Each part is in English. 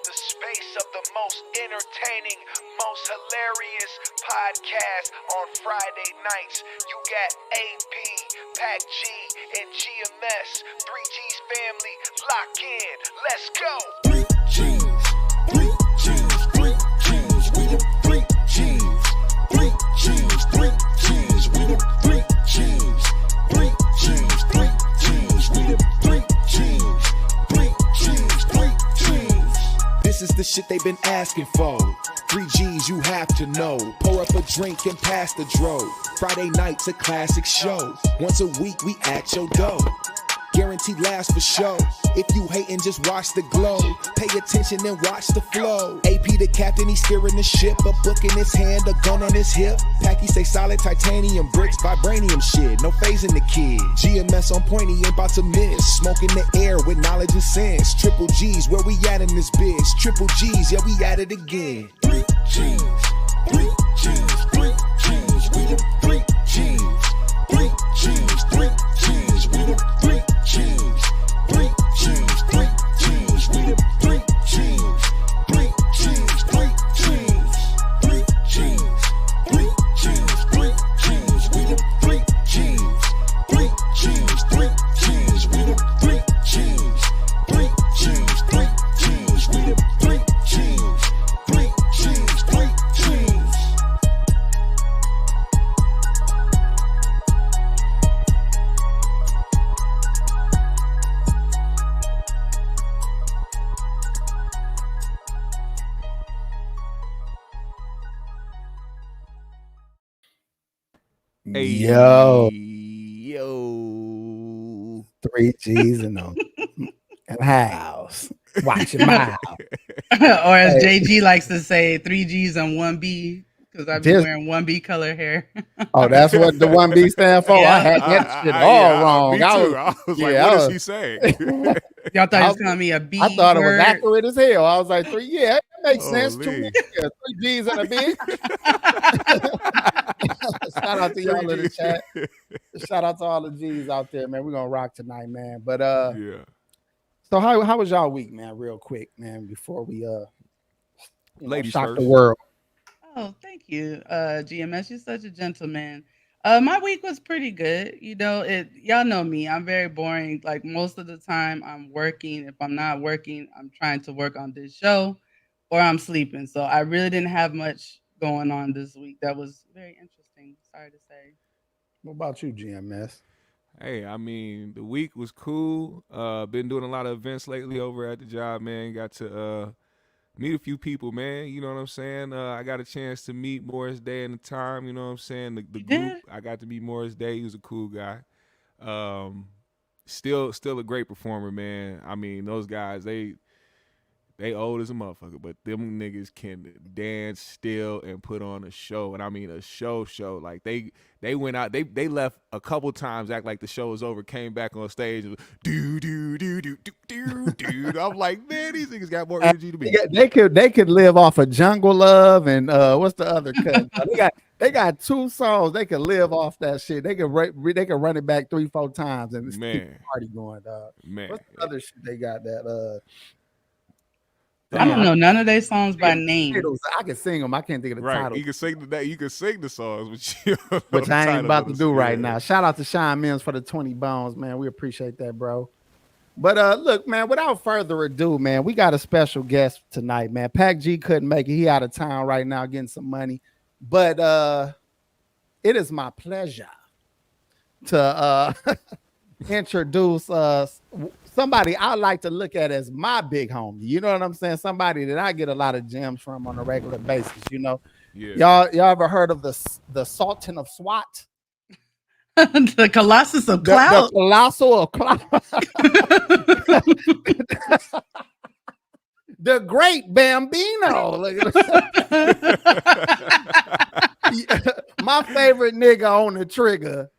the space of the most entertaining, most hilarious podcast on Friday nights. You got AP, Blackk G, and GMS. 3G's family, lock in. Let's go. 3G's, 3G's, 3G's, we the 3G's, 3G's, 3G's, we the 3G's, 3G's, 3G's, we the 3G's, 3G's, 3G's. This is the shit they've been asking for. 3G's, you have to know. Pour up a drink and pass the dro. Friday night's a classic show. Once a week we at your door. Guaranteed last for show. If you hatin', just watch the glow. Pay attention and watch the flow. AP the captain, he steering the ship. A book in his hand, a gun on his hip. Packy say solid titanium bricks, vibranium shit. No phasing the kid. GMS on point, he ain't about to miss. Smoke in the air with knowledge and sense. Triple G's, where we at in this biz? Triple G's, yeah, we at it again. 3G's, 3G's, 3G's, we the 3G's, 3G's, 3G's, we the 3G's. 3G's, 3G's, we the 3G's, 3G's, 3G's, 3G's, 3G's, 3G's, we the 3G's, 3G's, 3G's, we the 3G's, 3G's, 3G's, we the 3G's, 3G's, 3G's. Hey, Yo, yo. 3G's in the house. Watch your mouth. Or as Hey. JG likes to say, 3G's and 1B, because I've been Just- wearing 1B color hair. Oh, that's what the 1B stand for? Yeah. I had that shit all wrong. Me I too. was, I was yeah, like, I what was- is he saying? Y'all thought he I- was calling me a B I thought it was word. accurate as hell. I was like, that makes sense. Holy. 3G's in a B. Shout out to y'all in the chat. Shout out to all the G's out there, man. We're gonna rock tonight, man. But Yeah. so how was y'all week, man? Real quick, man, before we Ladies shock first. the world. Oh, thank you, GMS. You're such a gentleman. My week was pretty good. You know, y'all know me. I'm very boring. Like most of the time, I'm working. If I'm not working, I'm trying to work on this show, or I'm sleeping. So I really didn't have much going on this week. That was very interesting. Sorry to say. What about you, GMS? Hey, I mean, the week was cool. Been doing a lot of events lately over at the job, man. Got to meet a few people, man. You know what I'm saying? I got a chance to meet Morris Day in the time, you know what I'm saying? The You group, did? I got to meet Morris Day. He was a cool guy. Still a great performer, man. I mean, those guys, they old as a motherfucker, but them niggas can dance still and put on a show. And I mean a show. Like they went out, they left a couple times, act like the show was over, came back on stage and do. I'm like, man, these niggas got more energy to me. They could live off of Jungle Love and what's the other cut? They got two songs they could live off that shit. They could run it back 3-4 times and keep the Man. party going, dog. Man. What's the other shit they got that I don't know none of their songs by name. I can sing them. I can't think of the Right. title. You can sing the songs, but you don't know Which the I ain't title about of to the do song. right now. Shout out to Sean Mims for the 20 bones, man. We appreciate that, bro. But look, man, without further ado, man, we got a special guest tonight, man. Blackk G couldn't make it. He out of town right now getting some money. But it is my pleasure to introduce somebody I like to look at as my big homie. You know what I'm saying? Somebody that I get a lot of gems from on a regular basis, you know. Yeah. Y'all ever heard of the Sultan of SWAT? The Colossus of The Cloud. Colossal of Cloud. The Great Bambino. My favorite nigga on the trigger,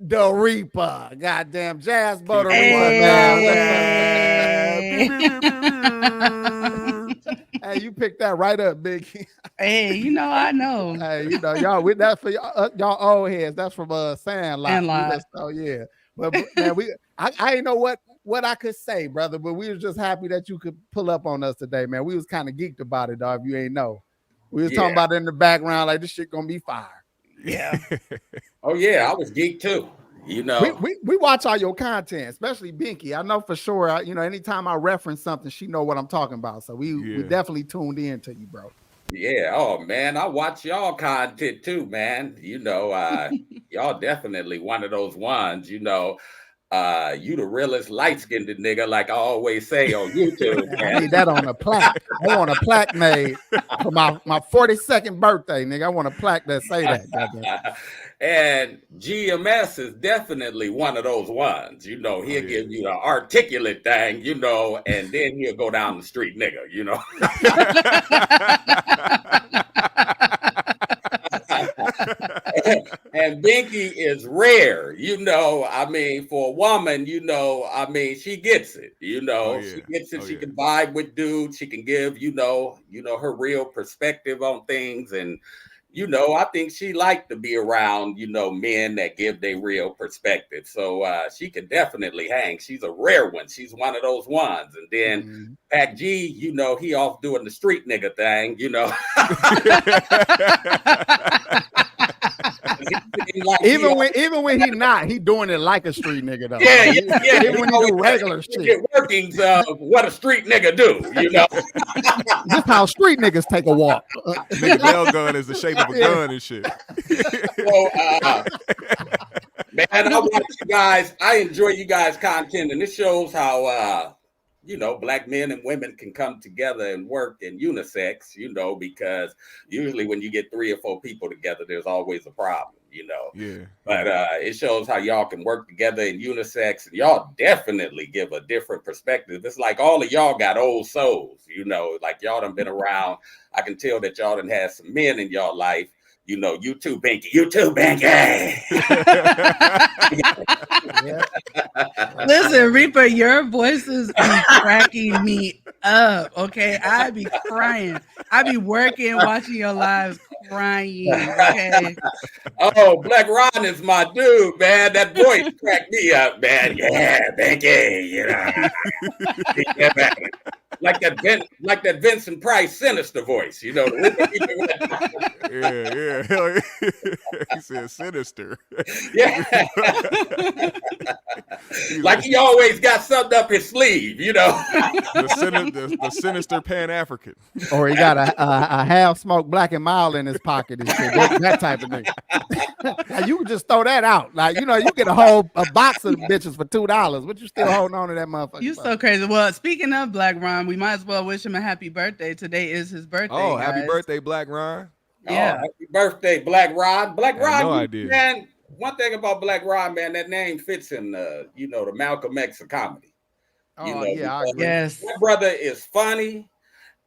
the Reaper. Goddamn Jasbo The Reaper, man. Hey, you picked that right up, Biggie. Hey, you know, I know. Hey, you know, y'all with that for y'all old heads. That's from Sandlot. Sandlot. So yeah. But man, I ain't know what what I could say, brother, but we was just happy that you could pull up on us today, man. We was kind of geeked about it, dog. If you ain't know, we was talking about it in the background, like this shit gonna be fire. Yeah. Oh yeah, I was geeked too. You know, we watch all your content, especially Binky. I know for sure. Anytime I reference something, she know what I'm talking about. So we definitely tuned in to you, bro. Yeah. Oh man, I watch y'all content too, man. You know, y'all definitely one of those ones. You know, you the realest light-skinned nigga, like I always say on YouTube. Man. I need that on a plaque. I want a plaque made for my 42nd birthday, nigga. I want a plaque that say that. And GMS is definitely one of those ones. You know, he'll give you the articulate thing, you know, and then he'll go down the street, nigga, you know. And Binky is rare, you know. I mean, for a woman, you know, I mean, she gets it, you know. She gets it. She can vibe with dudes. She can give, you know, her real perspective on things. And you know, I think she liked to be around, you know, men that give their real perspective. So she can definitely hang. She's a rare one. She's one of those ones. And then Blackk G, you know, he off doing the street nigga thing, you know. Even when he not, he doing it like a street nigga though. Yeah. Even when he do regular shit. Workings of what a street nigga do, you know. This how street niggas take a walk. Nigga bell gun is the shape of a gun and shit. So, man, I watch you guys. I enjoy you guys' content, and this shows how you know, black men and women can come together and work in unisex, you know, because usually when you get 3 or 4 people together, there's always a problem, you know. Yeah. But it shows how y'all can work together in unisex, and y'all definitely give a different perspective. It's like all of y'all got old souls, you know, like y'all done been around. I can tell that y'all done had some men in y'all life. You know, you too, Binky. You too, Binky. Listen, Reaper, your voices be cracking me up. Okay, I be crying. I be working, watching your lives, crying. Okay. Oh, Black Ron is my dude, man. That voice cracked me up, man. Yeah, Binky. You know. Like that Vincent Price sinister voice, you know. Yeah. Hell yeah. He said sinister. Yeah. Like he always got something up his sleeve, you know. The sinister Pan-African. Or he got a half-smoked Black and Mild in his pocket and shit. That type of thing. Now, you can just throw that out. Like, you know, you get a box of bitches for $2, but you still holding on to that motherfucker. You so crazy. Well, speaking of Black Ron, we might as well wish him a happy birthday. Today is his birthday. Oh, guys. Happy birthday, Black Ron. Yeah. Oh, happy birthday, Black Ron. Black Ron, no idea. Man, one thing about Black Ron, man, that name fits in the, you know, the Malcolm X of comedy. You know, yeah, I agree. Yes. My brother is funny,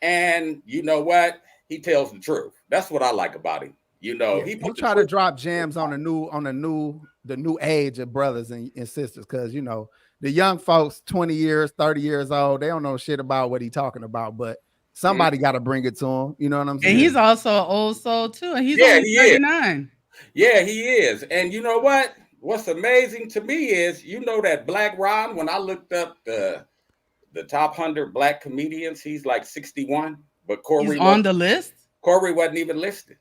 and you know what? He tells the truth. That's what I like about him. You know, Yeah, he try to drop gems on the new age of brothers and sisters, because you know the young folks, 20 years, 30 years old, they don't know shit about what he's talking about, but somebody got to bring it to him. You know what I'm saying? And he's also an old soul too, and he's only 39. Yeah, he is. And you know what? What's amazing to me is, you know, that Black Ron, when I looked up the top 100 black comedians, he's like 61, but Corey on the list. Corey wasn't even listed.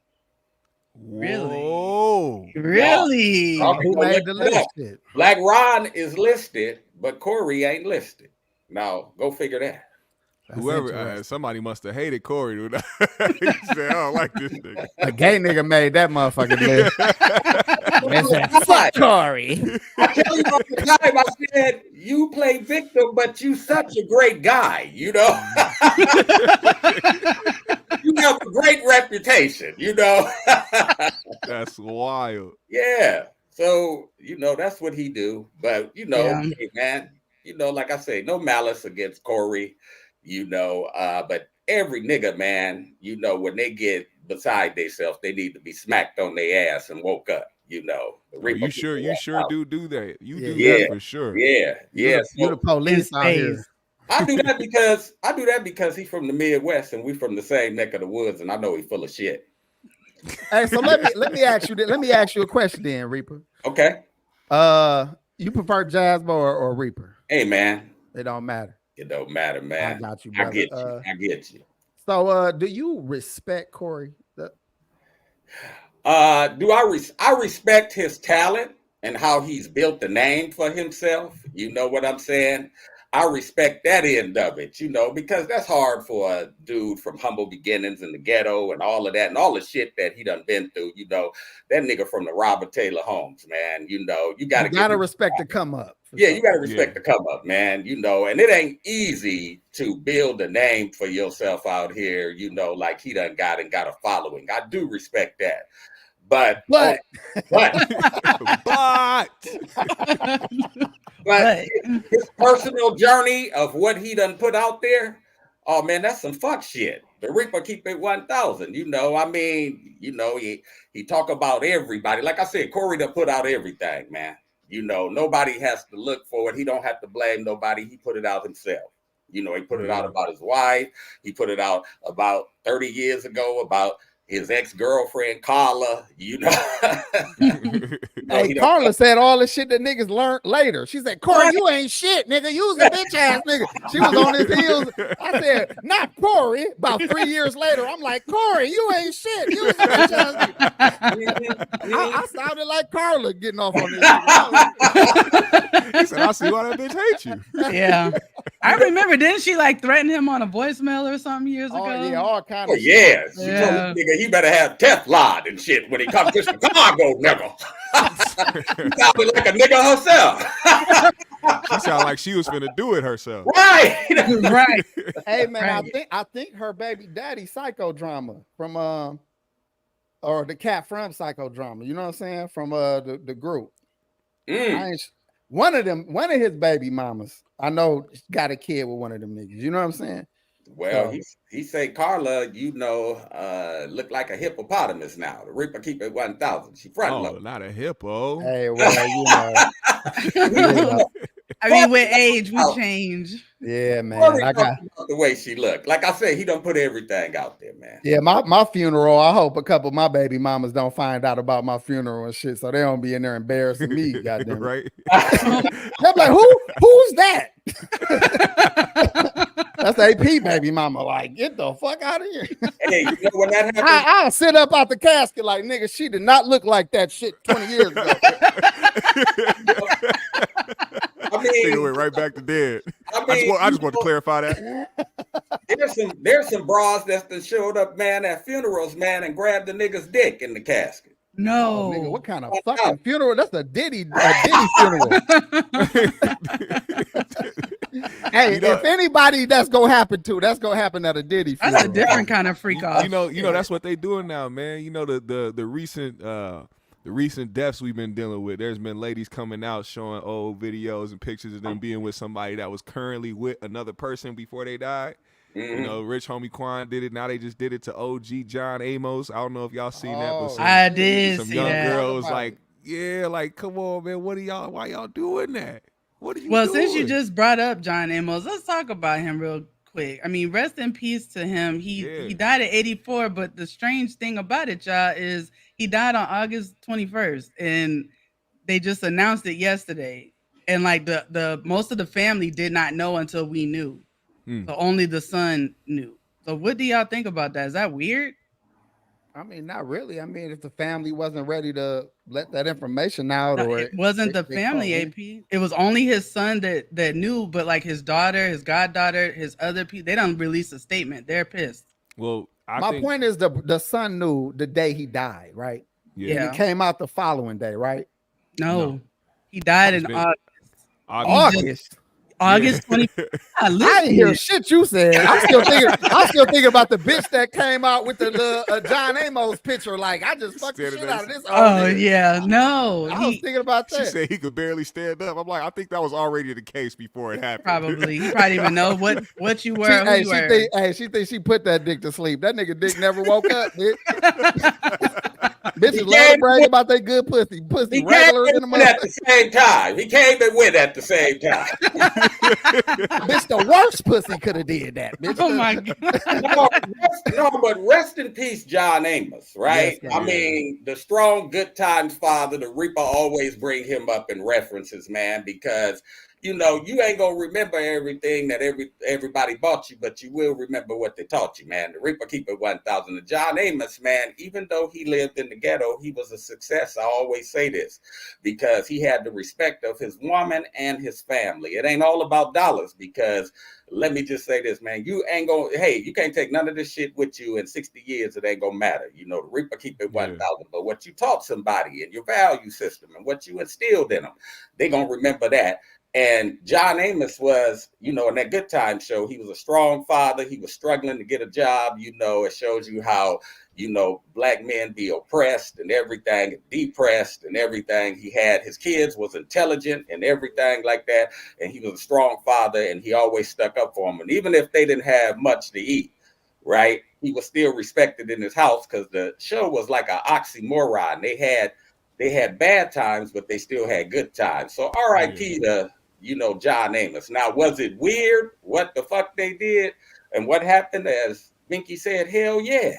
Really? Really? Who made the list? Black Ron is listed, but Corey ain't listed. Now, go figure that. Whoever, somebody must have hated Corey. Dude. He said, I don't like this nigga. A gay nigga made that motherfucking list. Fuck Corey. I tell you all the time, I said, you play victim, but you such a great guy, you know? You have a great reputation, you know? That's wild. Yeah. So, you know, that's what he do. But, you know, hey, man, you know, like I say, no malice against Corey, you know, but every nigga, man, you know, when they get beside themselves, they need to be smacked on their ass and woke up, you know. You sure do that. You do that for sure. Yeah. You're the police out here. I do that because he's from the Midwest and we from the same neck of the woods, and I know he's full of shit. Hey, so let me ask you a question then, Reaper. Okay. You prefer Jasbo or Reaper? Hey man, It don't matter. It don't matter, man. I got you, brother. I get you. So, do you respect Corey? Do I respect his talent and how he's built the name for himself? You know what I'm saying? I respect that end of it, because that's hard for a dude from humble beginnings in the ghetto and all of that and all the shit that he done been through. That nigga from the Robert Taylor homes, man. You gotta respect the come up. Yeah, you gotta respect the come up, man. And it ain't easy to build a name for yourself out here. Like he done got a following. I do respect that. But his personal journey of what he done put out there, oh man, that's some fuck shit. The Reaper keep it 1,000. He talk about everybody. Like I said, Corey done put out everything, man. Nobody has to look for it. He don't have to blame nobody. He put it out himself. He put it out about his wife. He put it out about 30 years ago about his ex-girlfriend, Carla, Hey, Carla said all the shit that niggas learned later. She said, Corey, you ain't shit, nigga. You was a bitch ass nigga. She was on his heels. I said, not Corey. About 3 years later, I'm like, Corey, you ain't shit. You was a bitch ass nigga. I sounded like Carla getting off on this. He said, I see why that bitch hates you. Yeah. I remember, didn't she threaten him on a voicemail or something years ago? Oh, yeah, all kind of shit. Yeah. She told the nigga he better have Teflon and shit when he comes to Chicago, nigga. She sounded like a nigga herself. She sounded like she was finna do it herself. Right. Right. Hey man, I think her baby daddy psychodrama from or the cat from psychodrama, you know what I'm saying? From the group. One of his baby mamas, I know, got a kid with one of them niggas. You know what I'm saying? Well, he say Carla, look like a hippopotamus now. The Reaper keep it 1,000. She front low. Not a hippo. Hey, well, I mean, with age, we change. Yeah, man. I got the way she looked. Like I said, he done put everything out there, man. Yeah, my funeral. I hope a couple of my baby mamas don't find out about my funeral and shit, so they don't be in there embarrassing me. Goddamn, right? They're like, who's that? That's AP baby mama. Like, get the fuck out of here. Hey, when that happens, I'll sit up out the casket like, nigga, she did not look like that shit 20 years ago. I mean, they went right back to dead. I just want to clarify that. There's some bras that showed up, man, at funerals, man, and grabbed the nigga's dick in the casket. No, nigga, what kind of fucking funeral? That's a Diddy funeral. Hey, if anybody that's gonna happen at a Diddy funeral. That's a different kind of freak off. You know that's what they doing now, man. The recent deaths we've been dealing with. There's been ladies coming out showing old videos and pictures of them being with somebody that was currently with another person before they died. Mm-hmm. Rich homie Quan did it. Now they just did it to OG John Amos. I don't know if y'all seen that, but I did. Some young girls come on, man. Why y'all doing that? What are you doing? Well, since you just brought up John Amos, let's talk about him real quick. I mean, rest in peace to him. He died at 84, but the strange thing about it, y'all, is he died on August 21st, and they just announced it yesterday. And the most of the family did not know until we knew. So only the son knew. So what do y'all think about that? Is that weird? I mean, not really. I mean, if the family wasn't ready to let that information out, or it wasn't the family, AP. It was only his son that knew, but his daughter, his goddaughter, his other people, they don't release a statement. They're pissed. Well, my point is the son knew the day he died, right? Yeah. And it came out the following day, right? No. He died in August. August 20th. I didn't hear shit you said. I'm still thinking about the bitch that came out with the John Amos picture. Like, I just fucked the shit out of this. Oh yeah, no. I was thinking about that. She said he could barely stand up. I'm like, I think that was already the case before it happened. Probably. He probably even know what you were. She think she put that dick to sleep. That nigga dick never woke up, bitch. Bitches love to brag about their good pussy. Pussy regular in the mother. At the same time. He came and went at the same time. Bitch, the worst pussy could have did that. Bitch. Oh my God. But rest in peace, John Amos, right? Yes, I mean, the strong good times father, the Reaper always bring him up in references, man, because you know, you ain't gonna remember everything that everybody bought you, but you will remember what they taught you, man. The Reaper keep it 1,000. And John Amos, man, even though he lived in the ghetto, he was a success. I always say this because he had the respect of his woman and his family. It ain't all about dollars, because let me just say this, man, you ain't gonna, hey, you can't take none of this shit with you in 60 years. It ain't gonna matter. You know, the Reaper keep it 1,000, but what you taught somebody and your value system and what you instilled in them, they gonna remember that. And John Amos was, you know, in that Good Time show, he was a strong father. He was struggling to get a job. You know, it shows you how, you know, black men be oppressed and everything, depressed and everything. He had his kids, was intelligent and everything like that. And he was a strong father, and he always stuck up for them. And even if they didn't have much to eat, right, he was still respected in his house, because the show was like an oxymoron. They had bad times, but they still had good times. So R.I.P. to, you know, John Amos. Now, was it weird what the fuck they did and what happened? As Binky said, hell yeah.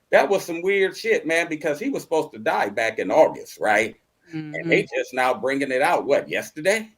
That was some weird shit, man, because he was supposed to die back in August, right? Mm-hmm. And they just now bringing it out, what, yesterday?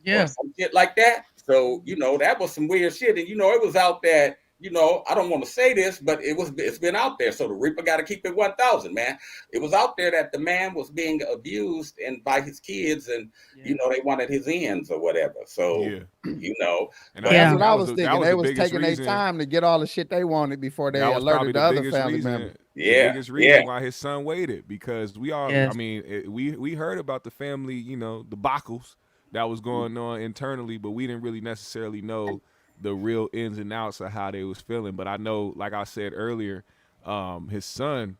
Yeah. Or some shit like that. So, you know, that was some weird shit. And, you know, it was out that, you know, I don't want to say this, but it's been out there. So the Reaper got to keep it 1,000, man. It was out there that the man was being abused and by his kids, and you know, they wanted his ends or whatever. So you know, and that's what I was thinking. They was taking their time to get all the shit they wanted before they alerted the other family members. Yeah, the biggest reason why his son waited, because we all, I mean, we heard about the family, you know, the Bakos that was going on internally, but we didn't really necessarily know the real ins and outs of how they was feeling. But I know, like I said earlier, his son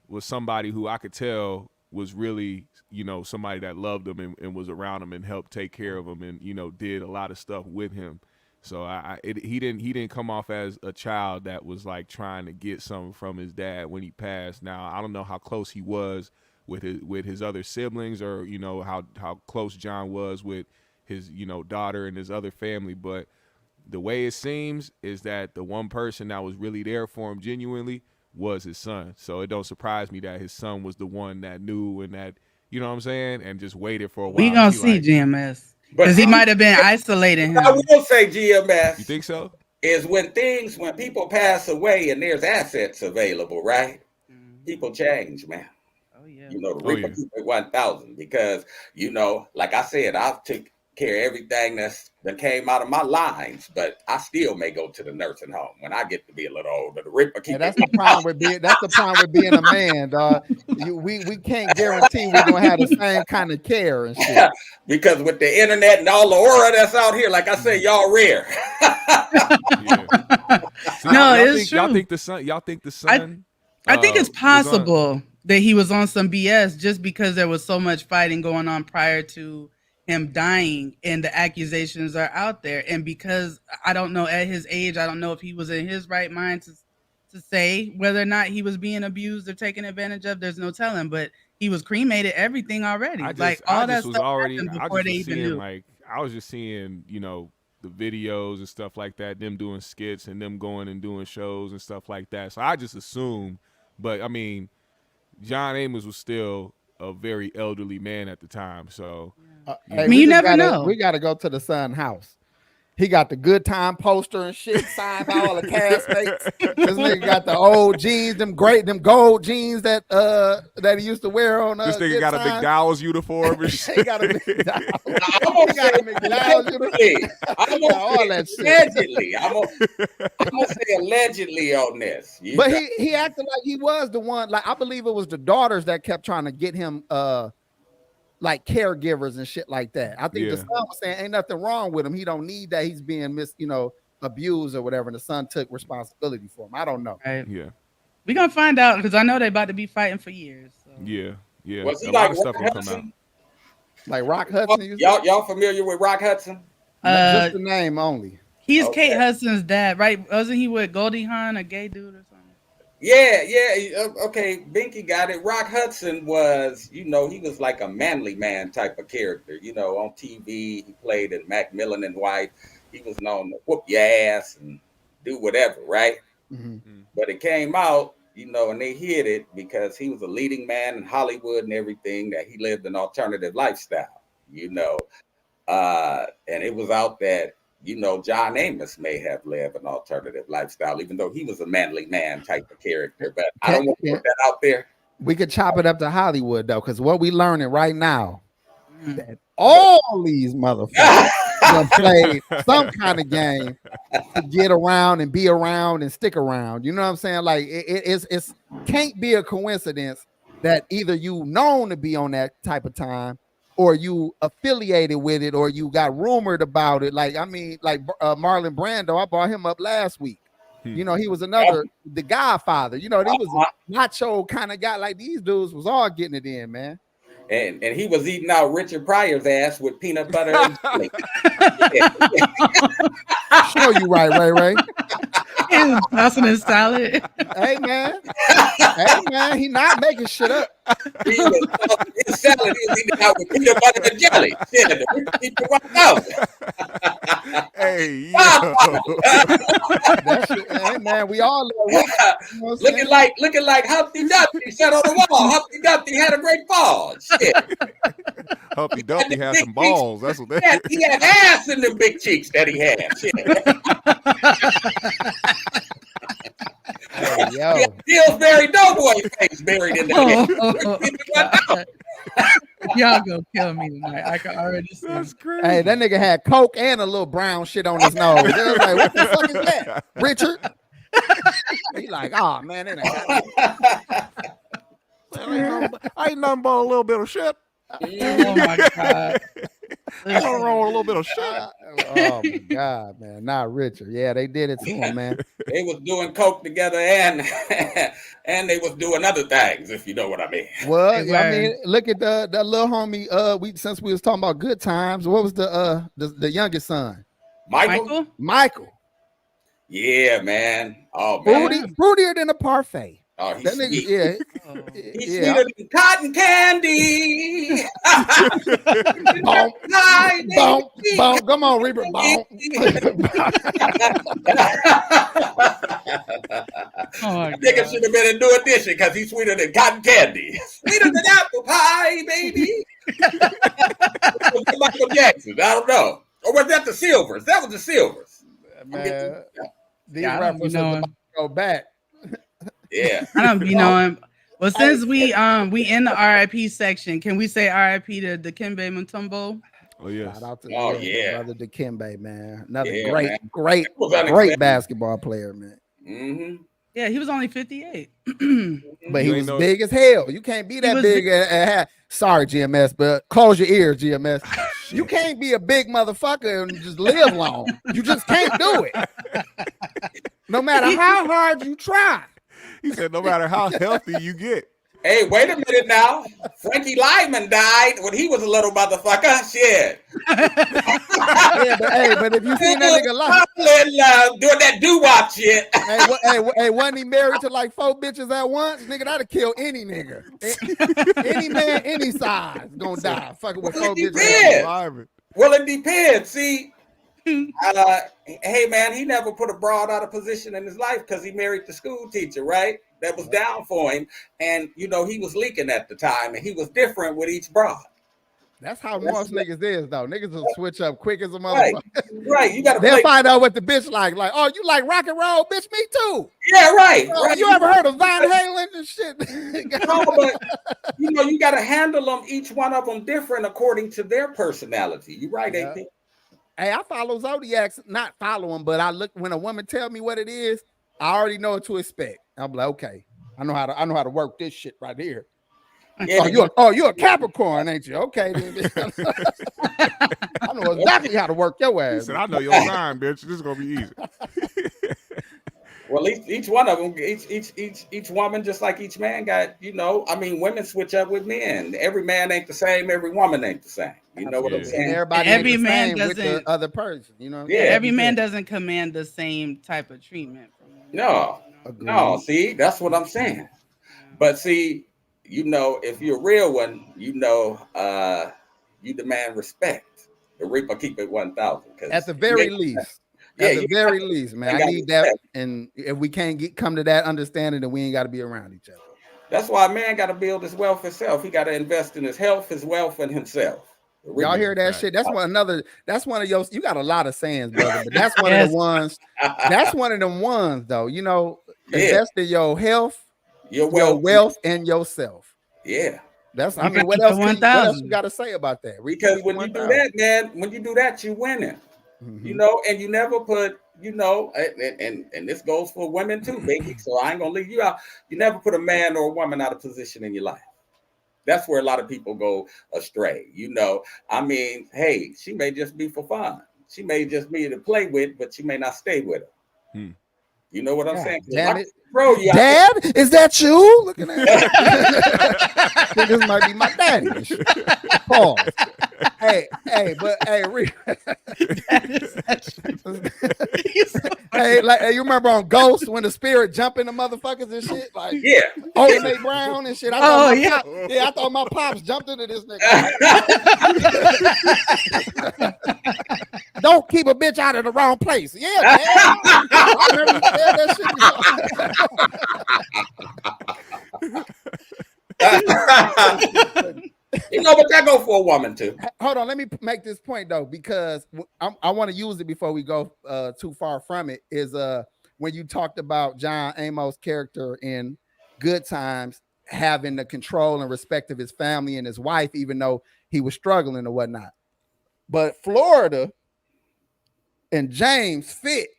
was somebody who I could tell was really, you know, somebody that loved him and was around him and helped take care of him and, you know, did a lot of stuff with him. So he didn't come off as a child that was like trying to get something from his dad when he passed. Now, I don't know how close he was with his other siblings, or, you know, how close John was with his, you know, daughter and his other family, but the way it seems is that the one person that was really there for him genuinely was his son. So it don't surprise me that his son was the one that knew and that, you know what I'm saying, and just waited for a while. We gonna see like, GMS, because he might have been isolating him. I will say GMS. You think so? Is when people pass away and there's assets available, right? Mm-hmm. People change, man. Oh yeah. You know, the Reaper keep it 1,000, because, you know, like I said, I'll take care of everything that came out of my lines, but I still may go to the nursing home when I get to be a little older. The Reaper keep that's the problem with being a man, dog. We can't guarantee we're gonna have the same kind of care and shit. Because with the internet and all the aura that's out here, like I say, y'all rare. So no, it's true. Y'all think the son? I think it's possible that he was on some BS just because there was so much fighting going on prior to him dying, and the accusations are out there. And because I don't know, at his age, I don't know if he was in his right mind to say whether or not he was being abused or taken advantage of. There's no telling, but he was cremated, everything already. All that stuff happened before they even knew. Like, I was just seeing, you know, the videos and stuff like that, them doing skits and them going and doing shows and stuff like that. So I just assumed, but I mean, John Amos was still a very elderly man at the time. So hey, you never know. We got to go to the son house. He got the Good Time poster and shit signed by all the castmates. This nigga got the old jeans, them gold jeans that he used to wear on. This nigga got a McDowell's uniform and shit. He got a McDowell's uniform. I'm gonna say allegedly on this. But he acted like he was the one. Like, I believe it was the daughters that kept trying to get him like caregivers and shit like that. I think the son was saying ain't nothing wrong with him. He don't need that. He's being abused or whatever. And the son took responsibility for him. I don't know. Right. Yeah. We're gonna find out, because I know they're about to be fighting for years. So. Yeah. Was he like Rock Hudson? Like Rock Hudson? Y'all familiar with Rock Hudson? Just the name only. He's Kate Hudson's dad, right? Wasn't he with Goldie Hawn, a gay dude or something? Yeah. Okay, Binky got it. Rock Hudson was, you know, he was like a manly man type of character. You know, on TV, he played in Macmillan and Wife. He was known to whoop your ass and do whatever, right? Mm-hmm. But it came out, you know, and they hid it because he was a leading man in Hollywood and everything, that he lived an alternative lifestyle, you know. And it was out that, John Amos may have lived an alternative lifestyle, even though he was a manly man type of character. But I don't want to put that out there. We could chop it up to Hollywood, though, because what we learning right now, that all these motherfuckers have played some kind of game to get around and be around and stick around. You know what I'm saying? Like, it's can't be a coincidence that either you known to be on that type of time, or you affiliated with it, or you got rumored about it. Like, I mean, like Marlon Brando, I brought him up last week. He was the Godfather. He was a macho kind of guy. Like, these dudes was all getting it in, man. And he was eating out Richard Pryor's ass with peanut butter and jelly. Show you right, Ray. Tossing his salad. Hey man, he not making shit up. His salad he was eating out with peanut butter and jelly. Shit, Hey, that shit, hey man, we all looking like Humpty Dumpty sat on the wall. Humpty Dumpty had a great fall. Shit. Humpty Dumpty had some balls. That's what they had. He had ass in the big cheeks that he had. Shit. Hey, yo. Pillsbury Doughboy face buried in the Y'all gonna kill me tonight. I can already see. That's crazy. Hey, that nigga had coke and a little brown shit on his nose. It was like, what the fuck is that, Richard? He like, oh man, it ain't nothing but a little bit of shit. Oh my god. Nothing wrong with a little bit of shit. Oh my god, man, not Richard. Yeah, they did it to him, man. They was doing coke together and they was doing other things, if you know what I mean. Well, I mean, look at that little homie. Since we was talking about good times, what was the youngest son? Michael. Yeah, man. Oh man. Fruitier than a parfait. Oh, he's that nigga, he's sweeter than cotton candy. Boom. Come on, Reaper. Boom. Nigga should have been in New Edition because he's sweeter than cotton candy. Sweeter than apple pie, baby. Michael Jackson. I don't know. Or was that the Silvers? That was the Silvers. Man, these references go back. Yeah, I don't be knowing. Well, since we in the RIP section, can we say RIP to Dikembe Mutombo? Oh yes. Shout out to brother Dikembe, man. Another great basketball player, man. Mm-hmm. Yeah, he was only 58. But he was big as hell. You can't be that big. Sorry, GMS, but close your ears, GMS. You can't be a big motherfucker and just live long. You just can't do it. No matter how hard you try. He said, no matter how healthy you get. Hey, wait a minute now. Frankie Lyman died when he was a little motherfucker. Shit. but if you seen that nigga live, doing that doo-wop shit. Hey, wasn't he married to like 4 bitches at once? Nigga, that'd kill any nigga. Any man, any size, gonna die. Fucking with 4 bitches. Well, it depends. See, hey man, he never put a broad out of position in his life because he married the school teacher, right? That was down for him, and he was leaking at the time, and he was different with each broad. That's how most niggas is, though. Niggas will switch up quick as a motherfucker. Right. You gotta. They'll find out what the bitch like. Like, oh, you like rock and roll, bitch? Me too. Yeah, right. Right. You ever heard of Van Halen and shit? No, but you gotta handle them, each one of them different according to their personality. You right, AP. Hey, I follow zodiacs, not follow them, but I look when a woman tell me what it is, I already know what to expect. I'm like, okay, I know how to work this shit right here. Yeah, you're a Capricorn, ain't you? Okay, then. I know exactly how to work your ass. He said, I know your sign, bitch. This is gonna be easy. Well, each one of them, each woman, just like each man got, women switch up with men. Every man ain't the same. Every woman ain't the same. You know what I'm saying? Every man doesn't. With the other person, Yeah. Every man doesn't command the same type of treatment. No. See, that's what I'm saying. But see, if you're a real one, you demand respect. The Reaper keep it 1,000. At the very least. At the very least, man. I need that. And if we can't come to that understanding, then we ain't got to be around each other. That's why a man got to build his wealth himself. He got to invest in his health, his wealth, and himself. Y'all hear that shit? That's one of your, you got a lot of sayings, brother, but that's one of the ones. That's one of them ones, though. You know, invest in your health, your wealth, and yourself. Yeah. That's, I mean, what else you got to say about that? Because when you do that, man, when you do that, you winning. You know, and you never put, you know, and this goes for women too, baby. So I ain't gonna leave you out. You never put a man or a woman out of position in your life. That's where a lot of people go astray. You know, I mean, hey, she may just be for fun. She may just be to play with, but she may not stay with her. You know what I'm saying? Damn it. Bro, Dad, is that you? Looking at it. This might be my daddy. Pause. Hey, hey, like you remember on Ghost when the spirit jumping the motherfuckers and shit? Like, yeah, Old Brown and shit. I thought my pops jumped into this nigga. Don't keep a bitch out of the wrong place. Yeah, man. I remember you said that shit. You know, but that go for a woman too. Hold on, let me make this point though, because I want to use it before we go too far from it. Is when you talked about John Amos' character in Good Times having the control and respect of his family and his wife, even though he was struggling or whatnot. But Florida and James fit.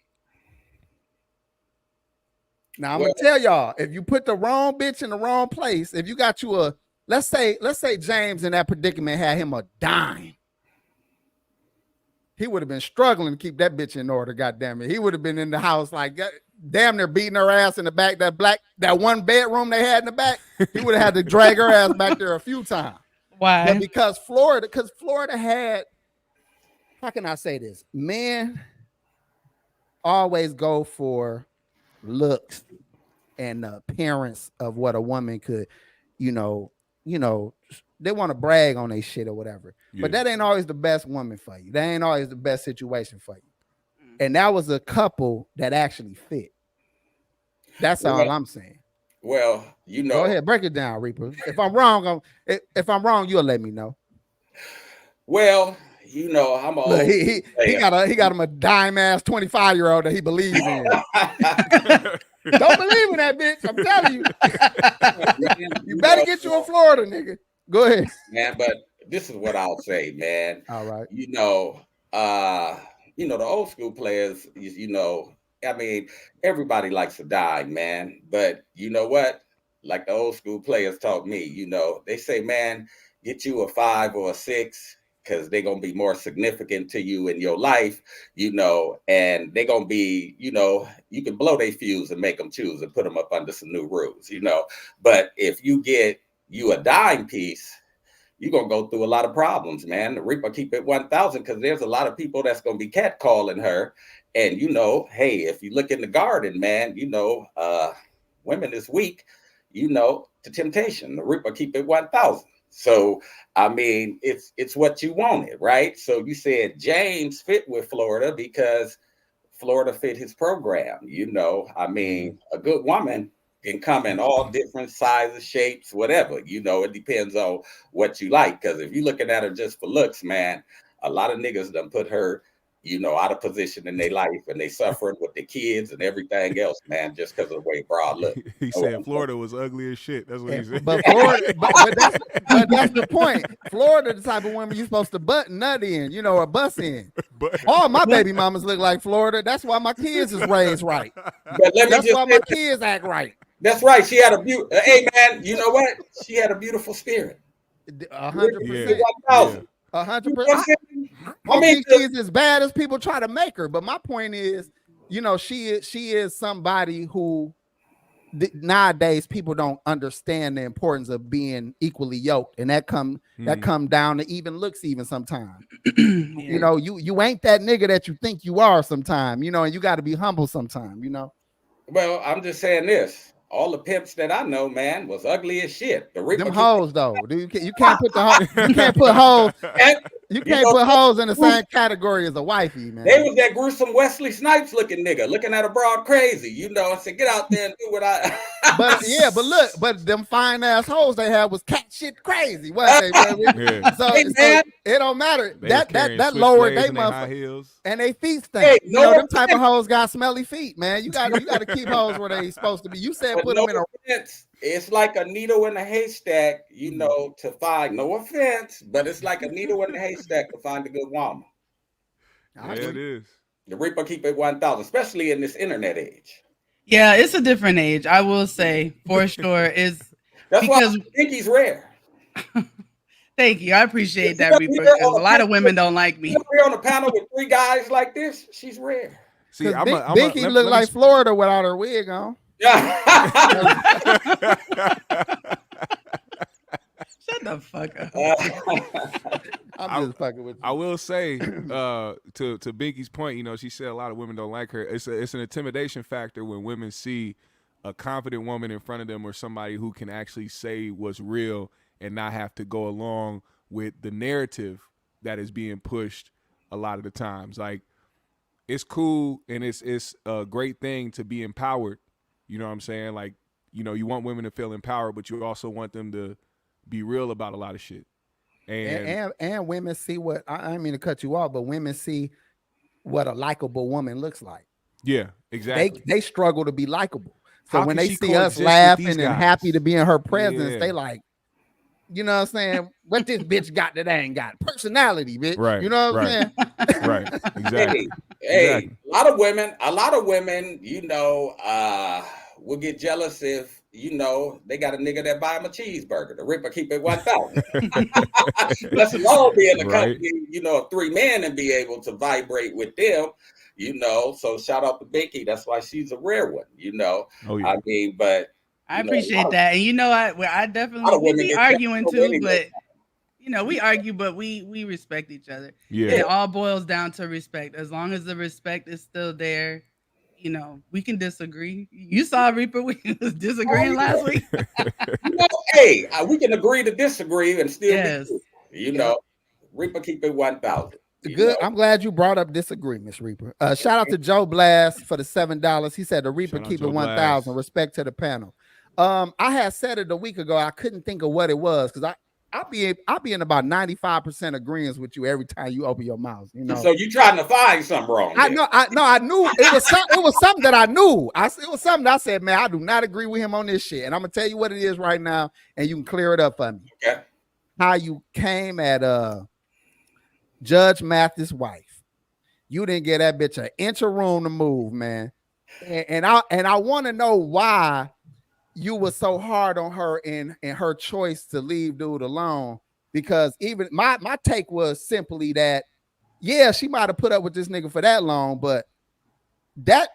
Now I'm gonna tell y'all, if you put the wrong bitch in the wrong place, if you got you a let's say James in that predicament had him a dime, he would have been struggling to keep that bitch in order. Goddamn it, he would have been in the house like damn near beating her ass in the back. That one bedroom they had in the back, he would have had to drag her ass back there a few times. Why? But because Florida had, how can I say this? Men always go for looks and the appearance of what a woman could, you know, they want to brag on their shit or whatever. Yeah. But that ain't always the best woman for you. That ain't always the best situation for you. And that was a couple that actually fit. That's all I'm saying. Well, you know. Go ahead, break it down, Reaper. If I'm wrong, you'll let me know. Well, you know, I'm a look, he got him a dime ass 25-year-old that he believes in. Don't believe in that bitch. I'm telling you. You better get you in Florida, nigga. Go ahead. Man, but this is what I'll say, man. All right. You know, the old school players, you know, I mean, everybody likes to die, man. But you know what? Like the old school players taught me, you know, they say, man, get you a 5 or a 6. Because they're going to be more significant to you in your life, you know, and they're going to be, you know, you can blow their fuse and make them choose and put them up under some new rules, you know. But if you get you a dime piece, you're going to go through a lot of problems, man. The Reaper keep it 1,000 because there's a lot of people that's going to be catcalling her. And, you know, hey, if you look in the garden, man, you know, women is weak, you know, to temptation. The Reaper keep it 1,000. So, I mean, it's what you wanted, right? So you said James fit with Florida because Florida fit his program. You know, I mean, a good woman can come in all different sizes, shapes, whatever. You know, it depends on what you like. Because if you're looking at her just for looks, man, a lot of niggas done put her, you know, out of position in their life, and they suffering with the kids and everything else, man, just because of the way broad look. He said Florida was ugly as shit. That's what he said. But Florida, but that's the point. Florida, the type of woman you're supposed to butt nut in, you know, or bust in. All my baby mamas look like Florida. That's why my kids is raised right. That's why my kids act right. That's right. She had a beautiful. Hey, man, you know what? She had a beautiful spirit. 100%. 100%. I mean, she's as bad as people try to make her. But my point is, you know, she is somebody who nowadays people don't understand the importance of being equally yoked, and that come down to even looks, even sometimes. You know, you ain't that nigga that you think you are sometimes. You know, and you got to be humble sometimes. You know. Well, I'm just saying this. All the pimps that I know, man, was ugly as shit. The them hoes, though, dude. You can't put hoes. You can't put hoes in the same category as a wifey, man. They was that gruesome Wesley Snipes looking nigga, looking at a broad crazy, you know. I said, get out there and do what I. But yeah, but them fine ass hoes they had was cat shit crazy, wasn't they, baby? Yeah. So it don't matter. That lowered they motherfuckers and they feet stink. Hey, you know, them type of hoes got smelly feet, man. You got to keep hoes where they supposed to be. You said put them in a. It's like a needle in a haystack, you know, to find. No offense, but it's like a needle in a haystack to find a good woman. Yeah, it is. The Reaper keep it 1,000, especially in this internet age. Yeah, it's a different age. I will say for sure is that's because why Binky's rare. Thank you. I appreciate that, Reaper, because a lot of women don't like me. We're on a panel with 3 guys like this. She's rare. See, Binky look like Florida without her wig on. Yeah. Shut the fuck up. I'm just fucking with you. I will say, to Binky's point, you know, she said a lot of women don't like her. It's an intimidation factor when women see a confident woman in front of them or somebody who can actually say what's real and not have to go along with the narrative that is being pushed a lot of the times. Like, it's cool and it's a great thing to be empowered. You know what I'm saying? Like, you know, you want women to feel empowered, but you also want them to be real about a lot of shit. And women see what I mean to cut you off, but women see what a likable woman looks like. Yeah, exactly. They struggle to be likable. So when they see us laughing and happy to be in her presence, they like, you know what I'm saying? What this bitch got that I ain't got? Personality, bitch. Right. You know what I'm saying? Right. Exactly. Hey, a lot of women, you know, will get jealous if, you know, they got a nigga that buy them a cheeseburger. The Ripper keep it 1,000. Let's all be in the company, you know, of 3 men and be able to vibrate with them, you know. So shout out to Binky. That's why she's a rare one, you know. Oh, yeah. I mean, but I appreciate that. And you know, I definitely we be arguing too, but you know, we argue, but we respect each other. Yeah. It all boils down to respect. As long as the respect is still there, you know, we can disagree. You saw Reaper, we was disagreeing last week. You know, hey, we can agree to disagree and still be good. You know, Reaper keep it 1,000. Good. I'm glad you brought up disagreements, Reaper. Shout out to Joe Blast for the $7. He said the Reaper keep it 1,000. Respect to the panel. I had said it a week ago. I couldn't think of what it was because I'll be in about 95% agreement with you every time you open your mouth. You know. So you trying to find something wrong? I knew it was something that I knew. It was something that I said, man, I do not agree with him on this shit. And I'm gonna tell you what it is right now, and you can clear it up for me. Okay. How you came at Judge Mathis' wife. You didn't get that bitch an inch of room to move, man. And I want to know why you were so hard on her in her choice to leave dude alone, because even my take was simply that, yeah, she might have put up with this nigga for that long, but that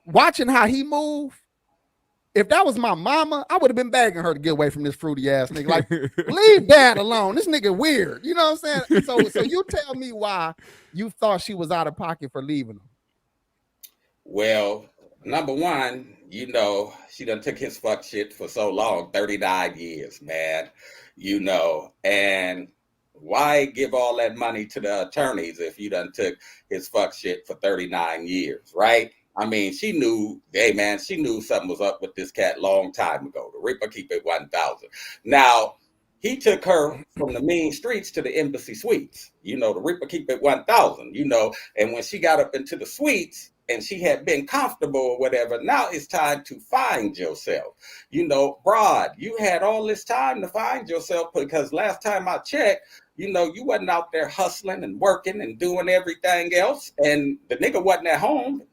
watching how he moved, if that was my mama, I would have been begging her to get away from this fruity ass nigga. Like, leave dad alone. This nigga weird. You know what I'm saying? So you tell me why you thought she was out of pocket for leaving him. Well, number one, you know, she done took his fuck shit for so long, 39 years, man, you know, and why give all that money to the attorneys if you done took his fuck shit for 39 years, right? I mean, she knew, hey, man, she knew something was up with this cat long time ago. The Reaper keep it 1,000. Now, he took her from the mean streets to the embassy suites. You know, the Reaper keep it 1,000, you know, and when she got up into the suites, and she had been comfortable or whatever, now it's time to find yourself. You know, broad, you had all this time to find yourself because last time I checked, you know, you wasn't out there hustling and working and doing everything else. And the nigga wasn't at home.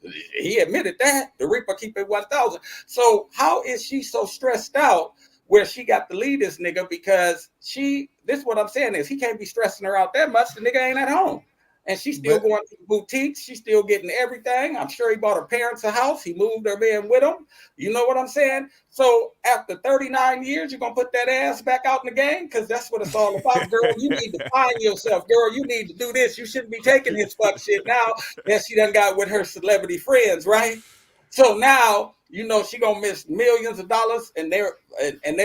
He admitted that. The Reaper keep it 1,000. So how is she so stressed out where she got to leave this nigga? Because this is what I'm saying is he can't be stressing her out that much. The nigga ain't at home. And she's still going to the boutiques. She's still getting everything. I'm sure he bought her parents a house. He moved her in with him. You know what I'm saying? So after 39 years, you're going to put that ass back out in the game? Because that's what it's all about, girl. You need to find yourself, girl. You need to do this. You shouldn't be taking his fuck shit now that she done got with her celebrity friends, right? So now, you know, she going to miss millions of dollars in their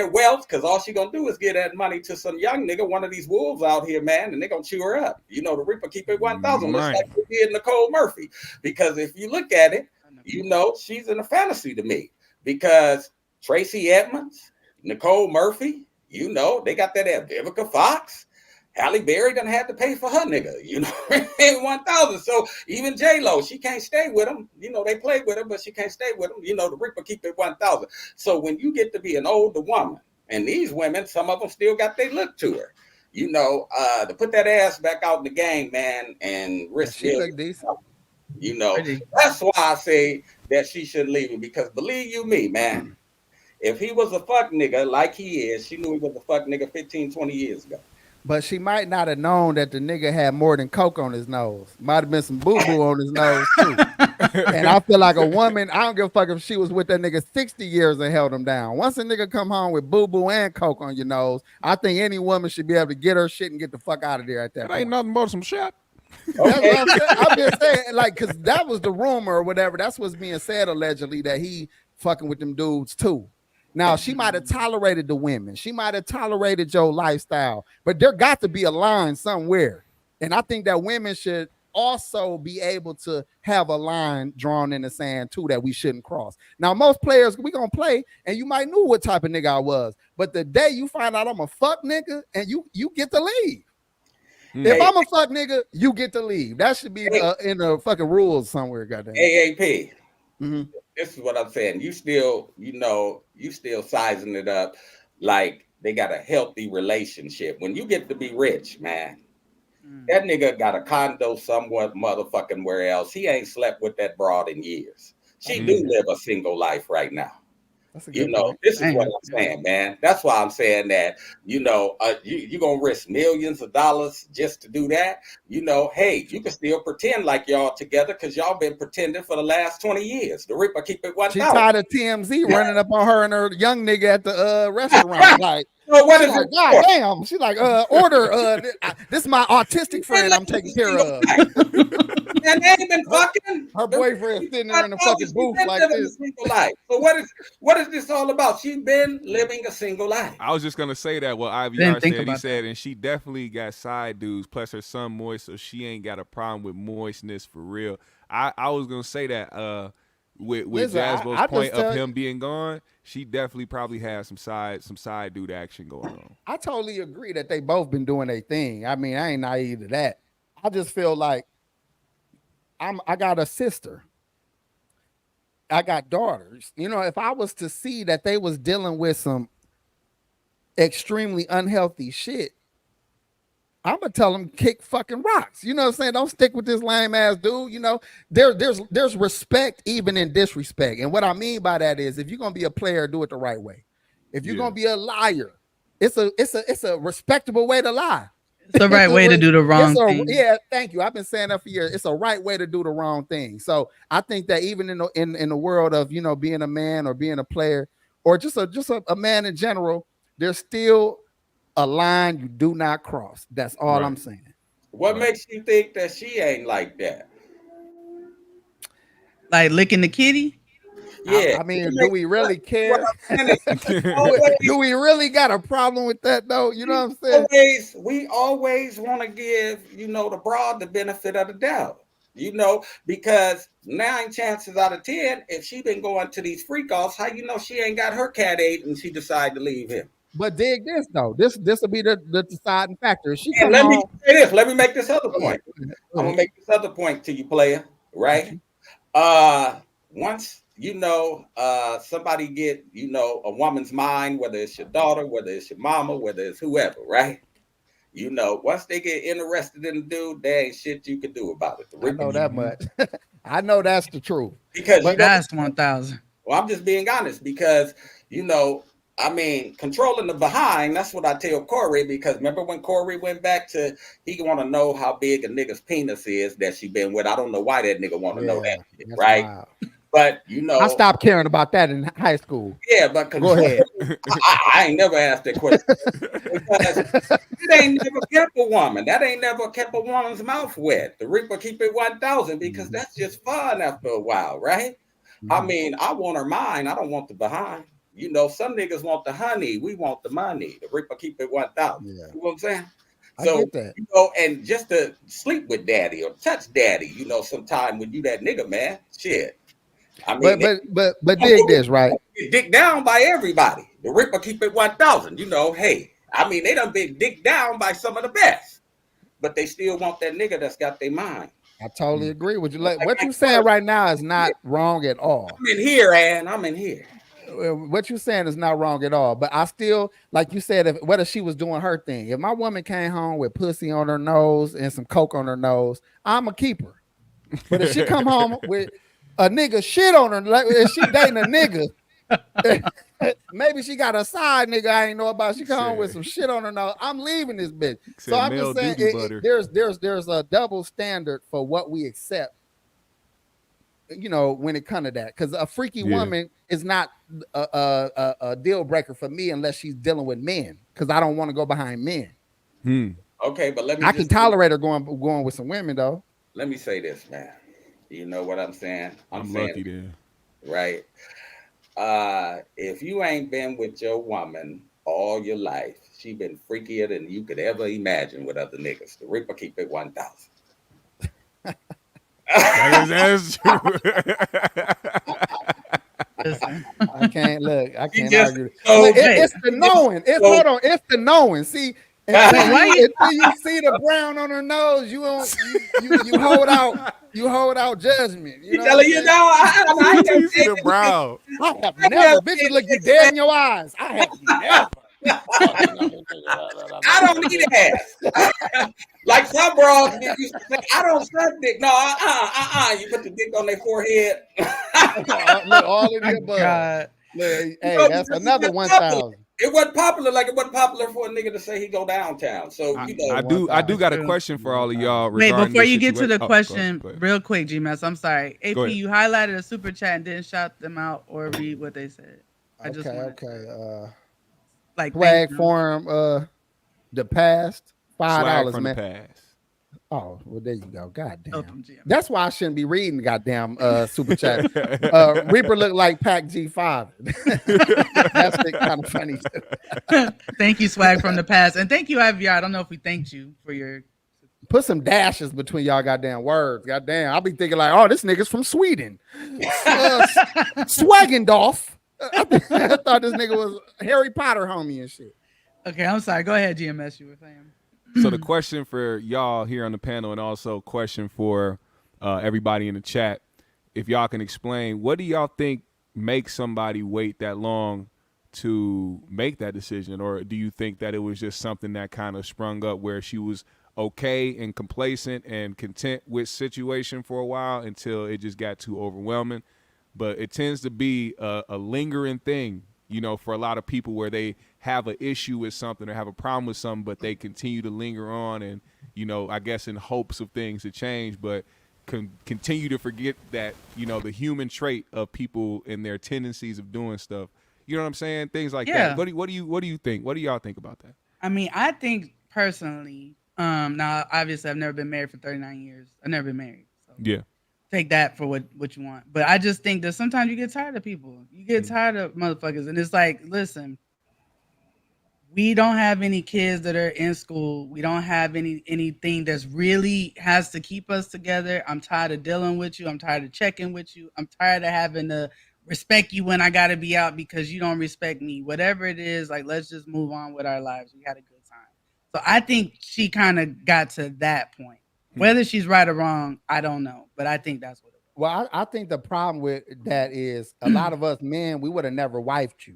wealth because all she going to do is give that money to some young nigga, one of these wolves out here, man, and they going to chew her up. You know, the Reaper keep it 1,000. Looks like we did Nicole Murphy. Because if you look at it, you know, she's in a fantasy to me because Tracy Edmonds, Nicole Murphy, you know, they got that at Vivica Fox. Halle Berry done had to pay for her nigga, you know, 1,000. So even J-Lo, she can't stay with him. You know, they play with her, but she can't stay with him. You know, the Reaper keep it 1,000. So when you get to be an older woman, and these women, some of them still got their look to her, you know, to put that ass back out in the game, man, and risk she look decent. You know, that's why I say that she should leave him, because believe you me, man, if he was a fuck nigga like he is, she knew he was a fuck nigga 15, 20 years ago. But she might not have known that the nigga had more than coke on his nose. Might have been some boo-boo on his nose, too. And I feel like a woman, I don't give a fuck if she was with that nigga 60 years and held him down. Once a nigga come home with boo-boo and coke on your nose, I think any woman should be able to get her shit and get the fuck out of there at that point. Ain't nothing but some shit. Okay. That's what I've been saying, like, because that was the rumor or whatever. That's what's being said allegedly, that he fucking with them dudes, too. Now, she might have tolerated the women. She might have tolerated your lifestyle. But there got to be a line somewhere. And I think that women should also be able to have a line drawn in the sand, too, that we shouldn't cross. Now, most players, we going to play, and you might know what type of nigga I was. But the day you find out I'm a fuck nigga, and you get to leave. If I'm a fuck nigga, you get to leave. That should be in the fucking rules somewhere, goddamn. AAP. This is what I'm saying. You still, you know, you still sizing it up like they got a healthy relationship. When you get to be rich, man, that nigga got a condo somewhat motherfucking where else. He ain't slept with that broad in years. She do live a single life right now. You know, this is what I'm saying, man. That's why I'm saying that, you know, you're going to risk millions of dollars just to do that. You know, hey, you can still pretend like y'all together because y'all been pretending for the last 20 years. The Reaper keep it 1,000. She tired of TMZ running up on her and her young nigga at the restaurant. Like, so what is like, God damn. She's like, order. This is my autistic friend I'm taking care of. And they ain't been fucking. Her boyfriend sitting there in the fucking booth like this. Life. So what is this all about? She's been living a single life. I was just gonna say that what IVR said. He said, and she definitely got side dudes. Plus her son moist, so she ain't got a problem with moistness for real. I was gonna say that with Jasbo's point of him being gone, she definitely probably has some side dude action going on. I totally agree that they both been doing their thing. I mean, I ain't naive to that. I just feel like I got a sister. I got daughters. You know, if I was to see that they was dealing with some extremely unhealthy shit, I'm gonna tell them kick fucking rocks. You know what I'm saying? Don't stick with this lame ass dude. You know, there's respect even in disrespect. And what I mean by that is, if you're gonna be a player, do it the right way. If you're gonna be a liar, it's a respectable way to lie. It's the right way to do the wrong thing. Yeah, thank you. I've been saying that for years. It's a right way to do the wrong thing. So I think that even in the world of, you know, being a man or being a player or just a man in general, there's still a line you do not cross. That's all I'm saying. What makes you think that she ain't like that? Like licking the kitty? Yeah. I mean, do we really care? Do we really got a problem with that though? You know what I'm saying? We always want to give, you know, the broad the benefit of the doubt. You know, because 9 chances out of 10, if she been going to these freak offs, how you know she ain't got her cat ate and she decided to leave him? But dig this though. This will be the deciding factor. She let me say this. Let me make this other point. I'm gonna make this other point to you, player. Right? Once you know, somebody get, you know, a woman's mind, whether it's your daughter, whether it's your mama, whether it's whoever, right? You know, once they get interested in the dude, there ain't shit you can do about it. I know that much. I know that's the truth. Because that's 1,000. Well, I'm just being honest because, you know, I mean, controlling the behind, that's what I tell Corey, because remember when Corey went back to, he want to know how big a nigga's penis is that she been with. I don't know why that nigga want to know that, right? Wild. But, you know, I stopped caring about that in high school. Yeah, but go ahead. I ain't never asked that question. Because it ain't never kept a woman. That ain't never kept a woman's mouth wet. The Reaper keep it 1,000 because that's just fun after a while, right? I mean, I want her mind. I don't want the behind. You know, some niggas want the honey. We want the money. The Reaper keep it 1,000. You know what I'm saying? So, I get that. You know, and just to sleep with daddy or touch daddy, you know, sometime when you that nigga, man, shit. I mean, but dig this, right? Dick down by everybody. The Ripper keep it 1,000. You know, hey, I mean, they done been dick down by some of the best, but they still want that nigga that's got their mind. I totally agree with you. What you saying right now is not wrong at all. I'm in here, and I'm in here. What you saying is not wrong at all. But I still, like you said, whether she was doing her thing, if my woman came home with pussy on her nose and some coke on her nose, I'm a keeper. But if she come home with a nigga shit on her, like if she dating a nigga, maybe she got a side nigga I ain't know about. She come home with some shit on her nose. I'm leaving this bitch. So I'm just saying, there's a double standard for what we accept. You know, when it comes to that, because a freaky woman is not a deal breaker for me unless she's dealing with men, because I don't want to go behind men. Okay, but let me. I can tolerate her going with some women though. Let me say this, man. You know what I'm saying? I'm saying, lucky then. Right. If you ain't been with your woman all your life, she been freakier than you could ever imagine with other niggas. The Ripper keep it 1,000. That's true. I can't argue. It's the knowing. It's the knowing. See, until you see the brown on her nose, you hold out judgment. You know, I you see the brown. I have never, bitches look you dead in your eyes. I have never. I don't need ass. Like some bros, I don't suck dick. No, you put the dick on their forehead. all in the above. Hey, that's another 1,000. It wasn't popular, like it wasn't popular for a nigga to say he go downtown. So you know, I do got a question for all of y'all. Wait, before you get to the question, real quick, GMS, I'm sorry. AP, you highlighted a super chat and didn't shout them out or read what they said. Like flag form, the past $5, man. The past. Oh, well, there you go. Goddamn. That's why I shouldn't be reading goddamn super chat. Reaper looked like Pac G5. That's kind of funny. Thank you, Swag from the past. And thank you, IVR. I don't know if we thanked you for your... Put some dashes between y'all goddamn words. Goddamn. I'll be thinking like, oh, this nigga's from Sweden. Swagendolph. I thought this nigga was Harry Potter homie and shit. Okay, I'm sorry. Go ahead, GMS. You were saying. So the question for y'all here on the panel, and also question for everybody in the chat, if y'all can explain, what do y'all think makes somebody wait that long to make that decision? Or do you think that it was just something that kind of sprung up where she was okay and complacent and content with situation for a while until it just got too overwhelming? But it tends to be a lingering thing, you know, for a lot of people where they have an issue with something or have a problem with something, but they continue to linger on and, you know, I guess in hopes of things to change, but continue to forget that, you know, the human trait of people and their tendencies of doing stuff. You know what I'm saying? Things like that. What do you think? What do y'all think about that? I mean, I think personally, now obviously I've never been married for 39 years. I've never been married. So. Yeah. Take that for what you want. But I just think that sometimes you get tired of people. You get tired of motherfuckers. And it's like, listen, we don't have any kids that are in school. We don't have anything that's really has to keep us together. I'm tired of dealing with you. I'm tired of checking with you. I'm tired of having to respect you when I got to be out because you don't respect me. Whatever it is, like, let's just move on with our lives. We had a good time. So I think she kind of got to that point. Whether she's right or wrong, I don't know. But I think that's what it was. Well, I think the problem with that is a lot of us men, we would have never wifed you.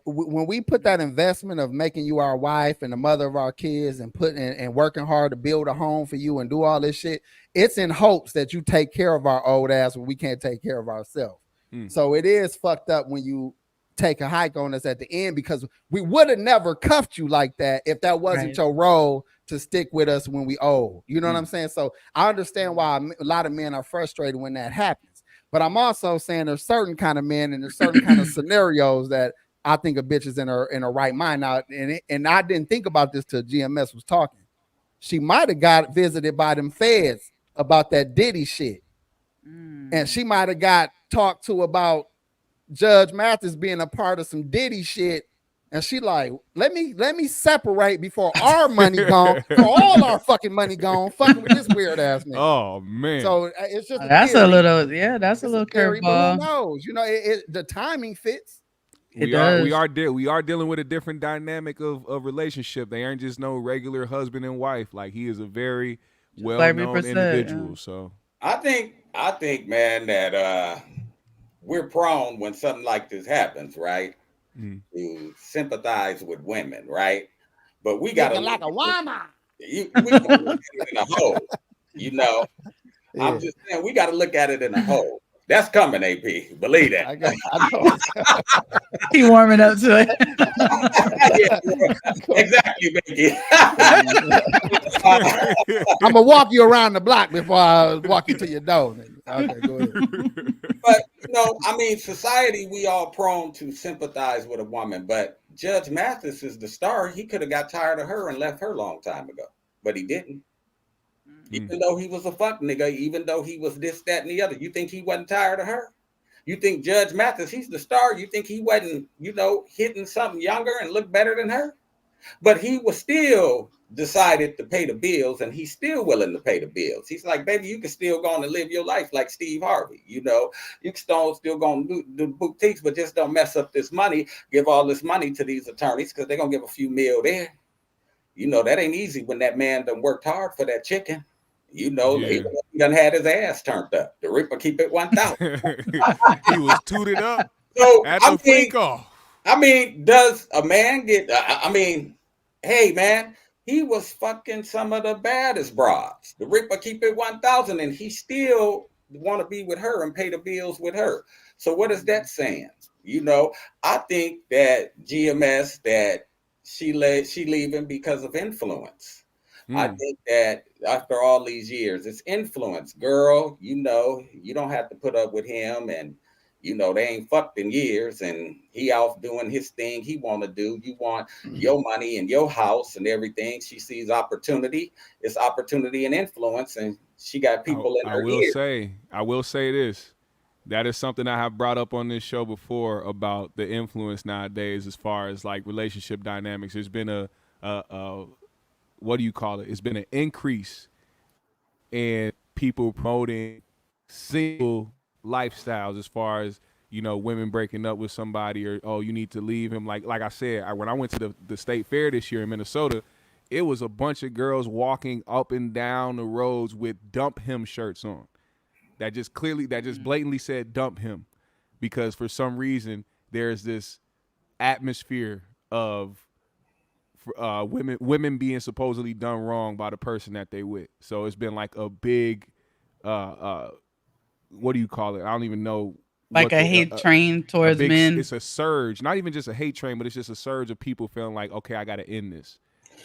When we put that investment of making you our wife and the mother of our kids and and working hard to build a home for you and do all this shit, it's in hopes that you take care of our old ass when we can't take care of ourselves. So it is fucked up when you take a hike on us at the end, because we would have never cuffed you like that if that wasn't your role to stick with us when we old. You know what I'm saying? So I understand why a lot of men are frustrated when that happens. But I'm also saying there's certain kind of men and there's certain kind of scenarios that I think a bitch is in her right mind now. And I didn't think about this till GMS was talking. She might have got visited by them feds about that Diddy shit. And she might have got talked to about Judge Mathis being a part of some Diddy shit And she like, let me separate before our money gone, for all our fucking money gone, fucking with this weird ass nigga. Oh man. So it's just that's theory. a little, that's a little theory, but curveball. who knows? You know, the timing fits. We are dealing with a different dynamic of relationship. They aren't just no regular husband and wife. Like he is a very well-known individual. Yeah. So I think, man, that we're prone when something like this happens, right? To sympathize with women, right? But we got to like a woman. We got to look at it in a whole. You know, yeah. I'm just saying we got to look at it in a whole. That's coming, AP. Believe that. I know. He warming up to it. Yeah, exactly, Binky. I'm gonna walk you around the block before I walk you to your door. Okay, go ahead. But you know, I mean, society, we all prone to sympathize with a woman. But Judge Mathis is the star. He could have got tired of her and left her a long time ago, but he didn't. Even though he was a fuck nigga, even though he was this, that, and the other, you think he wasn't tired of her? You think Judge Mathis, he's the star, you think he wasn't, you know, hitting something younger and look better than her? But he was still decided to pay the bills, and he's still willing to pay the bills. He's like, baby, you can still go on and live your life like Steve Harvey. You know, you can still go and do the boutiques, but just don't mess up this money. Give all this money to these attorneys because they're going to give a few mil there. You know, that ain't easy when that man done worked hard for that chicken. You know, he done had his ass turned up. The Reaper keep it 1,000. He was tooted up. So at the freak off. I mean, does a man get? Hey man, he was fucking some of the baddest broads. The Reaper keep it 1,000, and he still want to be with her and pay the bills with her. So what is that saying? You know, I think that GMS that she leaving because of influence. I think that after all these years, it's influence. Girl, you know, you don't have to put up with him, and you know, they ain't fucked in years, and he out doing his thing he want to do. You want your money and your house and everything. She sees opportunity. It's opportunity and influence, and she got people in her ear. I will say this. That is something I have brought up on this show before about the influence nowadays as far as like relationship dynamics. There's been a what do you call it? It's been an increase in people promoting single lifestyles as far as, you know, women breaking up with somebody or, oh, you need to leave him. Like I said, when I went to the state fair this year in Minnesota, it was a bunch of girls walking up and down the roads with dump him shirts on. That just blatantly said dump him, because for some reason there's this atmosphere of women being supposedly done wrong by the person that they with. So it's been like a big what do you call it? I don't even know. Like a hate train towards men. It's a surge, not even just a hate train, but it's just a surge of people feeling like, okay, I got to end this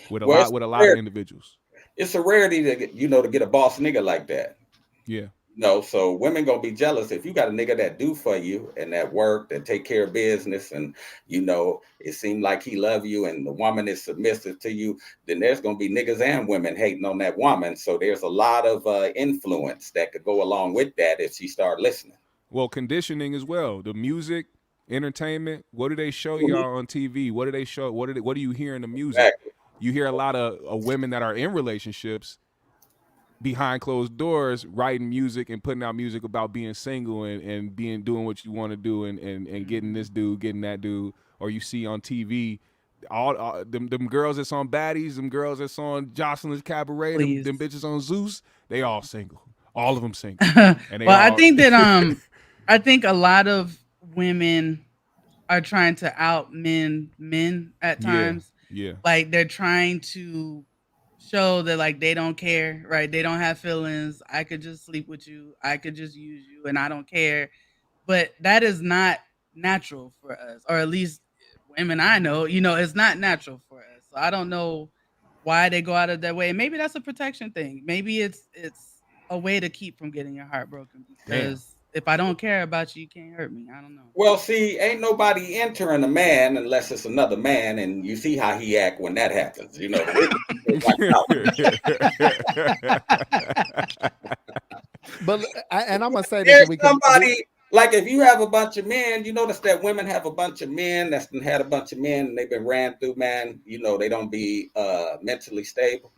with a lot of individuals. It's a rarity to get a boss nigga like that. Yeah. No, so women gonna be jealous if you got a nigga that do for you and that work, that take care of business, and you know it seemed like he love you and the woman is submissive to you. Then there's gonna be niggas and women hating on that woman. So there's a lot of influence that could go along with that if she start listening. Well, conditioning as well. The music, entertainment. What do they show y'all on TV? What do they show? What do you hear in the music? Exactly. You hear a lot of women that are in relationships behind closed doors writing music and putting out music about being single and doing what you want to do and getting this dude, getting that dude. Or you see on TV all them girls that's on Baddies, them girls that's on Jocelyn's Cabaret, them bitches on Zeus, they all single. All of them single. And I think that I think a lot of women are trying to out men at times. Yeah. Like they're trying to show that like they don't care, right? They don't have feelings. I could just sleep with you. I could just use you and I don't care. But that is not natural for us, or at least women I know, you know, it's not natural for us. So I don't know why they go out of their way. Maybe that's a protection thing. Maybe it's a way to keep from getting your heart broken, because if I don't care about you, you can't hurt me. I don't know. Well, see, ain't nobody entering a man unless it's another man, and you see how he act when that happens. You know. But I'm gonna say there's somebody Like if you have a bunch of men, you notice that women have a bunch of men that's been had a bunch of men and they've been ran through, man. You know, they don't be mentally stable.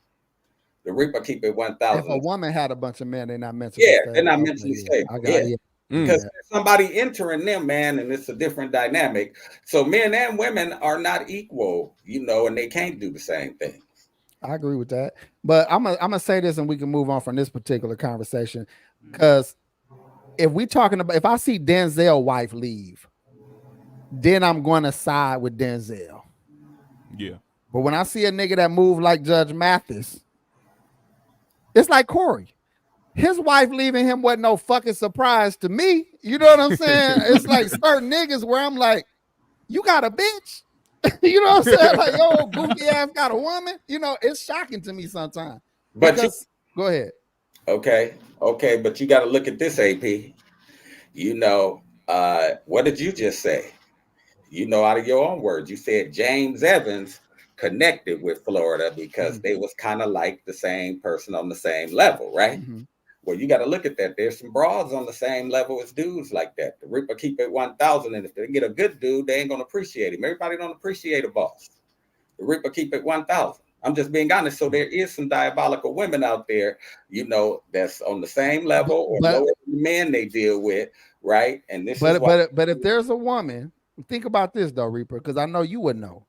The Reaper keep it 1,000. If a woman had a bunch of men, they're not mentally stable. They're not mentally stable. I got it. Because there's somebody entering them, man, and it's a different dynamic. So men and women are not equal, you know, and they can't do the same thing. I agree with that. But I'm gonna say this and we can move on from this particular conversation. Because if we talking about, if I see Denzel's wife leave, then I'm going to side with Denzel. Yeah. But when I see a nigga that move like Judge Mathis, it's like Corey. His wife leaving him wasn't no fucking surprise to me. You know what I'm saying? It's like certain niggas where I'm like, you got a bitch? You know what I'm saying? Like, yo, goofy ass got a woman? You know, it's shocking to me sometimes. But go ahead. Okay, but you got to look at this, AP. You know, what did you just say? You know, out of your own words, you said James Evans connected with Florida because they was kind of like the same person on the same level, right? Well, you got to look at that. There's some broads on the same level as dudes like that. The Reaper keep it 1,000, and if they get a good dude, they ain't gonna appreciate him. Everybody don't appreciate a boss. The Reaper keep it 1,000. I'm just being honest. So there is some diabolical women out there, you know, that's on the same level or lower than the men they deal with, right? And this is but if there's a woman, think about this though, Reaper, because I know you would know.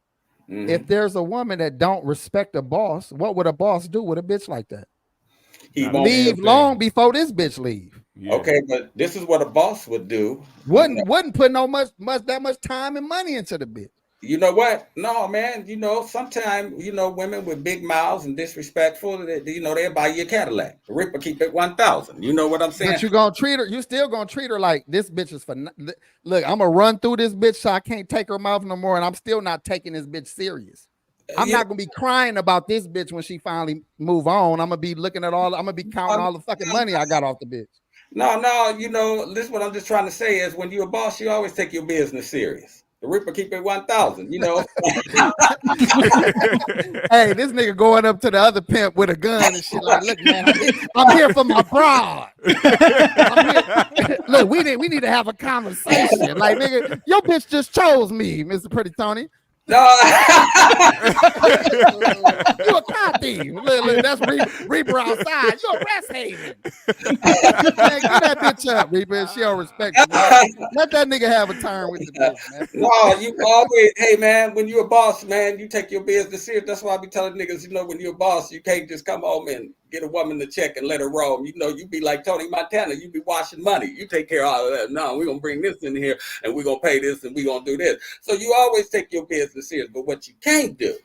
If there's a woman that don't respect a boss, what would a boss do with a bitch like that? He won't leave long before this bitch leave. Yeah. Okay, but this is what a boss would do. Wouldn't put that much time and money into the bitch. You know what? No, man. You know, sometimes, you know, women with big mouths and disrespectful, you know, they'll buy you a Cadillac. The Reaper keep it 1,000. You know what I'm saying? But you gonna treat her. You still gonna treat her like this bitch is for. Look, I'm gonna run through this bitch so I can't take her mouth no more, and I'm still not taking this bitch serious. I'm not gonna be crying about this bitch when she finally move on. I'm gonna be looking at all. I'm gonna be counting all the fucking money I got off the bitch. No. You know, this is what I'm just trying to say is when you're a boss, you always take your business serious. The Reaper keep it 1,000. You know. Hey, this nigga going up to the other pimp with a gun and shit. Like, look, man, I'm here for my broad. Look, we need to have a conversation. Like, nigga, your bitch just chose me, Mr. Pretty Tony. No, you a car thief. Look, that's Reaper outside. You a rest haven. Man, get that bitch up, Reaper. She don't respect you. Man. Let that nigga have a turn with the bitch, man. No, you always, hey man, when you're a boss, man, you take your business serious. That's why I be telling niggas, you know, when you're a boss, you can't just come home and get a woman to check and let her roam. You know, you be like Tony Montana, you be washing money. You take care of all of that. No, we're gonna bring this in here and we're gonna pay this and we're gonna do this. So you always take your business serious. But what you can't do,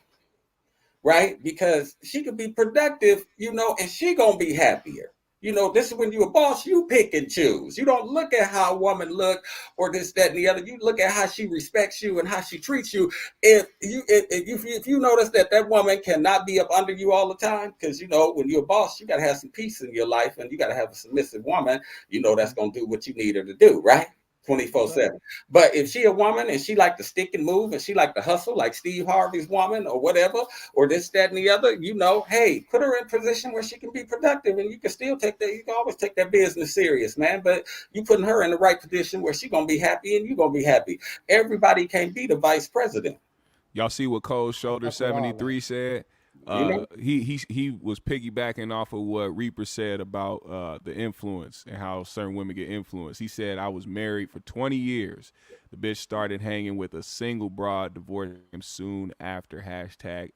right? Because she could be productive, you know, and she gonna be happier. You know, this is when you're a boss, you pick and choose. You don't look at how a woman look or this, that, and the other. You look at how she respects you and how she treats you. If you notice that woman cannot be up under you all the time, because, you know, when you're a boss, you got to have some peace in your life and you got to have a submissive woman, you know, that's going to do what you need her to do, right? 24/7. But if she a woman and she like to stick and move and she like to hustle like Steve Harvey's woman or whatever, or this, that, and the other, you know, hey, put her in a position where she can be productive and you can still take that, you can always take that business serious, man. But you putting her in the right position where she gonna be happy and you gonna be happy. Everybody can't be the vice president. Y'all see what Cold Shoulder 73 said? He was piggybacking off of what Reaper said about the influence and how certain women get influenced. He said, I was married for 20 years. The bitch started hanging with a single broad, divorced him soon after.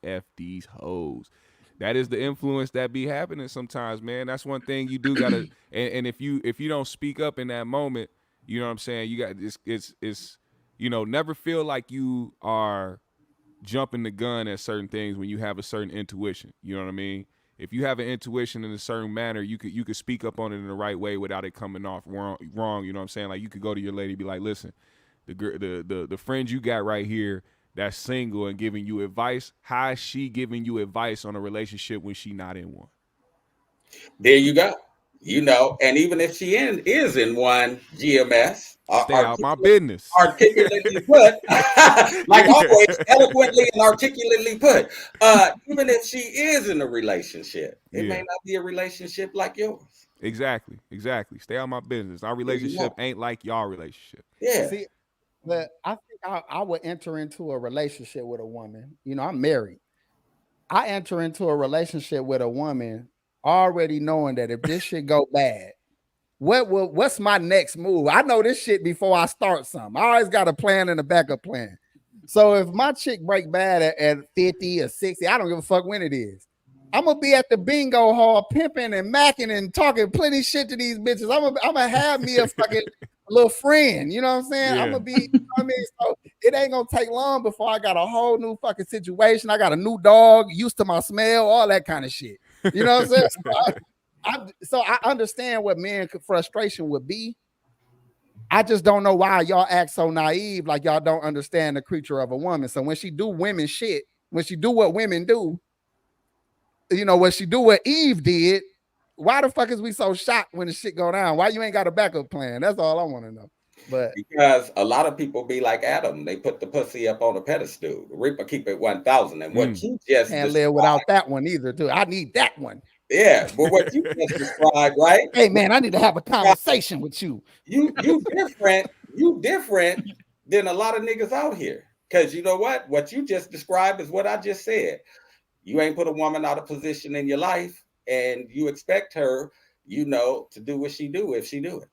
#F these hoes. That is the influence that be happening sometimes, man. That's one thing you do gotta and if you don't speak up in that moment, you know what I'm saying, you got it's you know, never feel like you are jumping the gun at certain things when you have a certain intuition. You know what I mean? If you have an intuition in a certain manner, you could speak up on it in the right way without it coming off wrong. You know what I'm saying? Like you could go to your lady and be like, listen, the friend you got right here that's single and giving you advice, how is she giving you advice on a relationship when she not in one? There you go. You know, and even if she is in one, GMS, stay out my business. Articulately put, like always, eloquently and articulately put. Even if she is in a relationship, it may not be a relationship like yours. Exactly. Stay out of my business. Our relationship ain't like y'all relationship. Yeah. See, but I think I would enter into a relationship with a woman. You know, I'm married. I enter into a relationship with a woman already knowing that if this shit go bad, what's my next move? I know this shit before I start something. I always got a plan and a backup plan. So if my chick break bad at 50 or 60, I don't give a fuck when it is. I'm gonna be at the bingo hall pimping and macking and talking plenty shit to these bitches. I'm gonna have me a fucking little friend. You know what I'm saying? Yeah. I'm gonna be, you know what I mean? So it ain't gonna take long before I got a whole new fucking situation. I got a new dog, used to my smell, all that kind of shit. You know what I'm saying? So I understand what men frustration would be. I just don't know why y'all act so naive, like y'all don't understand the creature of a woman. So when she do women shit, when she do what women do, you know, when she do what Eve did, why the fuck is we so shocked when the shit go down? Why you ain't got a backup plan? That's all I want to know. But because a lot of people be like Adam, they put the pussy up on a pedestal. The Reaper keep it 1,000, and what you just can't live without that one either, too. I need that one. Yeah, but what you just described, right? Hey man, I need to have a conversation with you. You different than a lot of niggas out here. Because you know what? What you just described is what I just said. You ain't put a woman out of position in your life, and you expect her, you know, to do what she do if she do it.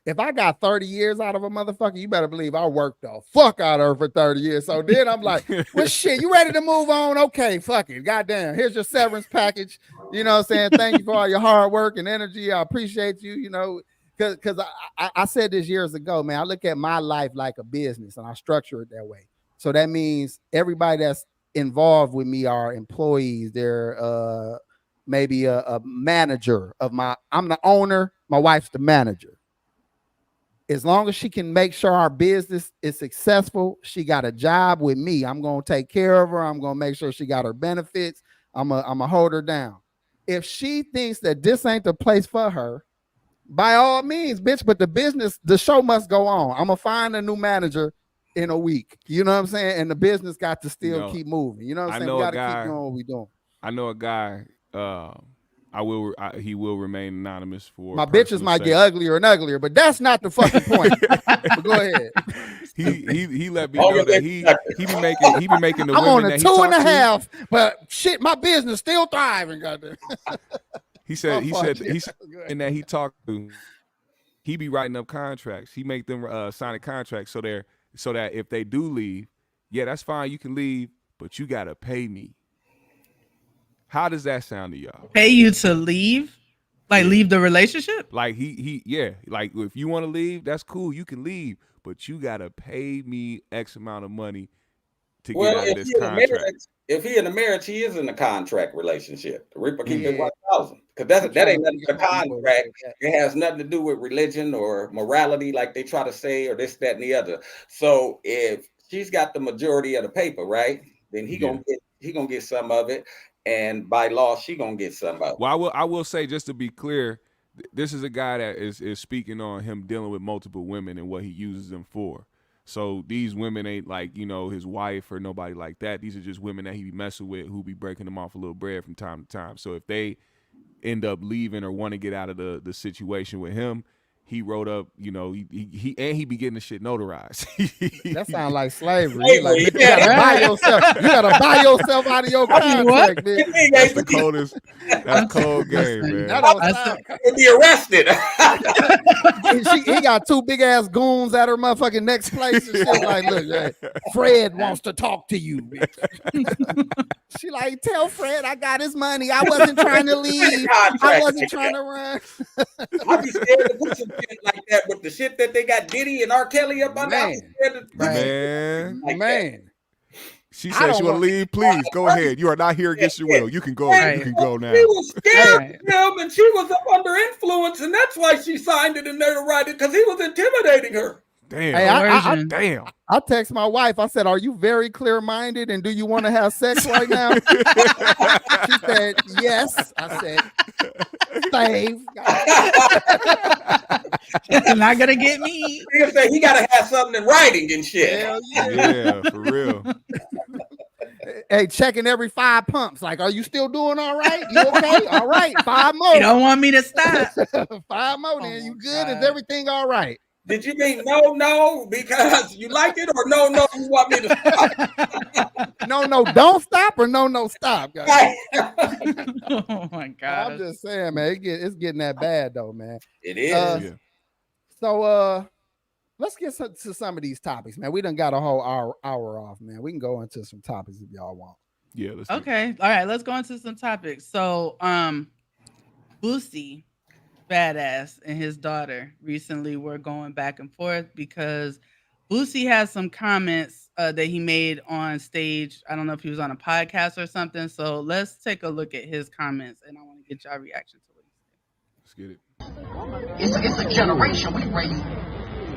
If I got 30 years out of a motherfucker, you better believe I worked the fuck out of her for 30 years. So then I'm like, well, shit, you ready to move on? Okay, fuck it. Goddamn, here's your severance package. You know what I'm saying? Thank you for all your hard work and energy. I appreciate you, you know, because I said this years ago, man, I look at my life like a business and I structure it that way. So that means everybody that's involved with me are employees. They're maybe a manager of I'm the owner. My wife's the manager. As long as she can make sure our business is successful, she got a job with me. I'm going to take care of her. I'm going to make sure she got her benefits. I'm going to hold her down. If she thinks that this ain't the place for her, by all means, bitch, but the show must go on. I'm going to find a new manager in a week. You know what I'm saying? And the business got to still keep moving. You know what I'm saying? We got to keep doing what we're doing. I know a guy, he will remain anonymous for my bitches might get uglier and uglier, but that's not the fucking point. But go ahead. He let me know that he be making the I'm women on a 2.5, but shit, my business still thriving. Goddamn. He said and that he talked to. He be writing up contracts. He make them sign a contract so that if they do leave, yeah, that's fine. You can leave, but you gotta pay me. How does that sound to y'all? Pay you to leave? Like leave the relationship? Like he like if you want to leave, that's cool. You can leave, but you gotta pay me X amount of money to get out of this contract. If he in a marriage, he is in a contract relationship. The Reaper keep it 1,000 because that ain't nothing to contract. It has nothing to do with religion or morality, like they try to say, or this, that, and the other. So if she's got the majority of the paper, right, then he gonna get some of it. And by law, she gonna get some of it. Well, I will say, just to be clear, this is a guy that is speaking on him dealing with multiple women and what he uses them for. So these women ain't like, you know, his wife or nobody like that. These are just women that he be messing with who be breaking him off a little bread from time to time. So if they end up leaving or want to get out of the situation with him, he wrote up, you know, he be getting the shit notarized. That sounds like slavery. Like, you gotta buy yourself out of your contract, bitch. That's the coldest. That's cold game, man. He'll be arrested. He got two big ass goons at her motherfucking next place and shit. Like, look, Fred wants to talk to you, bitch. She like, tell Fred I got his money. I wasn't trying to leave. I wasn't trying to run. I'd be scared to put some shit like that with the shit that they got Diddy and R. Kelly up under. Man. She said she want to leave. Please go ahead. You are not here against your will. You can go. You can go now. She was scared of him, and she was up under influence, and that's why she signed it in there to write it because he was intimidating her. Damn. Hey, damn. I text my wife. I said, "Are you very clear-minded, and do you want to have sex right now?" She said, "Yes." I said, "Save." Not gonna get me. He said he gotta have something in writing and shit. Yeah, for real. Hey, checking every 5 pumps. Like, are you still doing all right? You okay? All right. 5 more. You don't want me to stop. 5 more, then. You good? Is everything all right? Did you mean no because you like it, or no you want me to stop? No, don't stop, or no, stop, guys. Oh my God. I'm just saying, man, it's getting that bad though, man. It is. So let's get to some of these topics, man. We done got a whole hour off, man. We can go into some topics if y'all want. Yeah, let's okay. All right, let's go into some topics. So Boosie Badass and his daughter recently were going back and forth because Boosie has some comments that he made on stage. I don't know if he was on a podcast or something. So let's take a look at his comments, and I want to get y'all reaction to what he said. Let's get it. It's a generation we raised.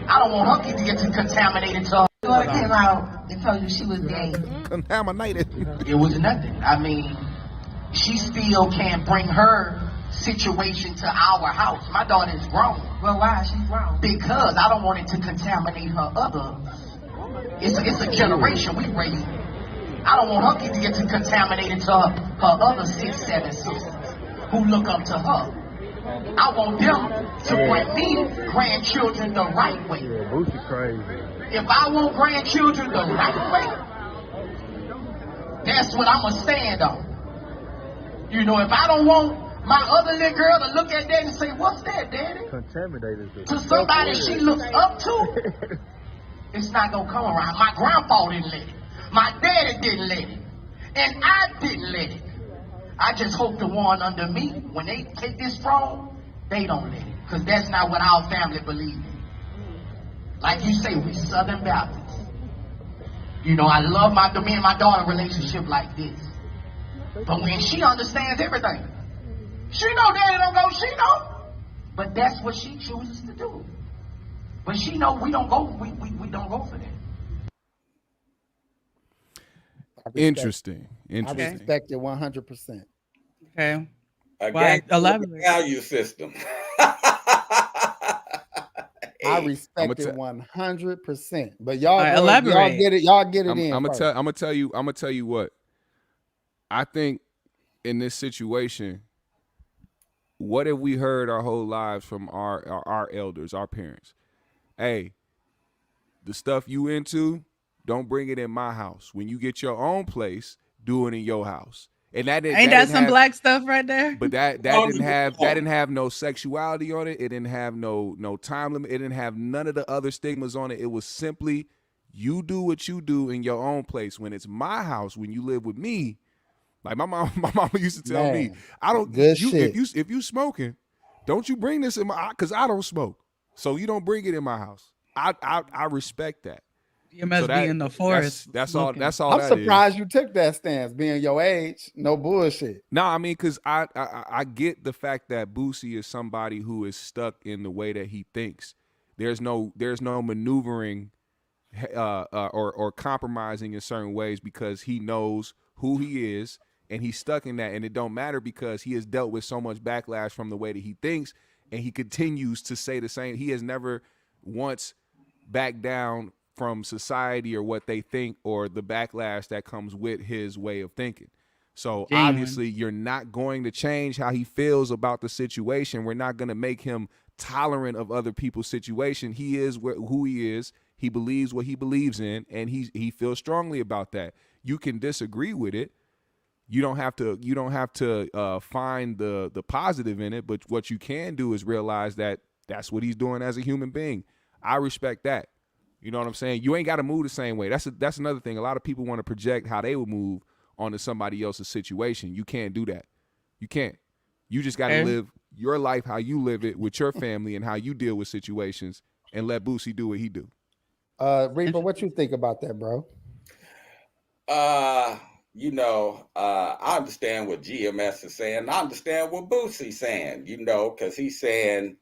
I don't want her to get contaminated. So daughter came out and told you she was gay. Contaminated. It was nothing. I mean, she still can't bring her situation to our house. My daughter is grown. Well, why? She's grown. Because I don't want it to contaminate her other. It's a generation we raised. I don't want her to get contaminated to her other 6, 7 sisters who look up to her. I want them to bring me grandchildren the right way. Boosie crazy. If I want grandchildren the right way, that's what I'm going to stand on. You know, if I don't want my other little girl to look at that and say, "What's that, Daddy?" Contaminated. To somebody she looks up to, it's not going to come around. My grandpa didn't let it. My daddy didn't let it. And I didn't let it. I just hope the one under me, when they take this throne, they don't let it. Because that's not what our family believes in. Like you say, we Southern Baptists. You know, I love me and my daughter relationship like this. But when she understands everything, she know Daddy don't go, she know. But that's what she chooses to do. But she know we don't go, we don't go for that. Interesting. I respect it 100%. Okay. Elaborate. Value system. I respect it 100%. But y'all elaborate. Y'all get it in. I'm gonna tell you what. I think in this situation, what have we heard our whole lives from our elders, our parents? Hey, the stuff you into, don't bring it in my house. When you get your own place, do it in your house. And that some Black stuff right there. But that didn't have no sexuality on it. It didn't have no time limit. It didn't have none of the other stigmas on it. It was simply you do what you do in your own place. When it's my house, when you live with me, like my mama used to tell me, I don't if you smoking, don't you bring this in my, because I don't smoke. So you don't bring it in my house. I respect that. You must be in the forest. That's all. I'm surprised you took that stance. Being your age, no bullshit. No, I mean, because I get the fact that Boosie is somebody who is stuck in the way that he thinks. There's no maneuvering or compromising in certain ways because he knows who he is and he's stuck in that. And it don't matter because he has dealt with so much backlash from the way that he thinks, and he continues to say the same. He has never once backed down from society or what they think or the backlash that comes with his way of thinking. So obviously you're not going to change how he feels about the situation. We're not going to make him tolerant of other people's situation. He is who he is. He believes what he believes in, and he feels strongly about that. You can disagree with it. You don't have to find the positive in it, but what you can do is realize that that's what he's doing as a human being. I respect that. You know what I'm saying? You ain't got to move the same way. That's another thing. A lot of people want to project how they would move onto somebody else's situation. You can't do that. You can't. You just got to live your life how you live it with your family and how you deal with situations, and let Boosie do what he do. Reaper, what you think about that, bro? I understand what GMS is saying. I understand what Boosie's saying, because he's saying,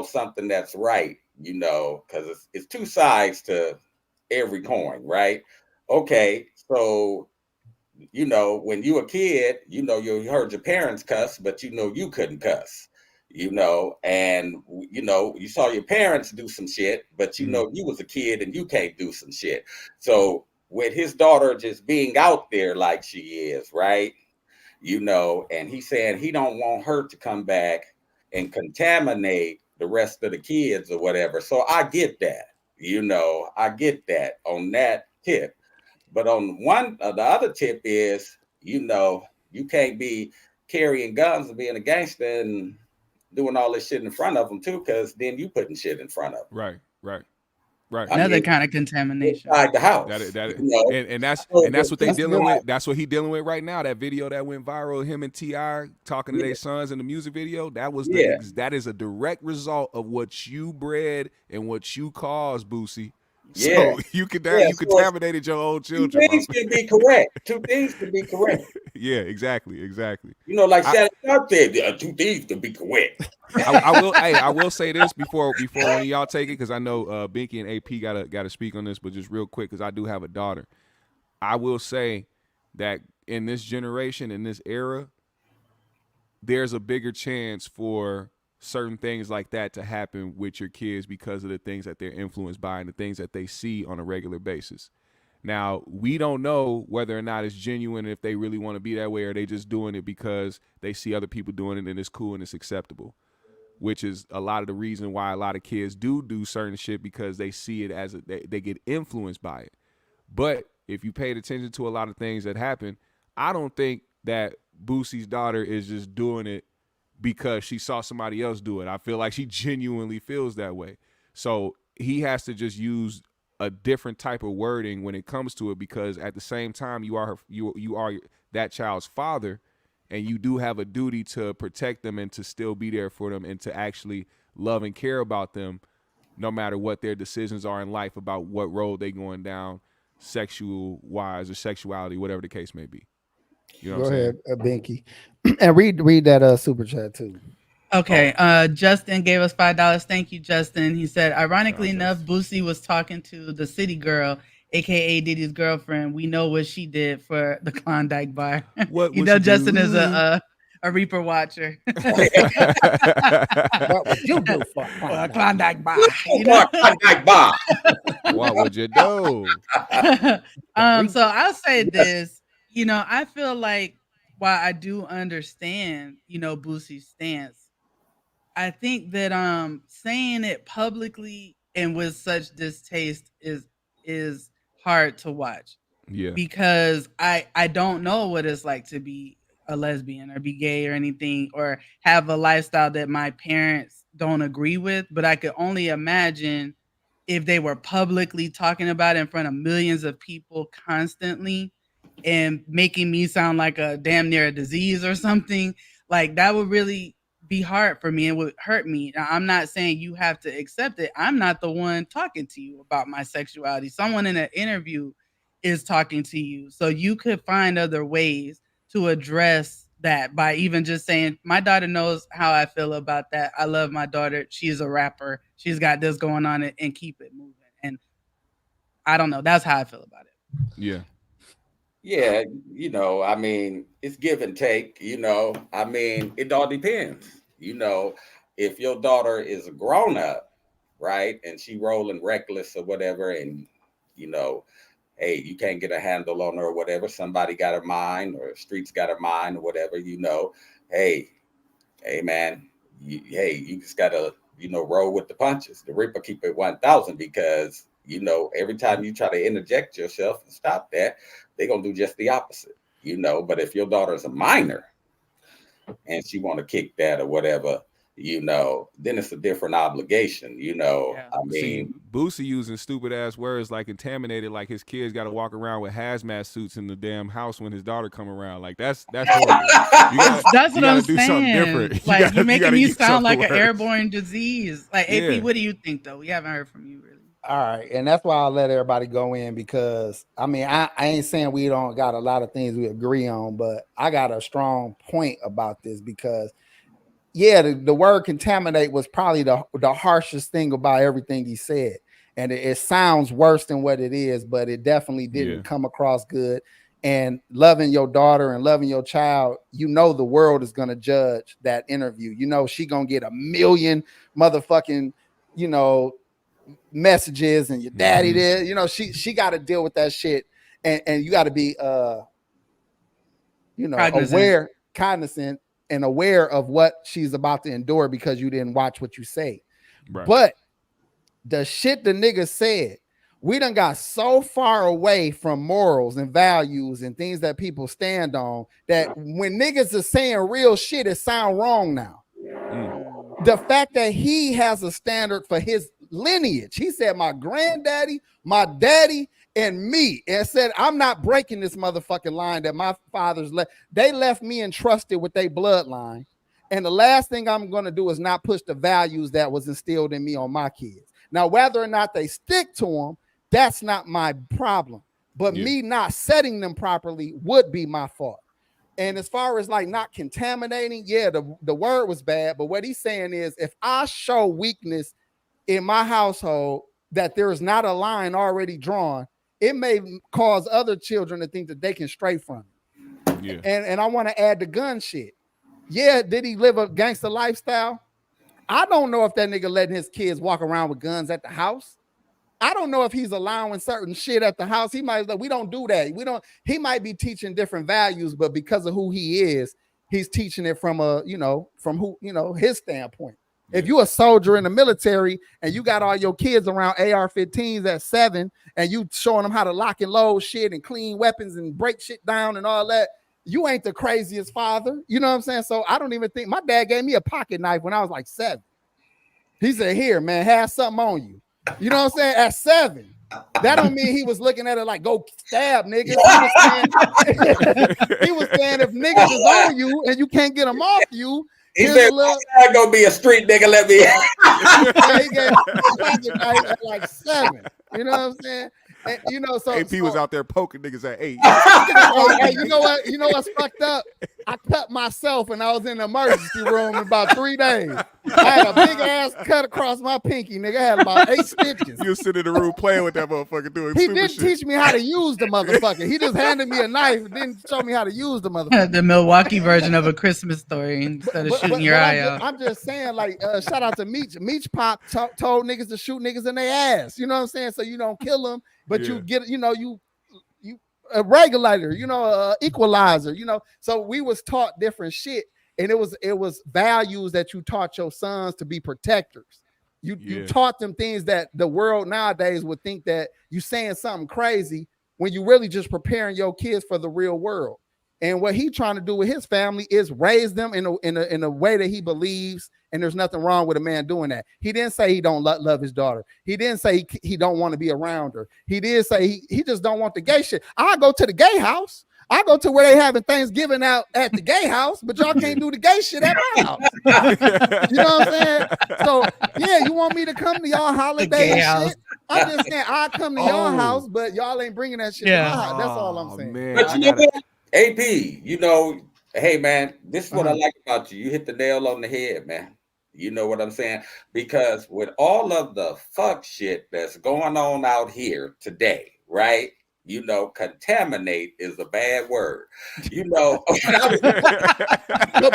something that's right. Because it's two sides to every coin, right? Okay, so, when you a kid, you heard your parents cuss, but you couldn't cuss, and, you saw your parents do some shit, but you was a kid and you can't do some shit. So with his daughter just being out there like she is, right? You know, and he's saying he don't want her to come back and contaminate the rest of the kids or whatever. So I get that, you know, I get that on that tip. But on the other tip is, you know, you can't be carrying guns and being a gangster and doing all this shit in front of them too, because then you putting shit in front of them. Right. Another kind of contamination inside the house. And that's what they dealing with. That's what he dealing with right now. That video that went viral, him and T.I. talking to their sons in the music video. That was that is a direct result of what you bred and what you caused, Boosie. So you contaminated your own children. Two things can be correct. Two things can be correct. Yeah, exactly. You know, like Shannon Sharp said, two things can be correct. I will say this before one of y'all take it, because I know Binky and AP gotta speak on this, but just real quick, because I do have a daughter. I will say that in this generation, in this era, there's a bigger chance for certain things like that to happen with your kids because of the things that they're influenced by and the things that they see on a regular basis. Now, we don't know whether or not it's genuine, if they really want to be that way, or they just doing it because they see other people doing it and it's cool and it's acceptable, which is a lot of the reason why a lot of kids do certain shit, because they see it as they get influenced by it. But if you paid attention to a lot of things that happen, I don't think that Boosie's daughter is just doing it because she saw somebody else do it. I feel like she genuinely feels that way. So he has to just use a different type of wording when it comes to it, because at the same time you are that child's father, and you do have a duty to protect them and to still be there for them and to actually love and care about them, no matter what their decisions are in life about what road they going down, sexual wise or sexuality, whatever the case may be. You know Go what ahead, Binky, and read that super chat too. Okay, Justin gave us $5. Thank you, Justin. He said, ironically enough, Boosie was talking to the city girl, aka Diddy's girlfriend. We know what she did for the Klondike bar. You know, Justin is a Reaper watcher. What would you do for a Klondike bar? You know? Klondike bar. What would you do? So I'll say this. You know, I feel like while I do understand, you know, Boosie's stance, I think that saying it publicly and with such distaste is hard to watch. Yeah. Because I don't know what it's like to be a lesbian or be gay or anything, or have a lifestyle that my parents don't agree with, but I could only imagine if they were publicly talking about it in front of millions of people constantly and making me sound like a damn near a disease or something. Like, that would really be hard for me and would hurt me. Now, I'm not saying you have to accept it. I'm not the one talking to you about my sexuality. Someone in an interview is talking to you. So you could find other ways to address that by even just saying, my daughter knows how I feel about that. I love my daughter. She's a rapper. She's got this going on, and keep it moving. And I don't know. That's how I feel about it. Yeah. Yeah, you know, I mean, it's give and take, you know. I mean, it all depends. You know, if your daughter is a grown up, right, and she rolling reckless or whatever, and, you know, hey, you can't get a handle on her or whatever, somebody got her mind, or streets got her mind or whatever, you know, hey man, you just gotta, you know, roll with the punches. The Reaper keep it 1,000, because, you know, every time you try to interject yourself and stop that, they're going to do just the opposite, you know. But if your daughter's a minor and she want to kick that or whatever, you know, then it's a different obligation, you know. Yeah. I mean, Boosie using stupid ass words like contaminated, like his kids got to walk around with hazmat suits in the damn house when his daughter come around. Like, that's horrible. That's what I'm saying. Like, you're making me sound like an airborne disease. Like, AP, what do you think, though? We haven't heard from you, really. All right, and that's why I'll let everybody go in, because I mean, I ain't saying we don't got a lot of things we agree on, but I got a strong point about this, because yeah, the word contaminate was probably the harshest thing about everything he said, and it sounds worse than what it is, but it definitely didn't come across good. And loving your daughter and loving your child, you know, the world is gonna judge that interview. You know, she gonna get 1 million motherfucking, you know, messages, and your daddy there, you know, she got to deal with that shit. and you got to be cognizant and aware of what she's about to endure because you didn't watch what you say. Right. But the shit the nigga said, we done got so far away from morals and values and things that people stand on that when niggas are saying real shit, it sound wrong now. The fact that he has a standard for his lineage, he said my granddaddy, my daddy, and me, and said I'm not breaking this motherfucking line that my fathers left. They left me entrusted with their bloodline, and the last thing I'm going to do is not push the values that was instilled in me on my kids. Now, whether or not they stick to them, that's not my problem. But me not setting them properly would be my fault. And as far as like not contaminating, the word was bad. But what he's saying is if I show weakness in my household that there is not a line already drawn, it may cause other children to think that they can stray from it. Yeah. And I want to add the gun shit. Yeah, did he live a gangster lifestyle? I don't know if that nigga letting his kids walk around with guns at the house. I don't know if he's allowing certain shit at the house. He might, we don't do that. He might be teaching different values, but because of who he is, he's teaching it from his standpoint. Yeah. If you a soldier in the military and you got all your kids around AR-15s at 7 and you showing them how to lock and load shit and clean weapons and break shit down and all that, you ain't the craziest father. You know what I'm saying? So I don't even think my dad gave me a pocket knife when I was like 7. He said, here, man, have something on you. You know what I'm saying? At 7. That don't mean he was looking at it like, go stab niggas. He was saying if niggas is on you and you can't get them off you, he said, I'm gonna be a street nigga, let me. He gave me a pocket knife at like 7. You know what I'm saying? And, so AP was out there poking niggas at 8. Hey, you know what? You know what's fucked up? I cut myself and I was in the emergency room in about 3 days. I had a big ass cut across my pinky, nigga. I had about 8 stitches. You sit in the room playing with that motherfucker doing He stupid didn't shit. teach me how to use the motherfucker. He just handed me a knife and didn't show me how to use the motherfucker. The Milwaukee version of A Christmas Story instead of shooting your eye out. I'm just saying, like, shout out to Meech. Meech Pop told niggas to shoot niggas in their ass. You know what I'm saying? So you don't kill them, but you get, you a regulator, equalizer, So we was taught different shit, and it was values that you taught your sons to be protectors. You taught them things that the world nowadays would think that you saying something crazy when you really just preparing your kids for the real world. And what he trying to do with his family is raise them in a way that he believes, and there's nothing wrong with a man doing that. He didn't say he don't love his daughter. He didn't say he don't want to be around her. He did say he just don't want the gay shit. I go to the gay house. I go to where they having Thanksgiving out at the gay house, but y'all can't do the gay shit at my house. You know what I'm saying? So yeah, you want me to come to y'all holiday and shit? I'm just saying I come to y'all house, but y'all ain't bringing that shit to my house. That's all I'm saying. Man, but AP, hey man, this is what I like about you. You hit the nail on the head, man. You know what I'm saying? Because with all of the fuck shit that's going on out here today, right? Contaminate is a bad word. But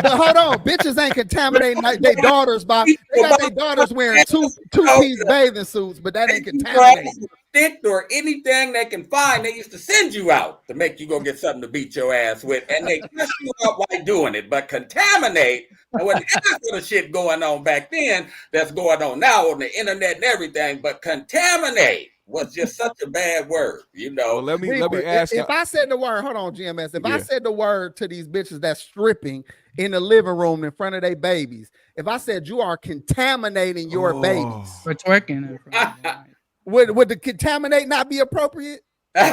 hold on, bitches ain't contaminating like their daughters they got their daughters wearing two-piece bathing suits, but that ain't contaminating. Stick or anything they can find, they used to send you out to make you go get something to beat your ass with, and they mess you up while doing it. But contaminate, when that's the shit going on back then, that's going on now on the internet and everything. But contaminate was just such a bad word, Well, let me ask you. If I said the word, hold on, GMS. If I said the word to these bitches that's stripping in the living room in front of their babies, if I said you are contaminating your babies, we're twerking. Would the contaminate not be appropriate? You're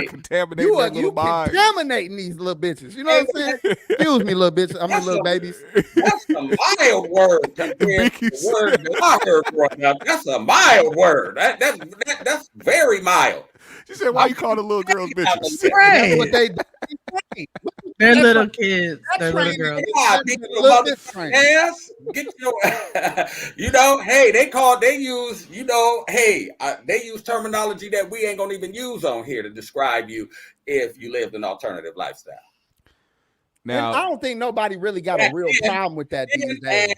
contaminating that little mind. Contaminating these little bitches. You know what I'm saying? Excuse me, little bitches. I mean, little babies. That's a mild word compared to the word that I heard growing up. That's a mild word. That's very mild. She said, "Why you call the little girls bitches?" Right. That's what they do. They're little kids. They're little girls. Yeah, get your, hey, they use terminology that we ain't gonna even use on here to describe you if you lived an alternative lifestyle. Now, I don't think nobody really got a real problem with that these days.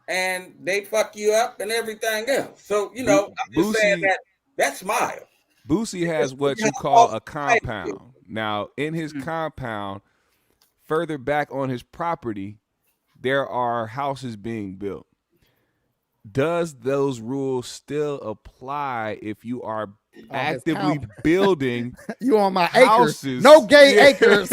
And they fuck you up and everything else. So, I'm just saying that's mild. Boosie has what you call a compound. Now, in his compound, further back on his property, there are houses being built. Does those rules still apply if you are actively building you on my houses? Acres? No gay acres.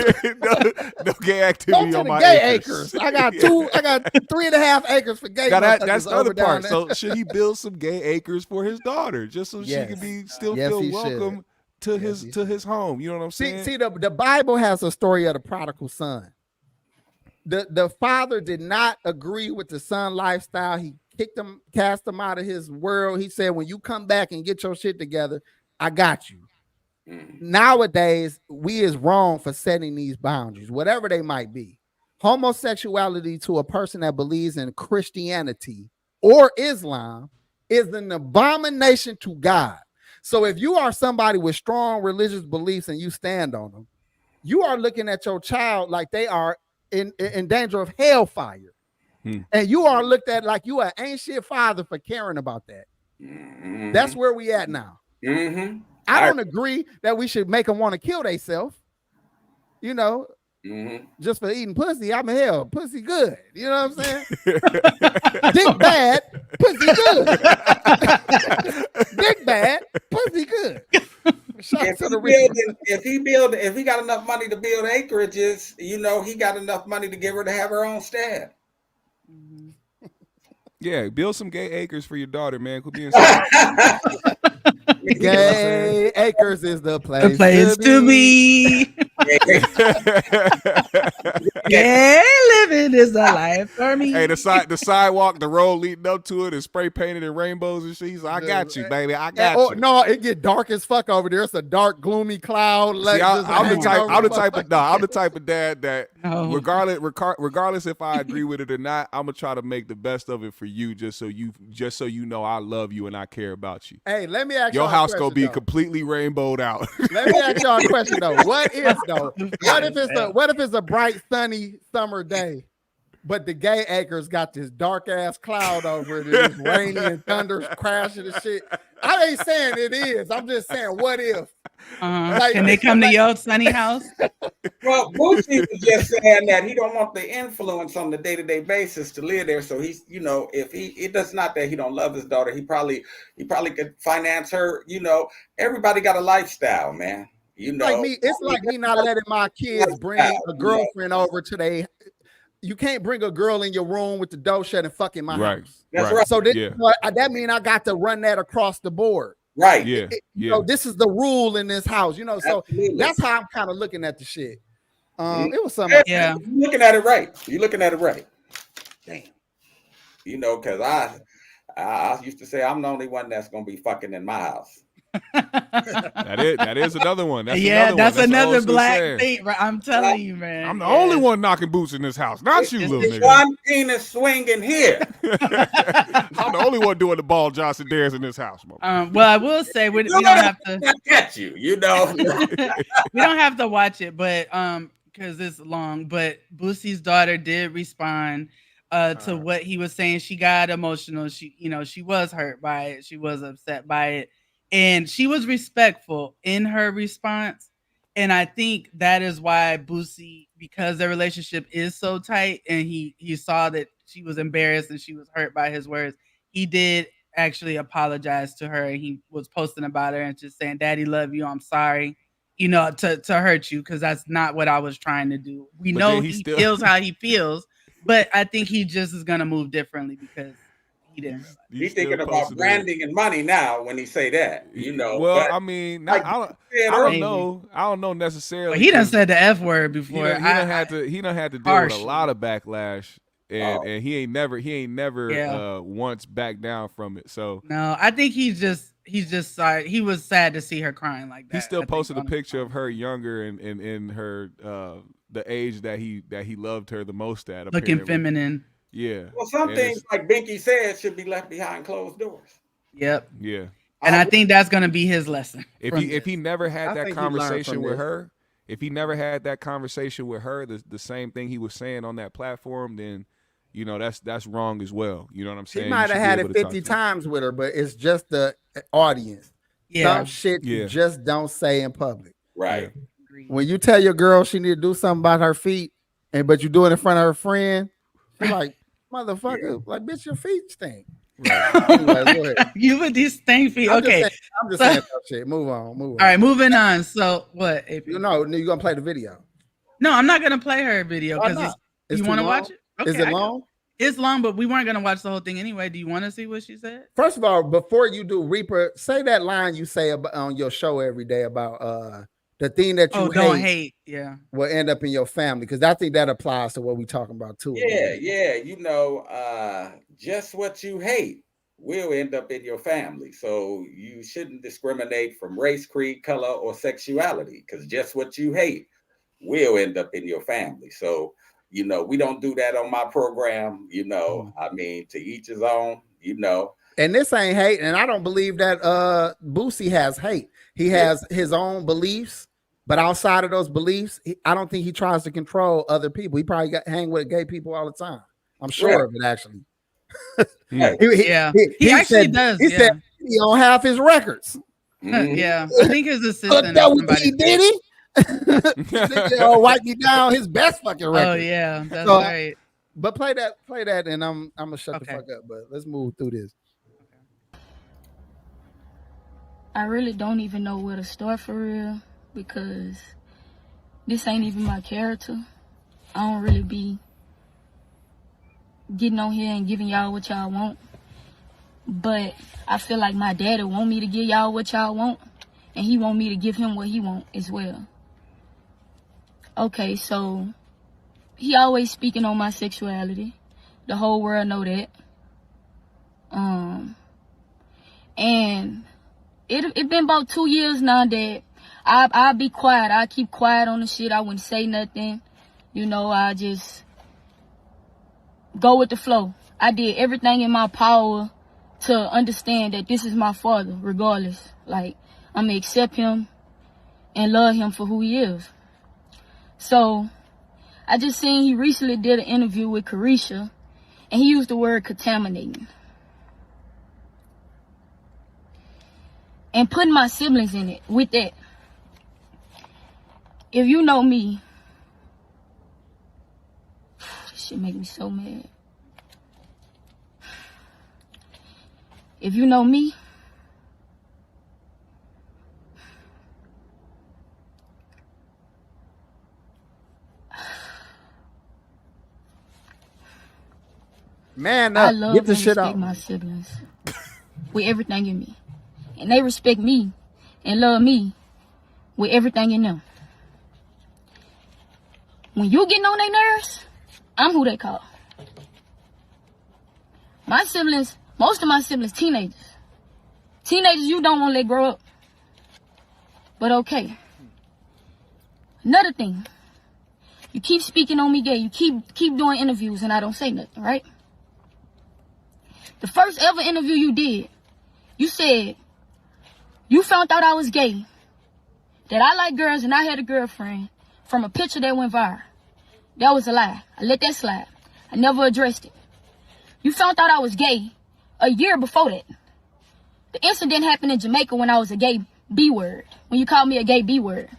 no gay activity on my gay acres. I got 3.5 acres for gay. That's the other part. So should he build some gay acres for his daughter, just so she can be still feel welcome to his home? You know what I'm saying? See, the Bible has a story of the prodigal son. The father did not agree with the son lifestyle. He cast him out of his world. He said, when you come back and get your shit together, I got you. Nowadays, we is wrong for setting these boundaries, whatever they might be. Homosexuality to a person that believes in Christianity or Islam is an abomination to God. So if you are somebody with strong religious beliefs and you stand on them, you are looking at your child like they are in danger of hellfire. And you are looked at like you an ancient father for caring about that. That's where we at now. I don't agree that we should make them want to kill themselves. You know, just for eating pussy. I'm hell, pussy good. You know what I'm saying? Dick bad, pussy good. Dick bad, pussy good. If he got enough money to build acreages, you know, he got enough money to give her to have her own staff. Yeah, build some gay acres for your daughter, man. Quit being gay acres is the place to be. Yeah, living is the life for me. Hey, the sidewalk, the road leading up to it is spray painted in rainbows and shit. I got you, baby. I got you. No, it get dark as fuck over there. It's a dark, gloomy cloud. See, I'm the type of dad that regardless if I agree with it or not, I'm gonna try to make the best of it for you, just so you know I love you and I care about you. Hey, let me ask you. Your house gonna be completely rainbowed out. Let me ask y'all a question though. What if it's a bright, sunny summer day, but the gay acres got this dark ass cloud over it, and it's rainy and thunder crashing and shit? I ain't saying it is. I'm just saying, what if? Can they come to your sunny house? Well, Boosie was just saying that he don't want the influence on the day-to-day basis to live there. So he's, you know, if it does not that he don't love his daughter, he probably could finance her. You know, everybody got a lifestyle, man. You know, like me, it's like me not letting my kids bring a girlfriend over to you can't bring a girl in your room with the door shut and fuck in my house. That's right. So that means I got to run that across the board. Right. You know, this is the rule in this house. You know, so that's how I'm kind of looking at the shit. It was something. Yeah. You're looking at it right. Damn. You know, because I used to say I'm the only one that's gonna be fucking in my house. That is another one. That's another black thing. I'm telling you, man. I'm the only one knocking boots in this house, not you, little nigga. One penis swinging here. I'm the only one doing the ball Johnson dares in this house. Well, I will say we don't have to catch you. You know, we don't have to watch it, but because it's long. But Boosie's daughter did respond to what he was saying. She got emotional. She was hurt by it. She was upset by it. And she was respectful in her response. And I think that is why Boosie, because their relationship is so tight and he saw that she was embarrassed and she was hurt by his words, he did actually apologize to her. He was posting about her and just saying, "Daddy, love you. I'm sorry, to hurt you, because that's not what I was trying to do." We know he feels how he feels, but I think he just is going to move differently because he's thinking about branding and money now when he say that, you know. Well, but, I mean, I don't know necessarily. Well, he done said the F word before. He done had to deal with a lot of backlash, and he ain't never once backed down from it. So no, I think he's just sorry. He was sad to see her crying like that. He still posted a picture of her younger and in her the age that he loved her the most at, looking apparently. Feminine. Yeah. Well, some things, like Binky said, should be left behind closed doors. Yep. Yeah. And I think that's going to be his lesson. If he never had that conversation with her, the same thing he was saying on that platform, then that's wrong as well. You know what I'm saying? He might have had it 50 times with her, but it's just the audience. Some shit you just don't say in public. Right. When you tell your girl she need to do something about her feet, but you do it in front of her friend, she's like, motherfucker, like, bitch, your feet stink. Right. Anyway, go ahead. You with these stink feet. Okay. I'm just saying that shit. Move on. All right, moving on. So what? AP? You know, you're gonna play the video. No, I'm not gonna play her video because you want to watch it. Okay, is it long? It's long, but we weren't gonna watch the whole thing anyway. Do you want to see what she said? First of all, before you do Reaper, say that line you say about, on your show every day about the thing that you don't hate. Yeah, will end up in your family, because I think that applies to what we're talking about too. Yeah. You know, just what you hate will end up in your family. So you shouldn't discriminate from race, creed, color, or sexuality, because just what you hate will end up in your family. So, you know, we don't do that on my program. You know, I mean, to each his own, you know. And this ain't hate. And I don't believe that Boosie has hate. He has his own beliefs, but outside of those beliefs, I don't think he tries to control other people. He probably hang with gay people all the time. I'm sure of it, actually. He actually does. He said he don't have his records. Yeah, I think his assistant. He did it. Wipe me down his best fucking record. Oh yeah, that's right. But play that, and I'm gonna shut the fuck up. But let's move through this. I really don't even know where to start for real, because this ain't even my character. I don't really be getting on here and giving y'all what y'all want. But I feel like my daddy want me to give y'all what y'all want, and he want me to give him what he want as well. Okay, so he always speaking on my sexuality. The whole world know that. And it been about 2 years now that I'll be quiet. I keep quiet on the shit. I wouldn't say nothing. You know, I just go with the flow. I did everything in my power to understand that this is my father, regardless. Like, I'm gonna accept him and love him for who he is. So, I just seen he recently did an interview with Carisha, and he used the word contaminating. And putting my siblings in it with that. If you know me, this shit make me so mad. If you know me, man up, I love get the and shit respect out. My siblings with everything in me, and they respect me and love me with everything in them. When you getting on their nerves, I'm who they call. My siblings, most of my siblings, teenagers. Teenagers you don't want to let grow up. But okay. Another thing. You keep speaking on me gay. You keep doing interviews and I don't say nothing, right? The first ever interview you did, you said you found out I was gay, that I like girls and I had a girlfriend from a picture that went viral. That was a lie. I let that slide. I never addressed it. You found out I was gay a year before that. The incident happened in Jamaica when I was a gay B-word, when you called me a gay B-word.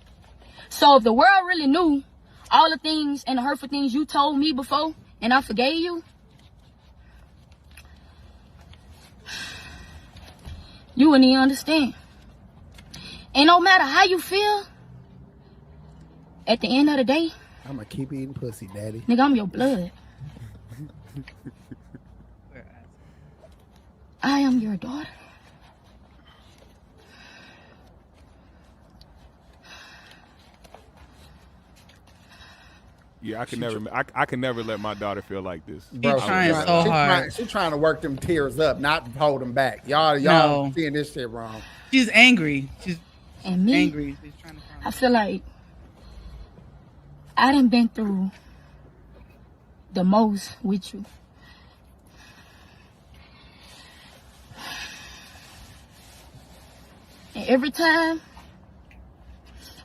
So if the world really knew all the things and the hurtful things you told me before and I forgave you, you wouldn't even understand. And no matter how you feel, at the end of the day, I'm gonna keep eating pussy, daddy. Nigga, I'm your blood. I am your daughter. Yeah, I can never let my daughter feel like this. Bro, she's trying so hard. She's trying to work them tears up, not hold them back. Y'all seeing this shit wrong. She's angry. She's angry. She's trying to I feel like I done been through the most with you. And every time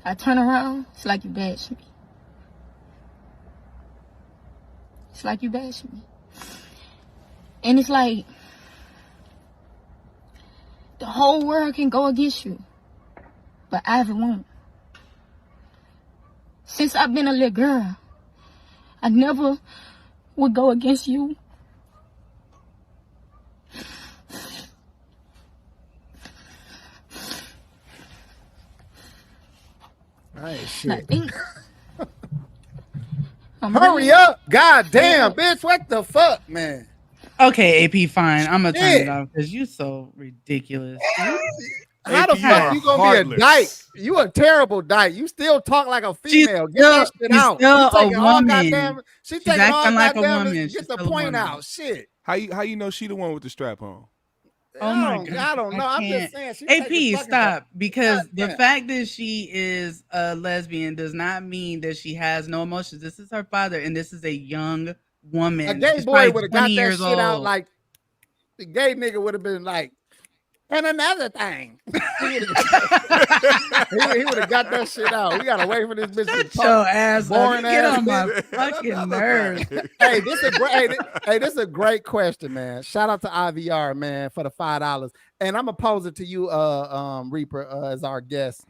I turn around, it's like you bash me. It's like you bash me. And it's like, The whole world can go against you, but Ivy won't. Since I've been a little girl, I never would go against you. Hey, shit. Hurry up. God damn, bitch. What the fuck, man? Okay, AP, fine. I'm gonna turn it off because you so ridiculous. How the fuck you gonna be a dyke? You a terrible dyke. You still talk like a female. Get that shit out. Still She taking a all woman. goddamn. She She's taking all acting like a goddamn. woman. Get She's the still a point woman. out. Shit. How you know she the one with the strap on? Oh my God. I don't know. I'm just saying. She AP, taking stop. Because the goddamn. fact that she is a lesbian does not mean that she has no emotions. This is her father, and this is a young woman. A gay She's boy probably would have 20 got that years shit out old. like the gay nigga would have been like, and another thing. he would have got that shit out. We gotta wait for this bitch to Shut talk. your ass up. Boring You get ass on my bitch. fucking nerves. Hey, this is a great. Hey, this is a great question, man. Shout out to IVR, man, for the $5. And I'm gonna pose it to you, Reaper, as our guest.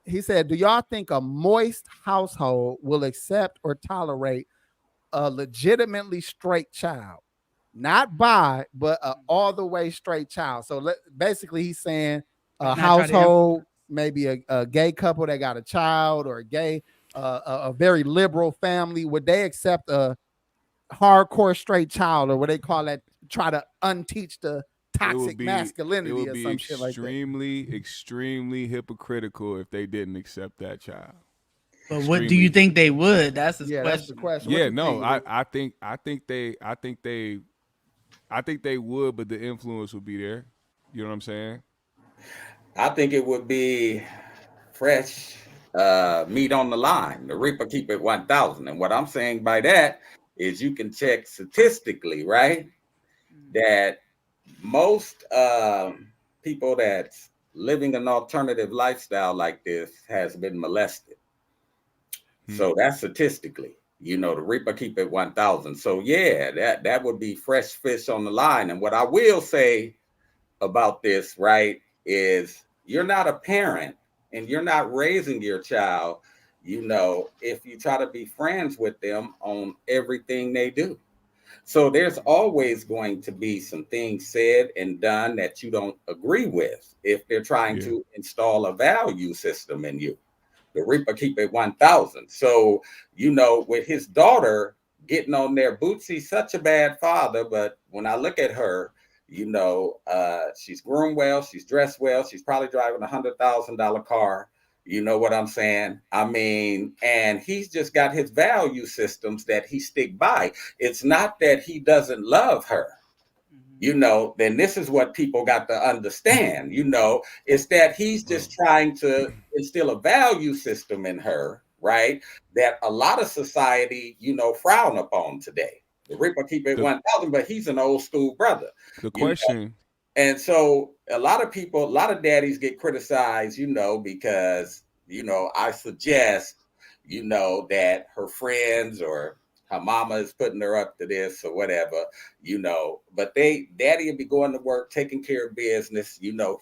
He said, "Do y'all think a moist household will accept or tolerate a legitimately straight child, not bi, but a all the way straight child?" So basically, he's saying a household, maybe a gay couple that got a child, or a gay, a very liberal family. Would they accept a hardcore straight child, or what they call that? Try to unteach the toxic masculinity or some shit like that. Extremely hypocritical if they didn't accept that child. But what do you think they would? That's his question. That's the question. Yeah, no, I think they would, but the influence would be there. You know what I'm saying? I think it would be fresh meat on the line. The Reaper keep it 1,000. And what I'm saying by that is you can check statistically, right? That most people that's living an alternative lifestyle like this has been molested. So that's statistically, the Reaper keep it 1,000. So yeah, that would be fresh fish on the line. And what I will say about this, right, is you're not a parent and you're not raising your child, if you try to be friends with them on everything they do. So there's always going to be some things said and done that you don't agree with if they're trying to install a value system in you. The Reaper keep it 1,000. So, with his daughter getting on there, Boosie's such a bad father, but when I look at her, she's groomed well, she's dressed well, she's probably driving $100,000 car. You know what I'm saying? I mean, and he's just got his value systems that he stick by. It's not that he doesn't love her. Then this is what people got to understand, it's that he's just trying to instill a value system in her, right? That a lot of society, frown upon today. The Reaper keep it 1,000, but he's an old school brother. The question. And so a lot of daddies get criticized, because, I suggest, that her friends or her mama is putting her up to this or whatever, but daddy will be going to work, taking care of business.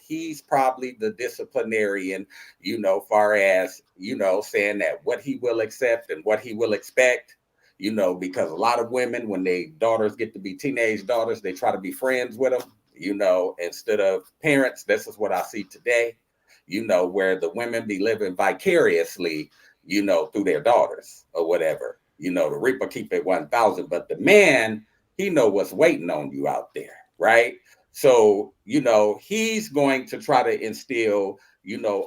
He's probably the disciplinarian, far as, saying that what he will accept and what he will expect, because a lot of women, when their daughters get to be teenage daughters, they try to be friends with them, instead of parents. This is what I see today, where the women be living vicariously, through their daughters or whatever. The Reaper keep it 1,000, but the man, he know what's waiting on you out there, right? So, he's going to try to instill,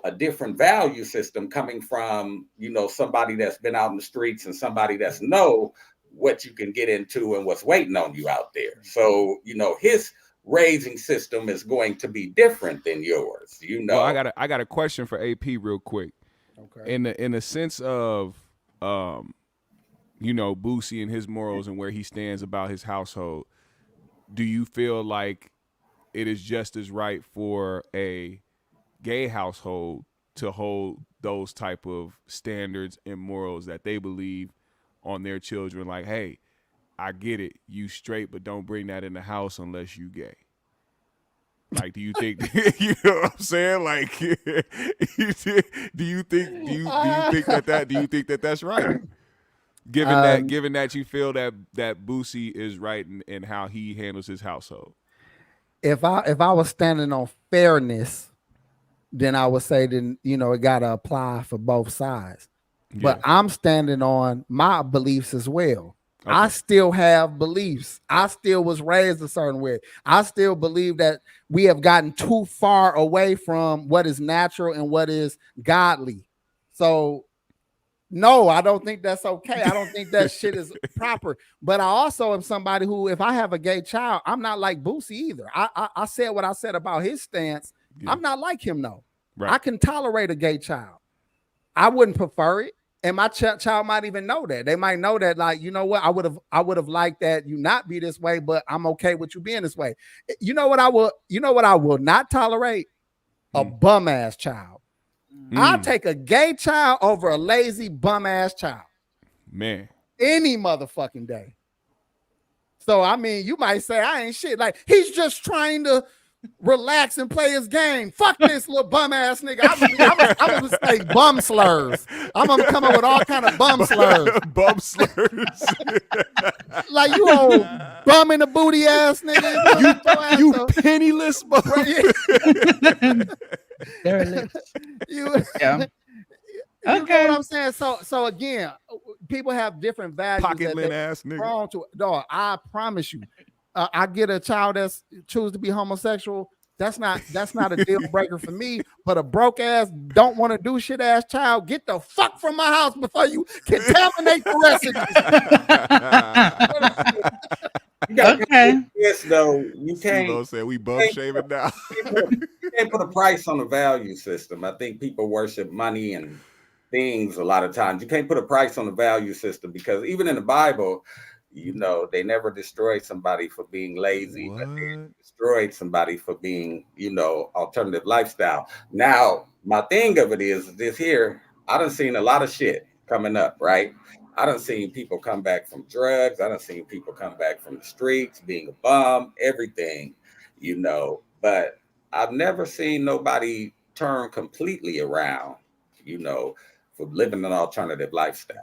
a different value system coming from, somebody that's been out in the streets and somebody that's know what you can get into and what's waiting on you out there. So, his raising system is going to be different than yours, Well, I got a question for AP real quick. Okay. In the sense of Boosie and his morals and where he stands about his household, do you feel like it is just as right for a gay household to hold those type of standards and morals that they believe on their children? Like, hey, I get it, you straight, but don't bring that in the house unless you gay. Like, do you think you know what I'm saying? Like, do you think that that's right? Given that you feel that Boosie is right in how he handles his household. If I was standing on fairness, then I would say then it gotta apply for both sides. Yeah. But I'm standing on my beliefs as well. Okay. I still have beliefs. I still was raised a certain way. I still believe that we have gotten too far away from what is natural and what is godly. So no, I don't think that's okay. I don't think that shit is proper. But I also am somebody who, if I have a gay child, I'm not like Boosie either. I said what I said about his stance. Yeah. I'm not like him, though. Right. I can tolerate a gay child. I wouldn't prefer it. And my child might even know that. They might know that, like, you know what? I would have liked that you not be this way, but I'm okay with you being this way. You know what I will not tolerate? A bum ass child. I'll take a gay child over a lazy bum ass child. Man. Any motherfucking day. So I mean, you might say I ain't shit. Like, he's just trying to relax and play his game. Fuck this little bum ass nigga. I'm gonna say bum slurs. I'm gonna come up with all kind of bum slurs. Bum slurs. Like, you old bum in the booty ass nigga. You penniless bum. Yeah. You know what I'm saying? So again, people have different values. Pocket lint ass nigga. Dog, I promise you. I get a child that's choose to be homosexual. That's not a deal breaker for me. But a broke ass, don't want to do shit ass child, get the fuck from my house before you contaminate the recipes. Okay. Yes, though you can't say we bum shaving now. You can't put a price on the value system. I think people worship money and things a lot of times. You can't put a price on the value system because even in the Bible, they never destroyed somebody for being lazy, but they destroyed somebody for being, alternative lifestyle. Now, my thing of it is this here, I done seen a lot of shit coming up, right? I done seen people come back from drugs. I done seen people come back from the streets, being a bum, everything, but I've never seen nobody turn completely around, for living an alternative lifestyle,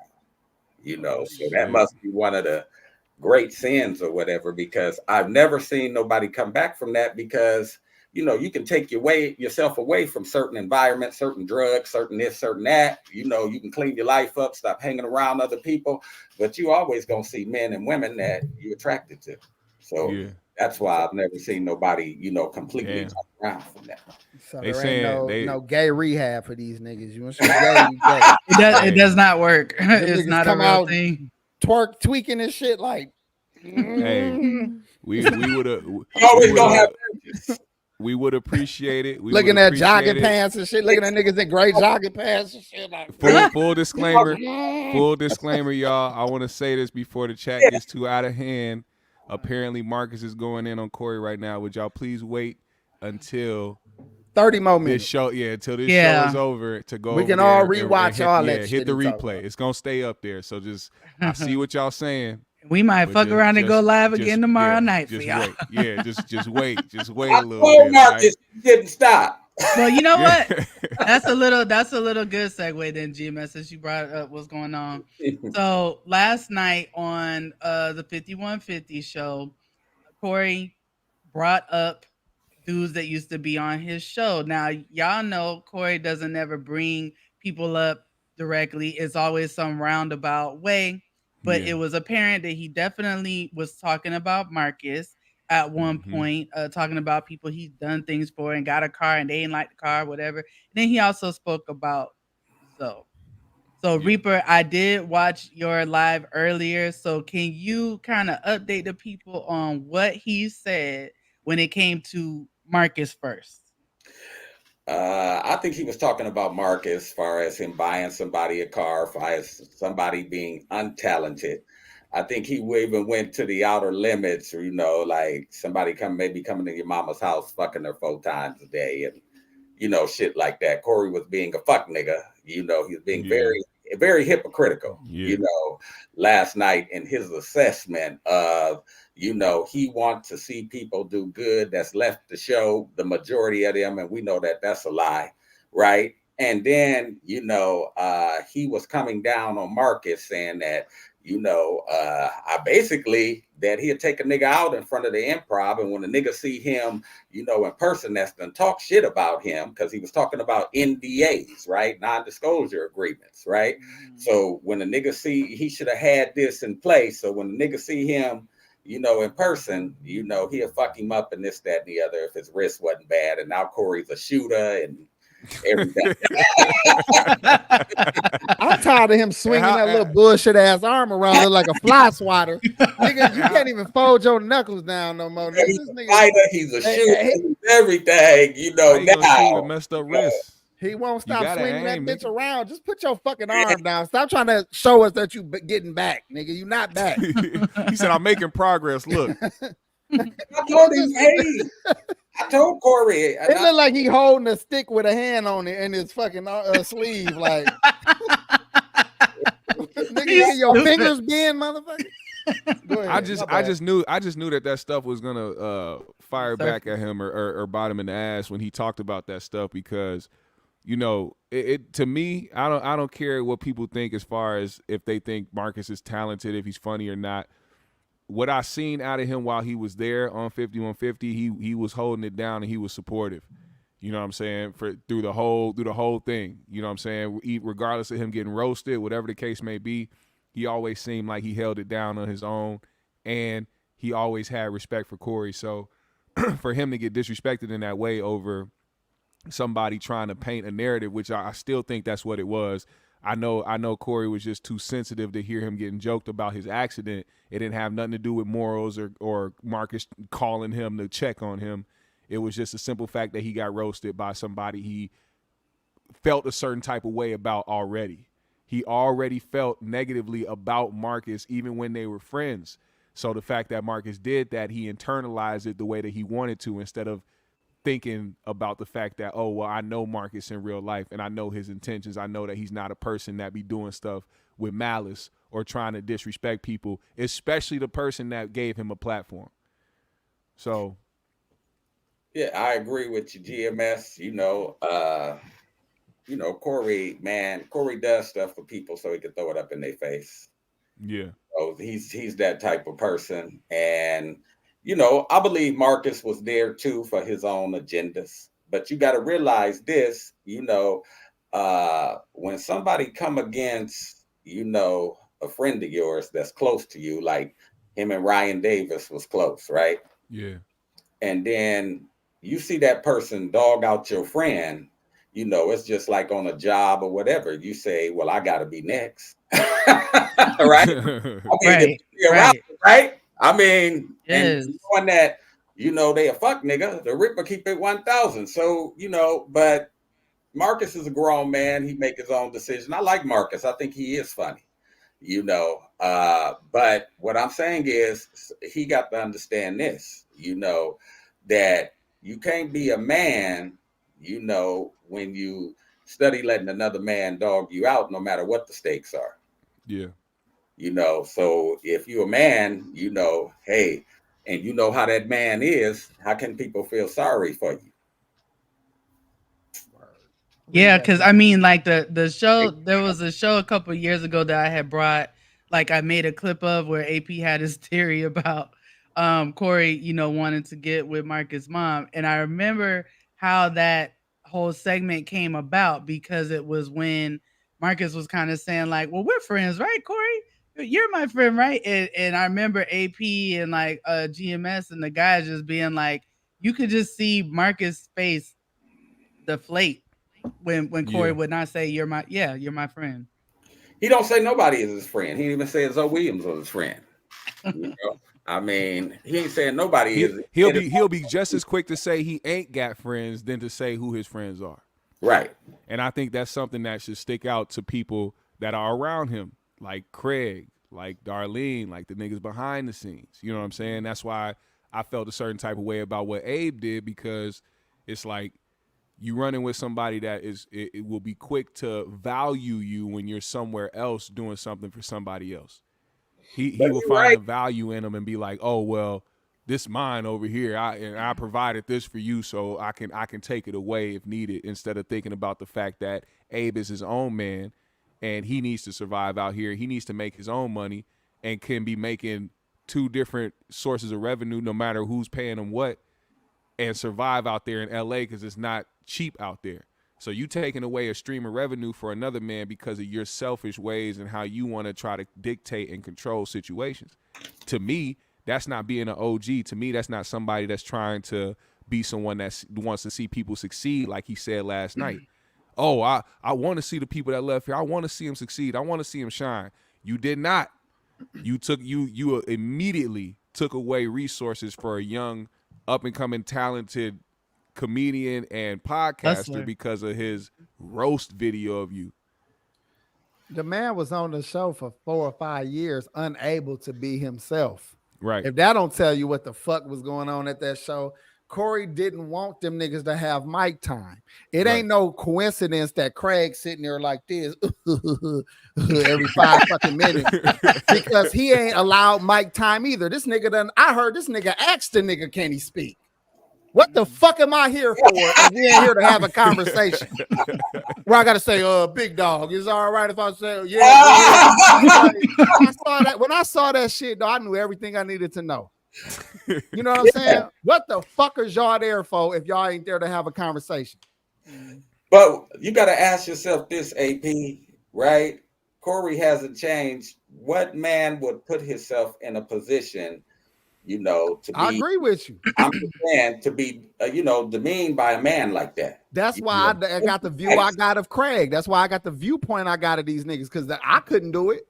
so that must be one of the great sins or whatever, because I've never seen nobody come back from that because, you can take yourself away from certain environments, certain drugs, certain this, certain that, you can clean your life up, stop hanging around other people, but you always going to see men and women that you're attracted to. So that's why I've never seen nobody, completely turn around from that. So there ain't no gay rehab for these niggas. You want to gay? It does not work. It's not a real thing. Tweaking and shit like. Hey, we would have. Always gonna have. We would appreciate it. Looking at jogging pants and shit. Looking at niggas in gray jogging pants and shit. Like. Full disclaimer. Full disclaimer, y'all. I want to say this before the chat gets too out of hand. Apparently, Marcus is going in on Corey right now. Would y'all please wait until 30 more minutes? Until this show is over to go. We can all rewatch all that shit. Hit the replay. It's gonna stay up there. So just I see what y'all saying. We might fuck around and go live again tomorrow night for y'all. Just wait a little bit. Marcus didn't stop. Well, you know what? That's a little good segue then, GMS, since you brought up what's going on. So last night on the 5150 show, Corey brought up dudes that used to be on his show. Now, y'all know Corey doesn't ever bring people up directly. It's always some roundabout way. But it was apparent that he definitely was talking about Marcus at one point, talking about people he's done things for and got a car and they didn't like the car, whatever. And then he also spoke about Zoe. So Reaper, I did watch your live earlier. So can you kind of update the people on what he said when it came to Marcus first? I think he was talking about Marcus as far as him buying somebody a car, as far as somebody being untalented. I think he even went to the outer limits, like somebody coming to your mama's house, fucking her 4 times a day and, shit like that. Corey was being a fuck nigga, he was being very, very hypocritical, last night in his assessment of, You know, he wants to see people do good. That's left the show, the majority of them, and we know that that's a lie, right? And then, you know, he was coming down on Marcus saying that, you know, I basically that he'd take a nigga out in front of the improv, and when the nigga see him, you know, in person, that's done talk shit about him, because he was talking about NDAs, right? Non-disclosure agreements, right? So when the nigga see, he should have had this in place. So when the nigga see him, you know, in person, you know, he'll fuck him up and this, that, and the other if his wrist wasn't bad. And now Corey's a shooter and everything. I'm tired of him swinging that little bullshit ass arm around look like a fly swatter. Nigga, you can't even fold your knuckles down no more. He's a fighter, he's a shooter, he's everything, you know. Now messed up wrist. He won't stop swinging that bitch around. Just put your fucking arm down. Stop trying to show us that you getting back, nigga. You not back. He said, I'm making progress. Look. I told him, hey, I told Corey. It looked like he holding a stick with a hand on it in his fucking sleeve. Like, nigga, your fingers being motherfucker. I just knew that stuff was gonna fire back at him or bite him in the ass when he talked about that stuff, because, you know, it to me, I don't care what people think as far as if they think Marcus is talented, if he's funny or not. What I seen out of him while he was there on 5150, he was holding it down and he was supportive. You know what I'm saying? Through the whole thing. You know what I'm saying? Regardless of him getting roasted, whatever the case may be, he always seemed like he held it down on his own, and he always had respect for Corey. So for him to get disrespected in that way over somebody trying to paint a narrative, which I still think that's what it was. I know Corey was just too sensitive to hear him getting joked about his accident. It didn't have nothing to do with morals or Marcus calling him to check on him. It was just a simple fact that he got roasted by somebody he felt a certain type of way about already. He already felt negatively about Marcus even when they were friends. So the fact that Marcus did that, he internalized it the way that he wanted to, instead of thinking about the fact that, oh, well, I know Marcus in real life and I know his intentions. I know that he's not a person that be doing stuff with malice or trying to disrespect people, especially the person that gave him a platform. So. Yeah, I agree with you, GMS. Corey does stuff for people so he can throw it up in their face. Yeah. So he's that type of person. And, you know, I believe Marcus was there too for his own agendas. But you got to realize this, you know, when somebody come against, you know, a friend of yours that's close to you, like him and Ryan Davis was close, right? Yeah. And then you see that person dog out your friend, you know, it's just like on a job or whatever. You say, well, I got to be next. Right? Right? I mean, yes. And knowing that, you know, they a fuck nigga, the Ripper keep it 1,000. So, you know, but Marcus is a grown man. He make his own decision. I like Marcus. I think he is funny, you know. But what I'm saying is he got to understand this, you know, that you can't be a man, you know, when you study letting another man dog you out, no matter what the stakes are. Yeah. You know, so if you're a man, you know, hey, and you know how that man is, how can people feel sorry for you? Yeah, because I mean, like the show, there was a show a couple of years ago that I had brought, like I made a clip of where AP had his theory about Corey, you know, wanting to get with Marcus' mom. And I remember how that whole segment came about, because it was when Marcus was kind of saying like, well, we're friends, right, Corey? You're my friend, right? And I remember AP and like GMS and the guys just being like, you could just see Marcus' face deflate when Corey would not say, you're my friend. He don't say nobody is his friend. He didn't even say Zoe Williams was his friend. You know? I mean, he ain't saying nobody is. He'll be just as quick to say he ain't got friends than to say who his friends are. Right. And I think that's something that should stick out to people that are around him, like Craig, like Darlene, like the niggas behind the scenes. You know what I'm saying? That's why I felt a certain type of way about what Abe did, because it's like you running with somebody that it will be quick to value you when you're somewhere else doing something for somebody else. He will find the value in them and be like, oh well, this mine over here. I provided this for you, so I can take it away if needed. Instead of thinking about the fact that Abe is his own man, and he needs to survive out here. He needs to make his own money, and can be making 2 different sources of revenue, no matter who's paying him what, and survive out there in LA because it's not cheap out there. So you taking away a stream of revenue for another man because of your selfish ways and how you want to try to dictate and control situations. To me, that's not being an OG. To me, that's not somebody that's trying to be someone that wants to see people succeed, like he said last night. Oh, I want to see the people that left here. I want to see them succeed. I want to see them shine. You did not. You immediately took away resources for a young, up-and-coming, talented comedian and podcaster because of his roast video of you. The man was on the show for 4 or 5 years, unable to be himself. Right. If that don't tell you what the fuck was going on at that show, Corey didn't want them niggas to have mic time. It ain't no coincidence that Craig's sitting there like this every 5 fucking minutes because he ain't allowed mic time either. This nigga done. I heard this nigga ask the nigga, can he speak? What the fuck am I here for? If we ain't here to have a conversation. Where I gotta say, big dog, is it all right if I say, yeah? I saw that when I saw that shit, though, I knew everything I needed to know. You know what I'm saying? What the fuck is y'all there for if y'all ain't there to have a conversation? But you gotta ask yourself this, AP, right? Corey hasn't changed. What man would put himself in a position, you know, to be, I agree with you. I'm saying to be, you know, demeaned by a man like that. That's why I got the view I got of Craig. That's why I got the viewpoint I got of these niggas, because I couldn't do it.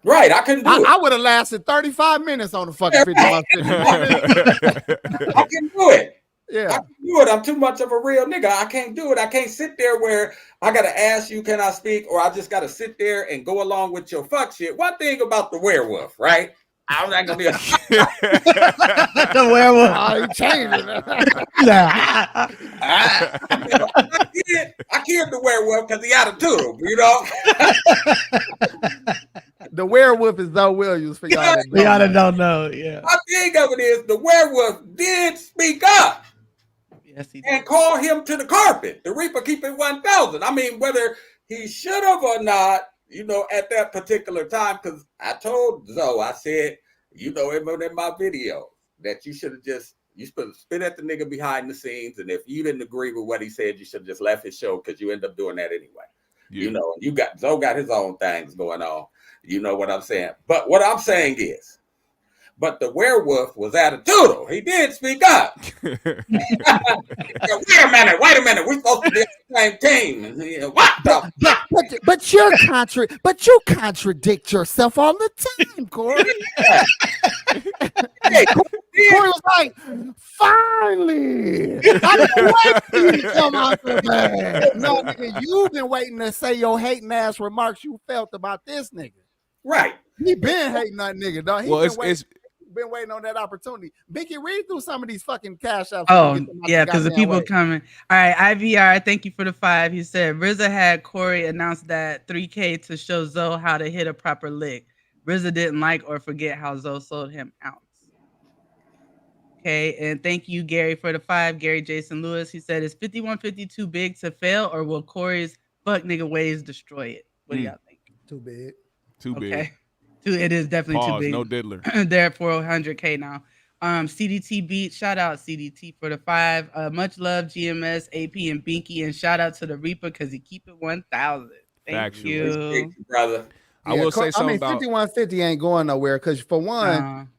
Right, I couldn't do it. I would have lasted 35 minutes on the fucking 51. I can do it. Yeah, I can do it. I'm too much of a real nigga. I can't do it. I can't sit there where I gotta ask you, can I speak, or I just gotta sit there and go along with your fuck shit. One thing about the werewolf, right? I'm not gonna be the werewolf. Oh, he changed it. I killed the werewolf because he had a tube, you know. The werewolf is Zoe Williams for y'all that don't know. Yeah. My thing of it is the werewolf did speak up. Yes, he did. And call him to the carpet. The Reaper keep it 1,000. I mean, whether he should have or not, you know, at that particular time, because I told Zoe, I said, you know, in my video, that you should have just, you should spit at the nigga behind the scenes, and if you didn't agree with what he said, you should have just left his show, because you end up doing that anyway. Yeah. You know, Zoe got his own things going on. You know what I'm saying? But what I'm saying is, but the werewolf was attitudinal. He did speak up. Wait a minute. We're supposed to be on the same team. What the? But you contradict yourself all the time, Corey. Hey, Corey was like, finally, I've been waiting for you to come out the bag. No, nigga, you've been waiting to say your hating ass remarks you felt about this nigga. Right. He been hating that nigga, dog. He well, been waiting on that opportunity. Binky, read through some of these fucking cash apps. Oh, yeah, because the people coming. All right, IVR, thank you for the 5. He said, Rizza had Corey announce that 3K to show Zoe how to hit a proper lick. Rizza didn't like or forget how Zoe sold him out. Okay, and thank you, Gary, for the 5. Gary Jason Lewis, he said, is 5150 too big to fail, or will Corey's fuck nigga ways destroy it? What do y'all think? Too big. Too big. Okay. It is definitely too big. No diddler. They're at 400K now. CDT beat, shout out CDT for the 5. Much love GMS, AP, and Binky, and shout out to the Reaper because he keep it 1,000. Thank you, brother. I will say something about 5150 ain't going nowhere because for one,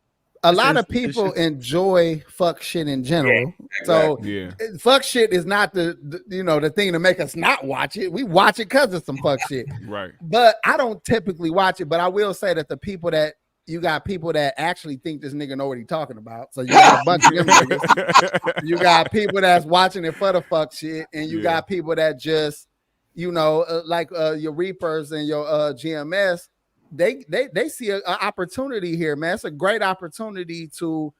a lot of people enjoy fuck shit in general. Yeah, exactly. So fuck shit is not the thing to make us not watch it. We watch it because of some fuck shit. Right. But I don't typically watch it. But I will say that you got people that actually think this nigga know what he's talking about. So you got a bunch of them niggas. You got people that's watching it for the fuck shit, and you got people that just, like your Reapers and your GMS. They see an opportunity here, man. It's a great opportunity to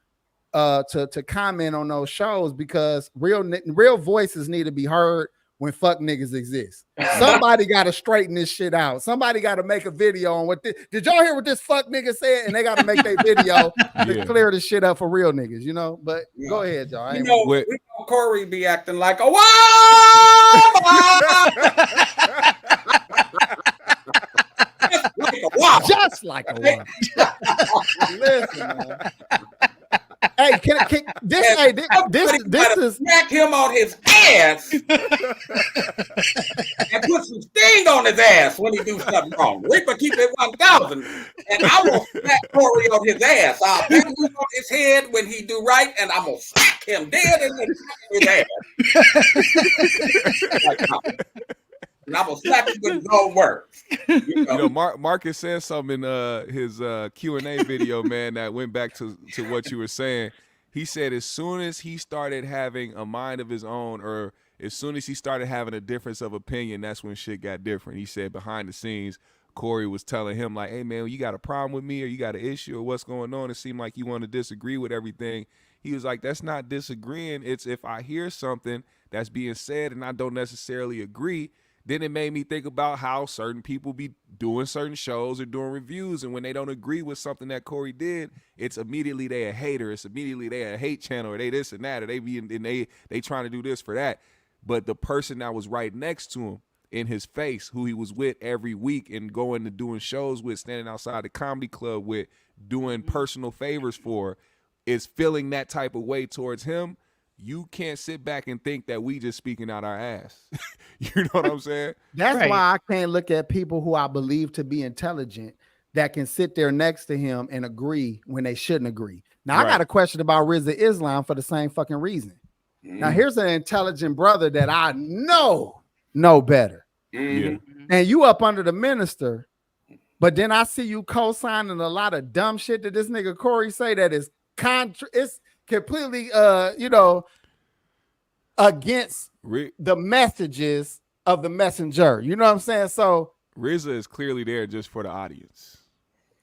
comment on those shows because real voices need to be heard. when fuck niggas exist. Somebody got to straighten this shit out. Somebody got to make a video on what did y'all hear what this fuck nigga said? And they got to make their video to clear this shit up for real niggas, you know? But go ahead, y'all. You know, we know Corey be acting like a wow. Just like a wow. Listen, man. Hey, this is smack him on his ass and put some sting on his ass when he do something wrong. Reaper keep it 1,000, and I will smack Corey on his ass. I'll pat him on his head when he do right, and I'm gonna smack him dead in his ass. And I'm gonna slap him with his own words. You know, Marcus said something in his Q&A video, man, that went back to what you were saying. He said as soon as he started having a mind of his own, or as soon as he started having a difference of opinion, that's when shit got different. He said behind the scenes, Corey was telling him like, hey, man, you got a problem with me or you got an issue or what's going on? It seemed like you want to disagree with everything. He was like, that's not disagreeing. It's if I hear something that's being said and I don't necessarily agree, then it made me think about how certain people be doing certain shows or doing reviews, and when they don't agree with something that Corey did, it's immediately they a hater. It's immediately they a hate channel, or they this and that, or they be and they trying to do this for that. But the person that was right next to him in his face, who he was with every week and going to doing shows with, standing outside the comedy club with, doing personal favors for, is feeling that type of way towards him. You can't sit back and think that we just speaking out our ass. You know what I'm saying? That's why I can't look at people who I believe to be intelligent that can sit there next to him and agree when they shouldn't agree. Now, I got a question about Rizza Islam for the same fucking reason. Now, here's an intelligent brother that I know better. And you up under the minister, but then I see you co-signing a lot of dumb shit that this nigga Corey say that is it's completely against the messages of the messenger. You know what I'm saying? So Rizza is clearly there just for the audience.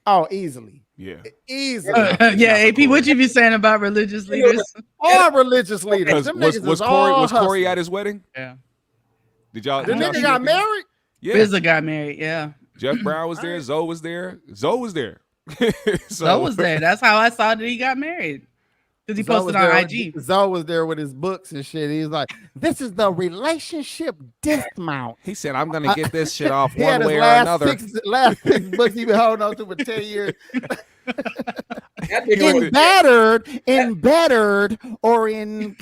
Oh, easily. Yeah. Easily. AP, what you be saying about religious leaders? All religious leaders. Was Corey at his wedding? Yeah. Did y'all? The nigga got married? Yeah. Rizza got married, yeah. Jeff Brown was there. Zoe was there. Zoe was there. Zoe was there. That's how I saw that he got married. Because he posted on IG. Zoe was there with his books and shit. He's like, this is the relationship dismount. He said, I'm going to get this shit off one way or another. Last 6 books he been holding on to for 10 years. Embittered, or in...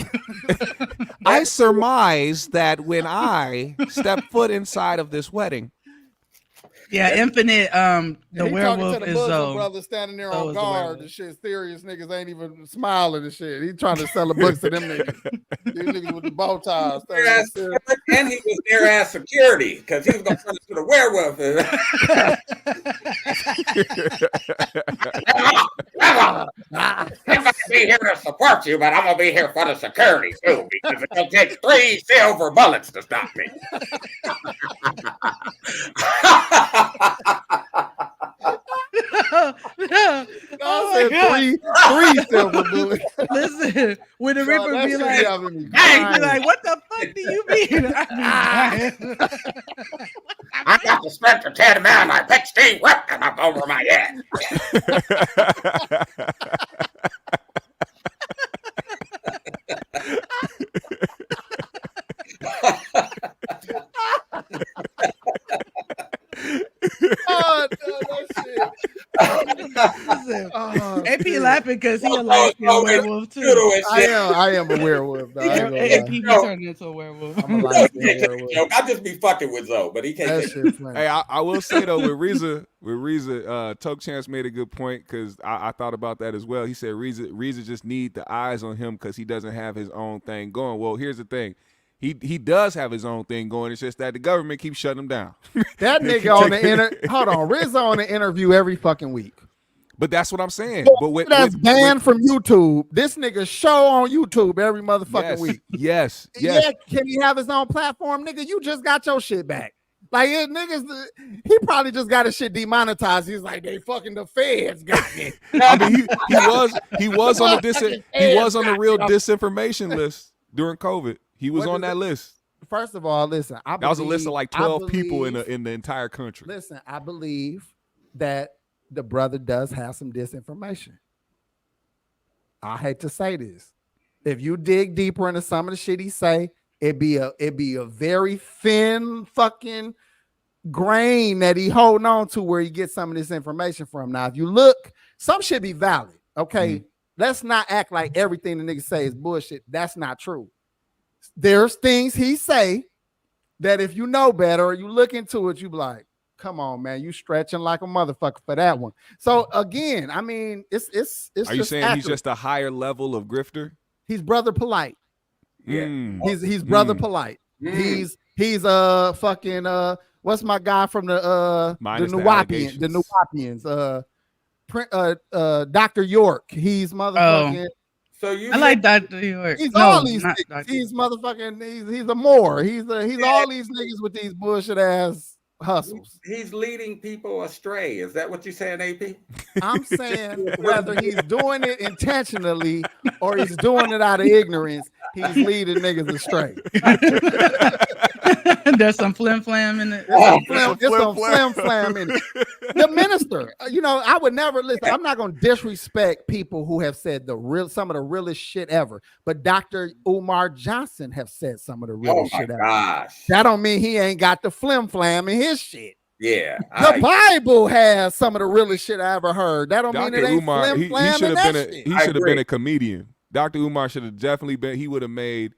I surmise that when I step foot inside of this wedding. Yeah, Infinite, the werewolf to the is Muslim brother standing there on guard and shit. Serious niggas ain't even smiling and shit. He trying to sell the books to them niggas. These niggas with the bow ties. And he was there as security because he was going to turn into the werewolf. I'm going to be here to support you, but I'm going to be here for the security too because it's going to take 3 silver bullets to stop me. Three silver bullets. Listen, when the Reaper be like, what the fuck do you mean? I got the strength to 10 men. I picked Steve Whip and I'm over my head. Oh, no, that shit. AP laughing because he a light-skinned werewolf too. I am a werewolf. AP be turning into a werewolf. I'm a light-skinned werewolf. I just be fucking with Zoe, but he can't. Hey, I will say though, with Rizza, Toke Chance made a good point because I thought about that as well. He said Rizza just need the eyes on him because he doesn't have his own thing going. Well, here's the thing. He does have his own thing going. It's just that the government keeps shutting him down. That nigga on the Rizza on the interview every fucking week. But that's what I'm saying. But that's banned from YouTube. This nigga show on YouTube every motherfucking week. Yes. Yeah, can he have his own platform? Nigga, you just got your shit back. Like niggas, he probably just got his shit demonetized. He's like, they fucking the feds got me. I mean, he was on the real disinformation list during COVID. He was on that list. First of all, listen. That was a list of like 12 people in the entire country. Listen, I believe that the brother does have some disinformation. I hate to say this. If you dig deeper into some of the shit he say, it'd be a very thin fucking grain that he holding on to where he gets some of this information from. Now, if you look, some should be valid. Okay. Let's not act like everything the nigga say is bullshit. That's not true. There's things he say that if you know better or you look into it, you be like, come on, man, you stretching like a motherfucker for that one. So again, I mean, it's Are you saying accurate. He's just a higher level of grifter? He's brother polite. Yeah. He's brother polite. He's fucking what's my guy from the Nuwapians, Dr. York. He's motherfucking So you I like Dr. York. He's all these niggas. He's motherfucking he's a Moore. He's all these niggas with these bullshit ass hustles. He's leading people astray. Is that what you're saying, AP? I'm saying whether he's doing it intentionally or he's doing it out of ignorance, he's leading niggas astray. There's some flim flam in it. There's some flim flam in it. The minister, I would never listen. I'm not going to disrespect people who have said some of the realest shit ever. But Dr. Umar Johnson have said some of the realest shit ever. Gosh. That don't mean he ain't got the flim flam in his shit. Yeah, the Bible has some of the realest shit I ever heard. That don't Dr. mean it ain't Umar, flim flam he should have been shit. he should have been a comedian. Dr. Umar should have definitely been. He would have made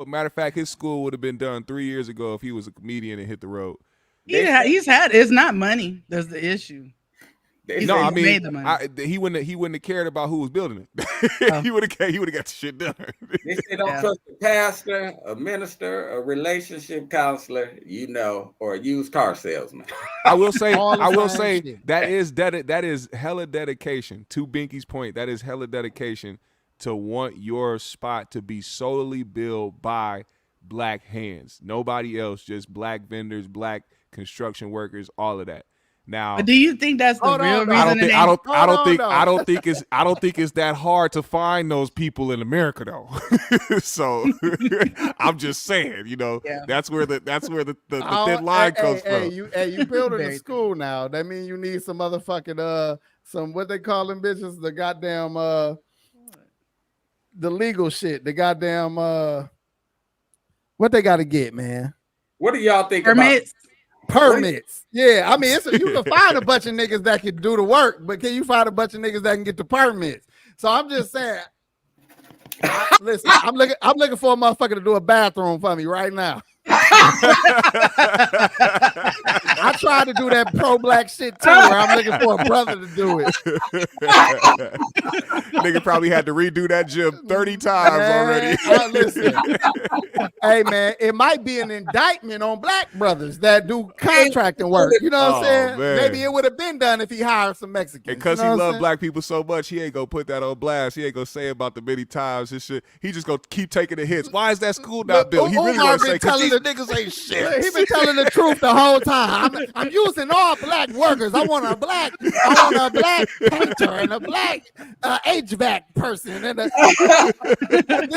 matter of fact, his school would have been done 3 years ago if he was a comedian and hit the road. Yeah, it's not money. That's the issue. I mean, he wouldn't have cared about who was building it. He would have got the shit done. They say don't trust a pastor, a minister, a relationship counselor, or a used car salesman. I will say that is hella dedication. To Binky's point, that is hella dedication to want your spot to be solely built by black hands, nobody else, just black vendors, black construction workers, all of that. Now, but do you think that's the real reason? I don't think it's that hard to find those people in America though. So I'm just saying, that's where the thin line comes from. You building a school now. That means you need some motherfucking some what they call them bitches, the goddamn the legal shit, the goddamn what they got to get, man. What do y'all think Permits? Permits. Yeah, I mean, you can find a bunch of niggas that can do the work, but can you find a bunch of niggas that can get the permits? So I'm just saying, listen, I'm looking for a motherfucker to do a bathroom for me right now. I tried to do that pro-black shit too, where I'm looking for a brother to do it. Nigga probably had to redo that gym 30 times already. Listen, hey man, it might be an indictment on black brothers that do contracting work. You know what I'm saying? Man. Maybe it would have been done if he hired some Mexicans. Because he loved black people so much, he ain't gonna put that on blast. He ain't gonna say about the many times his shit. He just gonna keep taking the hits. Why is that school not built? He really gonna say because these niggas ain't shit. He been telling the truth the whole time. I'm using all black workers. I want a black painter and a black HVAC person. And this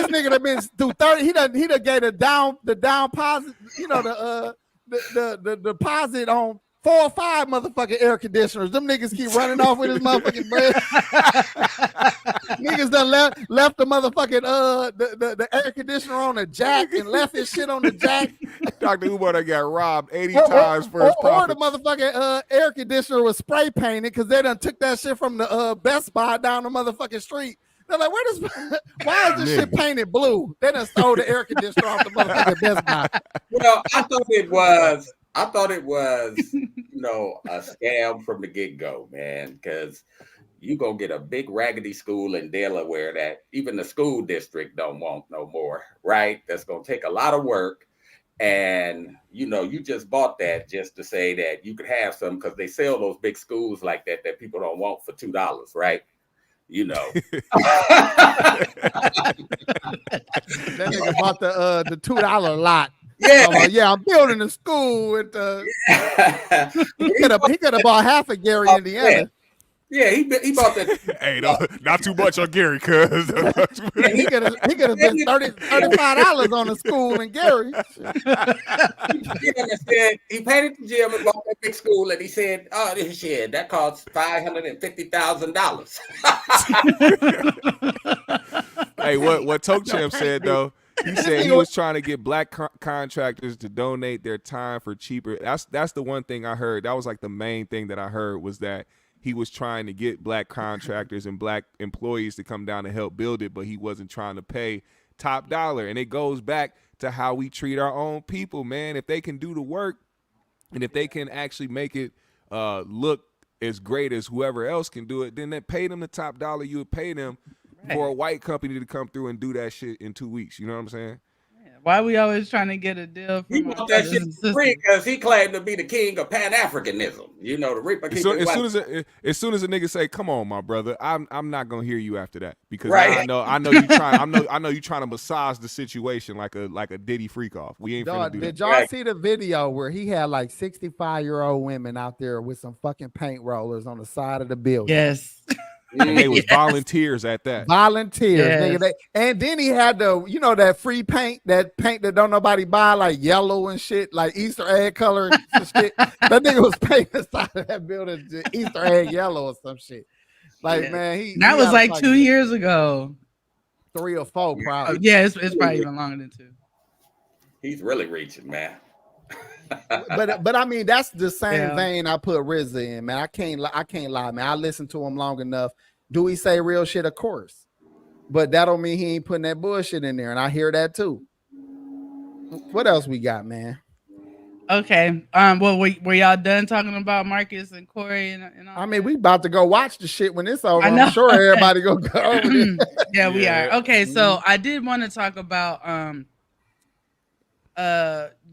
nigga done been through 30. He done gave the down deposit. The deposit on 4 or 5 motherfucking air conditioners. Them niggas keep running off with his motherfucking bread. Niggas done left the motherfucking the air conditioner on the jack and left his shit on the jack. Dr. Umar done got robbed 80 times for his profits. Or the motherfucking air conditioner was spray painted because they done took that shit from the Best Buy down the motherfucking street. They're like, why is this shit painted blue? They done stole the air conditioner off the motherfucking Best Buy. Well, I thought it was, a scam from the get-go, man, because you gonna get a big raggedy school in Delaware that even the school district don't want no more, right? That's gonna take a lot of work. And, you just bought that just to say that you could have some because they sell those big schools like that people don't want for $2, right? That nigga bought the $2 lot. Yeah, I'm building a school with he could have bought half of Gary, Indiana. Yeah, he bought that. Hey, not too much on Gary, cuz. He could have been $35 on the school in Gary. He painted the gym and bought that big school, and he said, "Oh, this shit that costs $550,000." Hey, what Tokchamp said though, he said he was trying to get black contractors to donate their time for cheaper. That's the one thing I heard. That was like the main thing that I heard was that he was trying to get black contractors and black employees to come down and help build it, but he wasn't trying to pay top dollar. And it goes back to how we treat our own people, man. If they can do the work and if they can actually make it look as great as whoever else can do it, then they pay them the top dollar you would pay them for a white company to come through and do that shit in 2 weeks. You know what I'm saying? Why we always trying to get a deal from he want that shit free because he claimed to be the king of Pan-Africanism. You know, the Reaper. As soon as a nigga say, "Come on, my brother," I'm not gonna hear you after that because I know you trying. I know you trying to massage the situation like a Diddy freak off. We ain't finna do that. Did y'all see the video where he had like 65-year-old women out there with some fucking paint rollers on the side of the building? Yes. And they was volunteers at that. Volunteers, nigga. And then he had that free paint, that don't nobody buy, like yellow and shit, like Easter egg color and shit. That nigga was painting the side of that building Easter egg yellow or some shit. Like, man, that was like 2 years ago. 3 or 4, probably. It's probably even longer than 2. He's really reaching, man. but I mean that's the same vein I put Rizza in, man. I can't lie, man. I listened to him long enough. Do he say real shit? Of course, but that don't mean he ain't putting that bullshit in there, and I hear that too. What else we got, man? Okay. Well, were y'all done talking about Marcus and Corey and all I mean, we about to go watch the shit when it's over. I'm sure everybody go over there. Yeah, we are. Okay, so I did want to talk about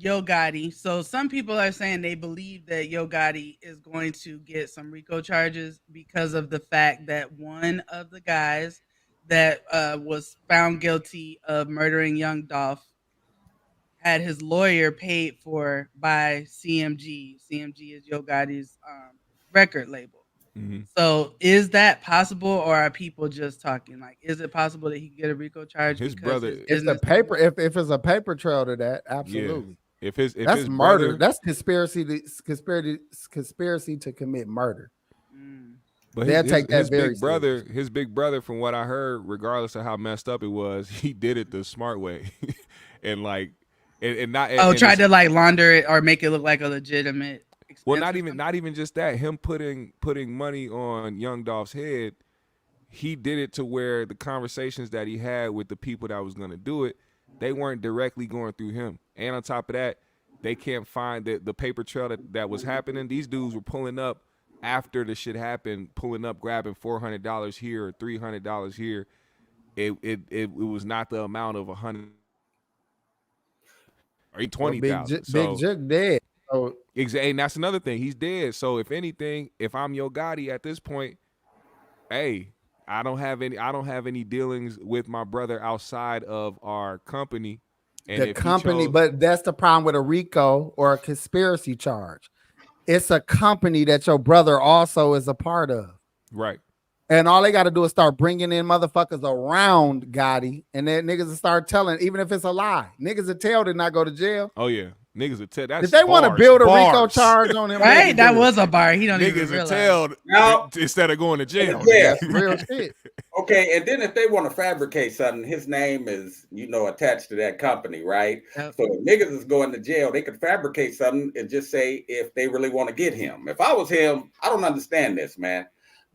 Yo Gotti. So some people are saying they believe that Yo Gotti is going to get some RICO charges because of the fact that one of the guys that was found guilty of murdering Young Dolph had his lawyer paid for by CMG. CMG is Yo Gotti's record label. Mm-hmm. So is that possible, or are people just talking? Like, is it possible that he could get a RICO charge? His brother, it's a paper. If it's a paper trail to that, absolutely. Yeah. If that's his murder, brother, that's conspiracy to commit murder. But his big brother, from what I heard, regardless of how messed up it was, he did it the smart way, and like, and not. Tried to like launder it or make it look like a legitimate. Well, not even just that. Him putting money on Young Dolph's head, he did it to where the conversations that he had with the people that was going to do it, they weren't directly going through him. And on top of that, they can't find the paper trail that was happening. These dudes were pulling up after the shit happened, grabbing $400 here or $300 here. It was not the amount of 100 or 20,000. Big Jug dead. Oh, exactly, and that's another thing. He's dead. So if anything, if I'm Yo Gotti at this point, hey, I don't have any dealings with my brother outside of our company. And the company, but that's the problem with a RICO or a conspiracy charge. It's a company that your brother also is a part of. Right. And all they got to do is start bringing in motherfuckers around Gotti, and then niggas will start telling, even if it's a lie. Niggas will tell to not go to jail. Oh, yeah. Niggas will tell. That's if they want to build a RICO charge on him, right? That was a bar. He don't even realize. Niggas will tell instead of going to jail. Yeah, that's real shit. Okay, and then if they want to fabricate something, his name is, attached to that company, right? Yep. So if niggas is going to jail, they could fabricate something and just say if they really want to get him. If I was him, I don't understand this, man.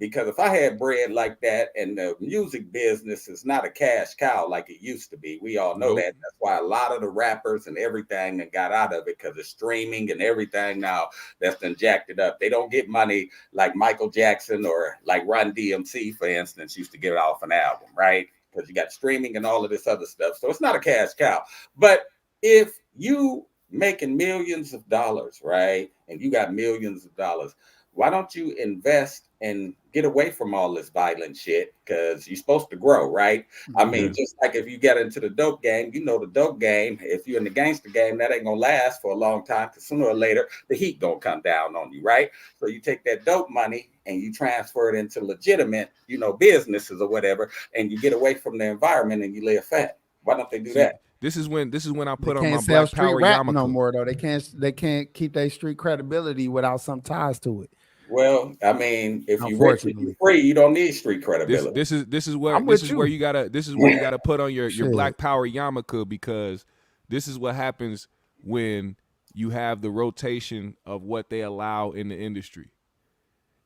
Because if I had bread like that, and the music business is not a cash cow like it used to be, we all know that. That's why a lot of the rappers and everything that got out of it, because of streaming and everything now that's been jacked it up. They don't get money like Michael Jackson or like Run DMC, for instance, used to get it off an album, right? Because you got streaming and all of this other stuff. So it's not a cash cow. But if you making millions of dollars, right, and you got millions of dollars, why don't you invest and get away from all this violent shit? Because you're supposed to grow, right? I mean, just like if you get into the dope game, you know the dope game, if you're in the gangster game, that ain't gonna last for a long time, because sooner or later the heat gonna come down on you, right? So you take that dope money and you transfer it into legitimate, you know, businesses or whatever, and you get away from the environment and you live fat. Why don't they do that? This is when I put on my Black Power rap yarmulke no more though. They can't keep their street credibility without some ties to it. Well, I mean, if you rich and you free, you don't need street credibility. This is where you gotta put on your Black Power yarmulke, because this is what happens when you have the rotation of what they allow in the industry.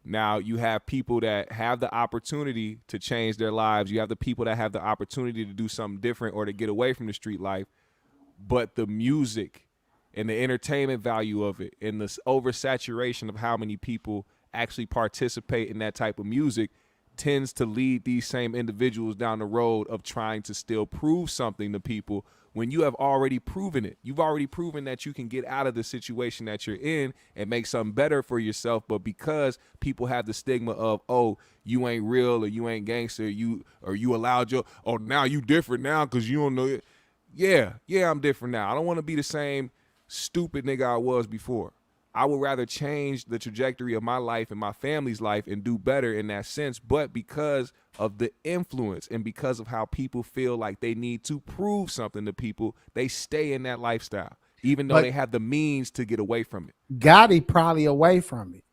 Now you have people that have the opportunity to change their lives. You have the people that have the opportunity to do something different or to get away from the street life. But the music and the entertainment value of it and the oversaturation of how many people actually participate in that type of music tends to lead these same individuals down the road of trying to still prove something to people when you have already proven it. You've already proven that you can get out of the situation that you're in and make something better for yourself. But because people have the stigma of, oh, you ain't real, or you ain't gangster, you allowed your, oh, now you different now because you don't know it. Yeah, I'm different now. I don't want to be the same stupid nigga I was before. I would rather change the trajectory of my life and my family's life and do better in that sense. But because of the influence and because of how people feel like they need to prove something to people, they stay in that lifestyle, even though they have the means to get away from it. Gotti probably away from it.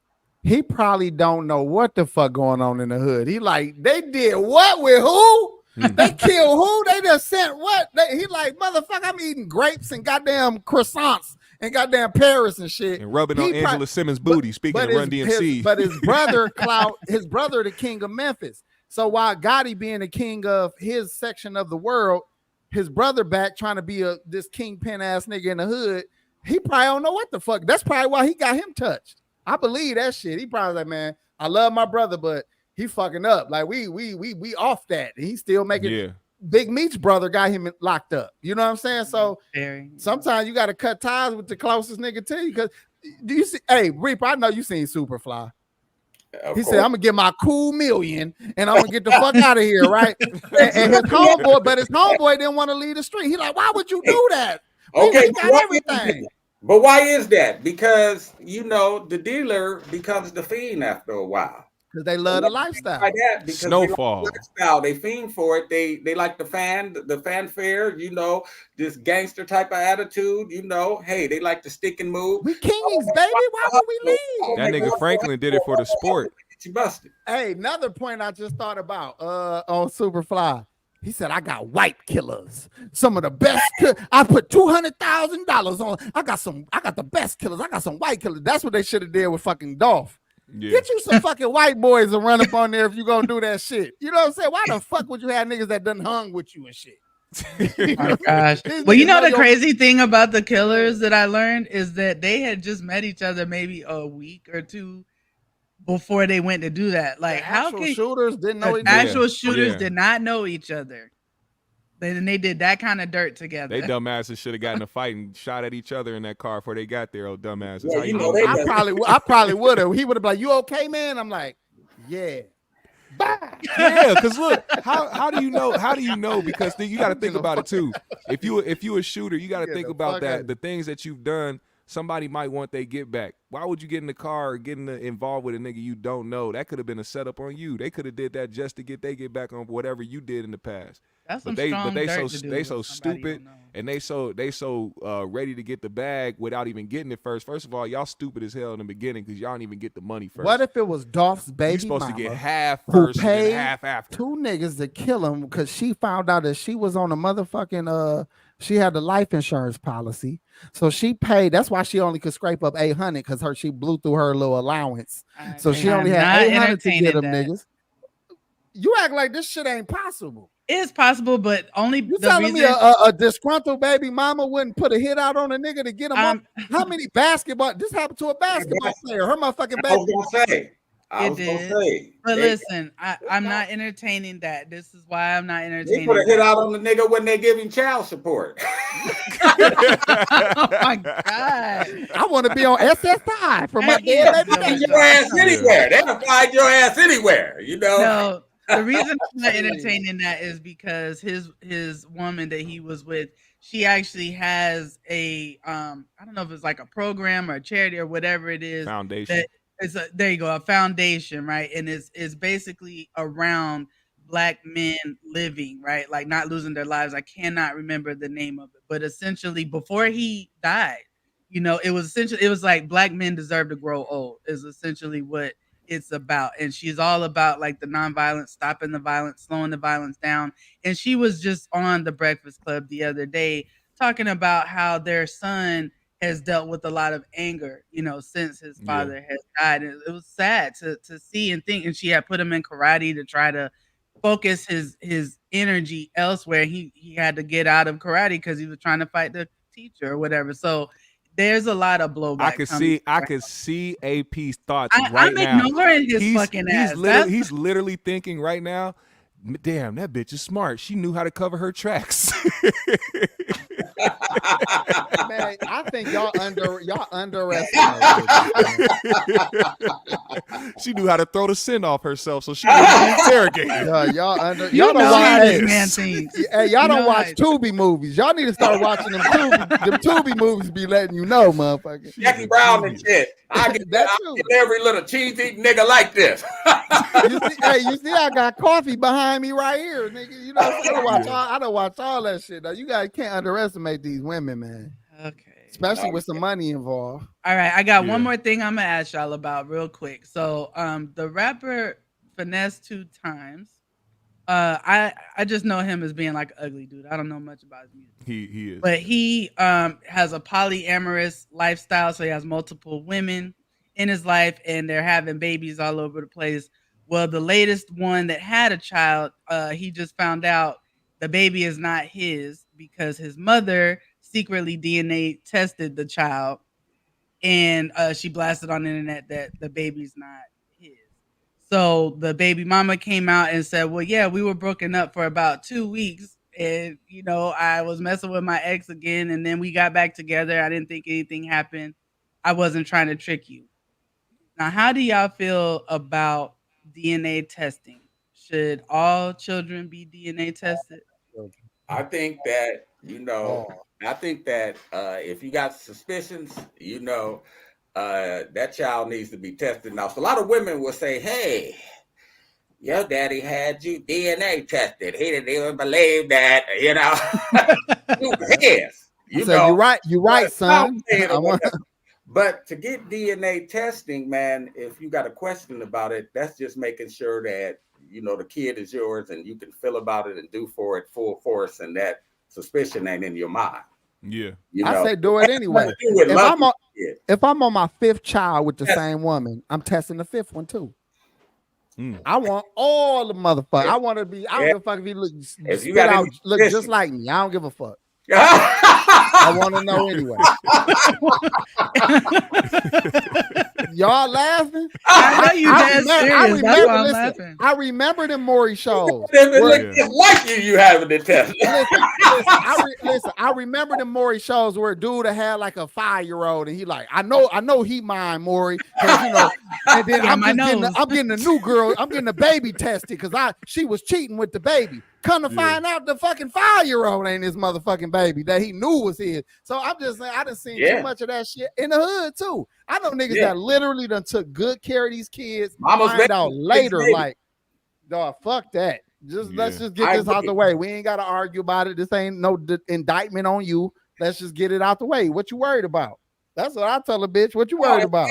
He probably don't know what the fuck going on in the hood. He like, they did what with who? They killed who? They just sent what? He like, motherfucker, I'm eating grapes and goddamn croissants and goddamn Paris and shit. And rubbing on Angela Simmons' booty, speaking of Run DMC. But his brother, his brother, the king of Memphis. So while Gotti being the king of his section of the world, his brother back trying to be this kingpin ass nigga in the hood, he probably don't know what the fuck. That's probably why he got him touched. I believe that shit. He probably like, man, I love my brother, but he fucking up. Like we off that. And he's still making. Yeah. Big Meat's brother got him locked up. You know what I'm saying? So sometimes you got to cut ties with the closest nigga to you. Because do you see? Hey, Reaper, I know you seen Superfly. He said, "I'm gonna get my cool million and I'm gonna get the fuck out of here, right?" and his homeboy didn't want to leave the street. He like, "Why would you do that?" Okay, he got everything. But why is that? Because you know the dealer becomes the fiend after a while. Because they love the lifestyle. Like that, because Snowfall. They fiend for it. They like the fanfare, you know, this gangster type of attitude, you know. Hey, they like to stick and move. We kings, baby. Why would we leave? That nigga Franklin did it for the sport. You busted. Hey, another point I just thought about on Superfly. He said, I got white killers. Some of the best. I put $200,000 on. I got the best killers. I got some white killers. That's what they should have did with fucking Dolph. Yeah. Get you some fucking white boys to run up on there if you gonna do that shit. You know what I'm saying? Why the fuck would you have niggas that done hung with you and shit? Oh gosh. Well, you know the crazy thing about the killers that I learned is that they had just met each other maybe a week or two before they went to do that. Like how can shooters didn't know each other? Actual shooters did not know each other. Then they did that kind of dirt together. They dumbasses should have gotten a fight and shot at each other in that car before they got there. Oh, dumbasses! Yeah, you know, I probably would have. He would have been like, "You okay, man?" I'm like, "Yeah." Bye. Yeah, because look, how do you know? How do you know? Because you got to think about it too. If you a shooter, you got to think about that. The things that you've done, somebody might want they get back. Why would you get in the car or get involved with a nigga you don't know? That could have been a setup on you. They could have did that just to get back on whatever you did in the past. That's but they so stupid and they so ready to get the bag without even getting it first. First of all, y'all stupid as hell in the beginning because y'all don't even get the money first. What if it was Dolph's baby You're supposed mama to get half first and half after? Two niggas to kill him because she found out that she was on a motherfucking she had the life insurance policy. So she paid. That's why she only could scrape up 800 because she blew through her little allowance. So she only had 800 to get them niggas. You act like this shit ain't possible. It's possible, but only you telling me a disgruntled baby mama wouldn't put a hit out on a nigga to get him up? How many basketball? This happened to a basketball player. Her motherfucking baby. I was gonna say I was gonna say, but listen, I'm not entertaining that. This is why I'm not entertaining. They put a hit out on the nigga when they give him child support. Oh my god! I want to be on SSI for my dead baby. Find your ass anywhere. They can find your ass anywhere. You know. No, the reason I'm not entertaining that is because his woman that he was with, she actually has a I don't know if it's like a program or a charity or whatever it is. Foundation. There you go, a foundation, right? And it's basically around Black men living, right? Like not losing their lives. I cannot remember the name of it, but essentially before he died, it was like Black men deserve to grow old is essentially what it's about. And she's all about like the nonviolence, stopping the violence, slowing the violence down. And she was just on the Breakfast Club the other day talking about how their son has dealt with a lot of anger, since his father has died. And it was sad to see and think. And she had put him in karate to try to focus his energy elsewhere. He had to get out of karate because he was trying to fight the teacher or whatever. So there's a lot of blowback. I could see AP's thoughts right now. I'm ignoring his fucking ass. He's literally thinking right now, damn, that bitch is smart. She knew how to cover her tracks. Man, I think y'all underestimate. She knew how to throw the sin off herself, so she was interrogated. Y'all don't watch man things. Hey, y'all don't watch Tubi movies. Y'all need to start watching them Tubi movies. Be letting you know, motherfucker. Jackie Brown and shit. I get every little cheese eating nigga like this. you see, I got coffee behind me right here, nigga. I don't watch all that shit. Though. You guys can't underestimate these women, man. Okay. Especially with some money involved. All right, I got one more thing I'm gonna ask y'all about real quick. So, the rapper Finessed 2 times. I just know him as being like an ugly dude. I don't know much about his music. He is. But he has a polyamorous lifestyle, so he has multiple women in his life, and they're having babies all over the place. Well, the latest one that had a child, he just found out the baby is not his because his mother secretly DNA tested the child, and she blasted on the internet that the baby's not his. So the baby mama came out and said, well, yeah, we were broken up for about 2 weeks. And, I was messing with my ex again. And then we got back together. I didn't think anything happened. I wasn't trying to trick you. Now, how do y'all feel about DNA testing? Should all children be DNA tested? I think that, if you got suspicions, that child needs to be tested. Now, so a lot of women will say, hey, your daddy had you DNA tested. He didn't even believe that, Who cares? You're right, son. But to get DNA testing, man, if you got a question about it, that's just making sure that, the kid is yours and you can feel about it and do for it full force, and that suspicion ain't in your mind. Yeah. I say do it anyway. If I'm on my 5th child with the same woman, I'm testing the 5th one too. I want all the motherfuckers. I want to be. I don't give a fuck if he look just like me. I don't give a fuck. I want to know anyway. Y'all laughing? I know you dead serious. I remember them Maury shows. Like you having the test. Listen, I remember them Maury shows where a dude had like a 5-year-old and he like, I know he mine Maury, and then I'm getting a new girl. I'm getting a baby tested because she was cheating with the baby. Come to find out the fucking 5-year-old ain't his motherfucking baby that he knew was his. So I'm just saying I done seen too much of that shit in the hood too. I know niggas that literally done took good care of these kids. Find out later, like, dog, fuck that. Let's just get this out the way. We ain't gotta argue about it. This ain't no indictment on you. Let's just get it out the way. What you worried about? That's what I tell a bitch. What you worried about?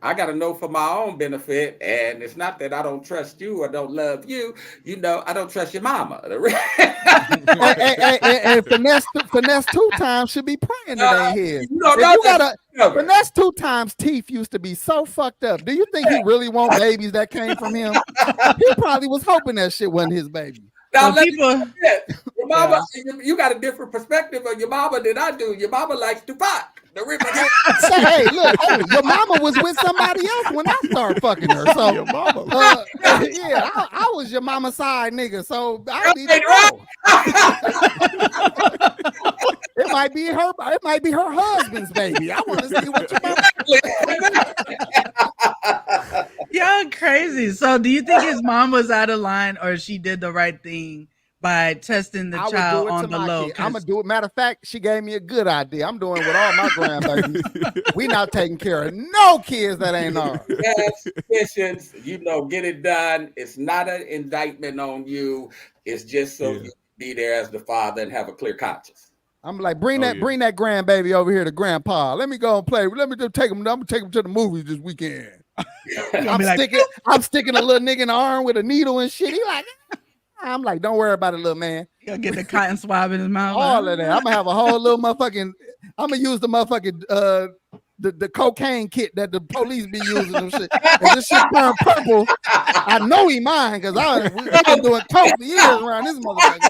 I got to know for my own benefit, and it's not that I don't trust you or don't love you. I don't trust your mama. and finesse 2 times should be praying that ain't his. Finesse 2 times teeth used to be so fucked up. Do you think he really want babies that came from him? He probably was hoping that shit wasn't his baby. Now, let me mama, you got a different perspective of your mama than I do. Your mama likes to fuck. The Reaper. Hey, look, your mama was with somebody else when I started fucking her. So, Your mama. yeah, I was your mama side nigga. So I need to know. It might be her. It might be her husband's baby. I want to see what your mama. Y'all crazy. So, do you think his mom was out of line, or she did the right thing by testing the child on the low? I'm gonna do it. Matter of fact, she gave me a good idea. I'm doing with all my grandbabies. We not taking care of no kids that ain't ours. Yes, petitions, get it done. It's not an indictment on you. It's just so you can be there as the father and have a clear conscience. I'm like, bring that grandbaby over here to grandpa. Let me go and play. Let me just take him. I'm gonna take him to the movies this weekend. I'm sticking a little nigga in the arm with a needle and shit. He like, I'm like, don't worry about it, little man. You'll get the cotton swab in his mouth. All of that. I'm gonna have a whole little motherfucking. I'm gonna use the motherfucking the cocaine kit that the police be using and shit. And this shit turn purple. I know he mine because we've been doing coke for years around this motherfucker.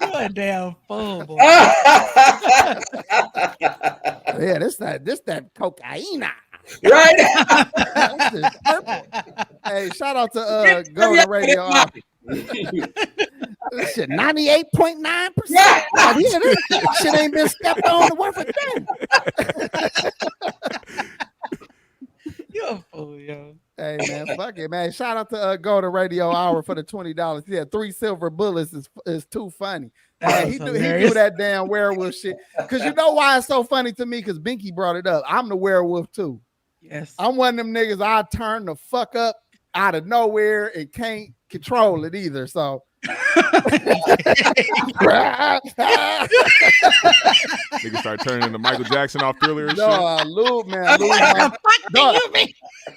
You a damn fool, boy. Yeah, this that cocaine. Right? Hey, shout out to Gotti Radio. This shit 98.9%. This shit ain't been stepped on worth a thing. You a fool, yo. Hey man, fuck it, man. Shout out to Gotti Radio Hour for the $20. Yeah, 3 silver bullets is too funny. He do that damn werewolf shit. Cause you know why it's so funny to me? Cause Binky brought it up. I'm the werewolf too. Yes. I'm one of them niggas. I turn the fuck up out of nowhere and can't control it either. So Nigga start turning into Michael Jackson off Thriller and shit.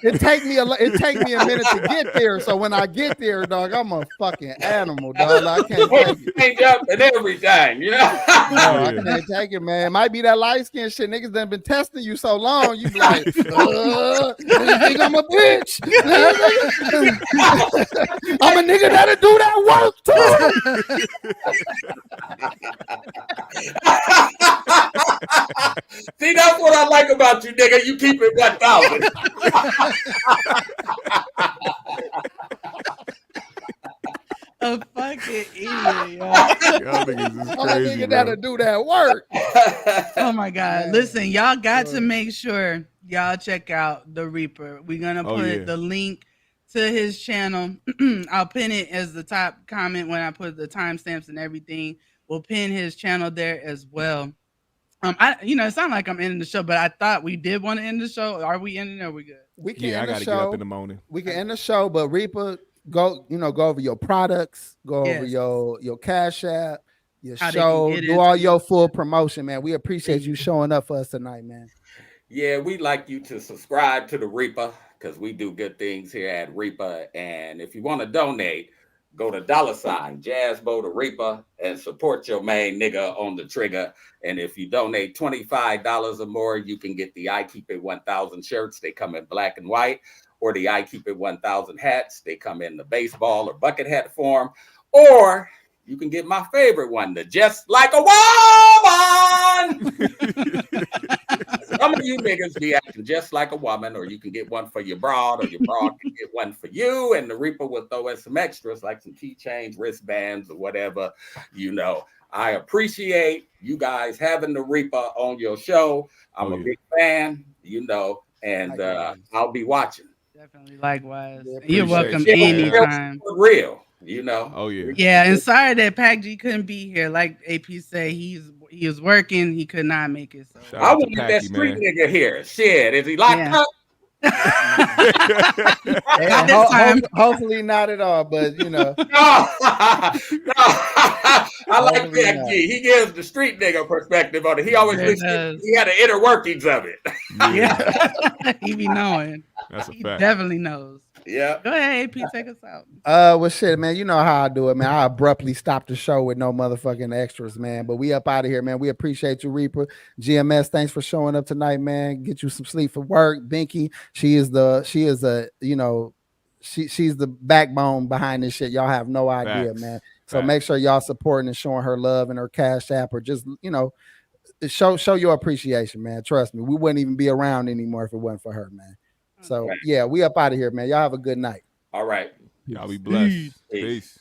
It take me a minute to get there. So when I get there, dog, I'm a fucking animal, dog. I can't take it. Ain't jumping every time, I can't take it, man. It might be that light skin shit. Niggas done been testing you so long. You be like, you think I'm a bitch? I'm a nigga that'll do that work too. See, that's what I like about you, nigga. You keep it 1,000. A fucking idiot, yo. Y'all niggas is I'm a crazy, nigga bro. that'll do that work. Oh my God. Listen, y'all got to make sure y'all check out The Reaper. We're going to put the link to his channel. I'll pin it as the top comment when I put the timestamps and everything. We'll pin his channel there as well. It sounds like I'm ending the show, but I thought we did want to end the show. Are we ending or are we good? We can I gotta get up in the morning. We can end the show, but Reaper, go over your products, go over your Cash App, your show, do all your full promotion, man. We appreciate you showing up for us tonight, man. Yeah, we'd like you to subscribe to the Reaper because we do good things here at Reaper. And if you want to donate, go to $Jasbo The Reaper and support your main nigga on the trigger. And if you donate $25 or more, you can get the I Keep It 1000 shirts. They come in black and white, or the I Keep It 1000 hats. They come in the baseball or bucket hat form, or you can get my favorite one, the Just Like a Woman. Some of you niggas be acting just like a woman, or you can get one for your broad, or your broad can get one for you, and the Reaper will throw in some extras like some keychains, wristbands, or whatever. I appreciate you guys having the Reaper on your show. I'm a big fan, and I'll be watching. Definitely, likewise. Yeah, You're welcome you. anytime. For real, Oh yeah. Yeah, and sorry that Blackk G couldn't be here. Like AP said, he was working. He could not make it. So I want that street nigga here. Shit, is he locked up? Hopefully not at all, but No. I like Blackk G. He gives the street nigga perspective on it. He always he had the inner workings of it. Yeah. He be knowing. That's a he fact. definitely knows. Yeah. Go ahead, AP, take us out. Well, shit, man. You know how I do it, man. I abruptly stop the show with no motherfucking extras, man. But we up out of here, man. We appreciate you, Reaper. GMS, thanks for showing up tonight, man. Get you some sleep for work. Binky, she is a she's the backbone behind this shit. Y'all have no idea, Facts. man. So Facts. make sure y'all supporting and showing her love and her Cash App, or just, you know, show your appreciation, man. Trust me, we wouldn't even be around anymore if it wasn't for her, man. So yeah, we up out of here, man. Y'all have a good night. All right. Y'all be blessed. Peace.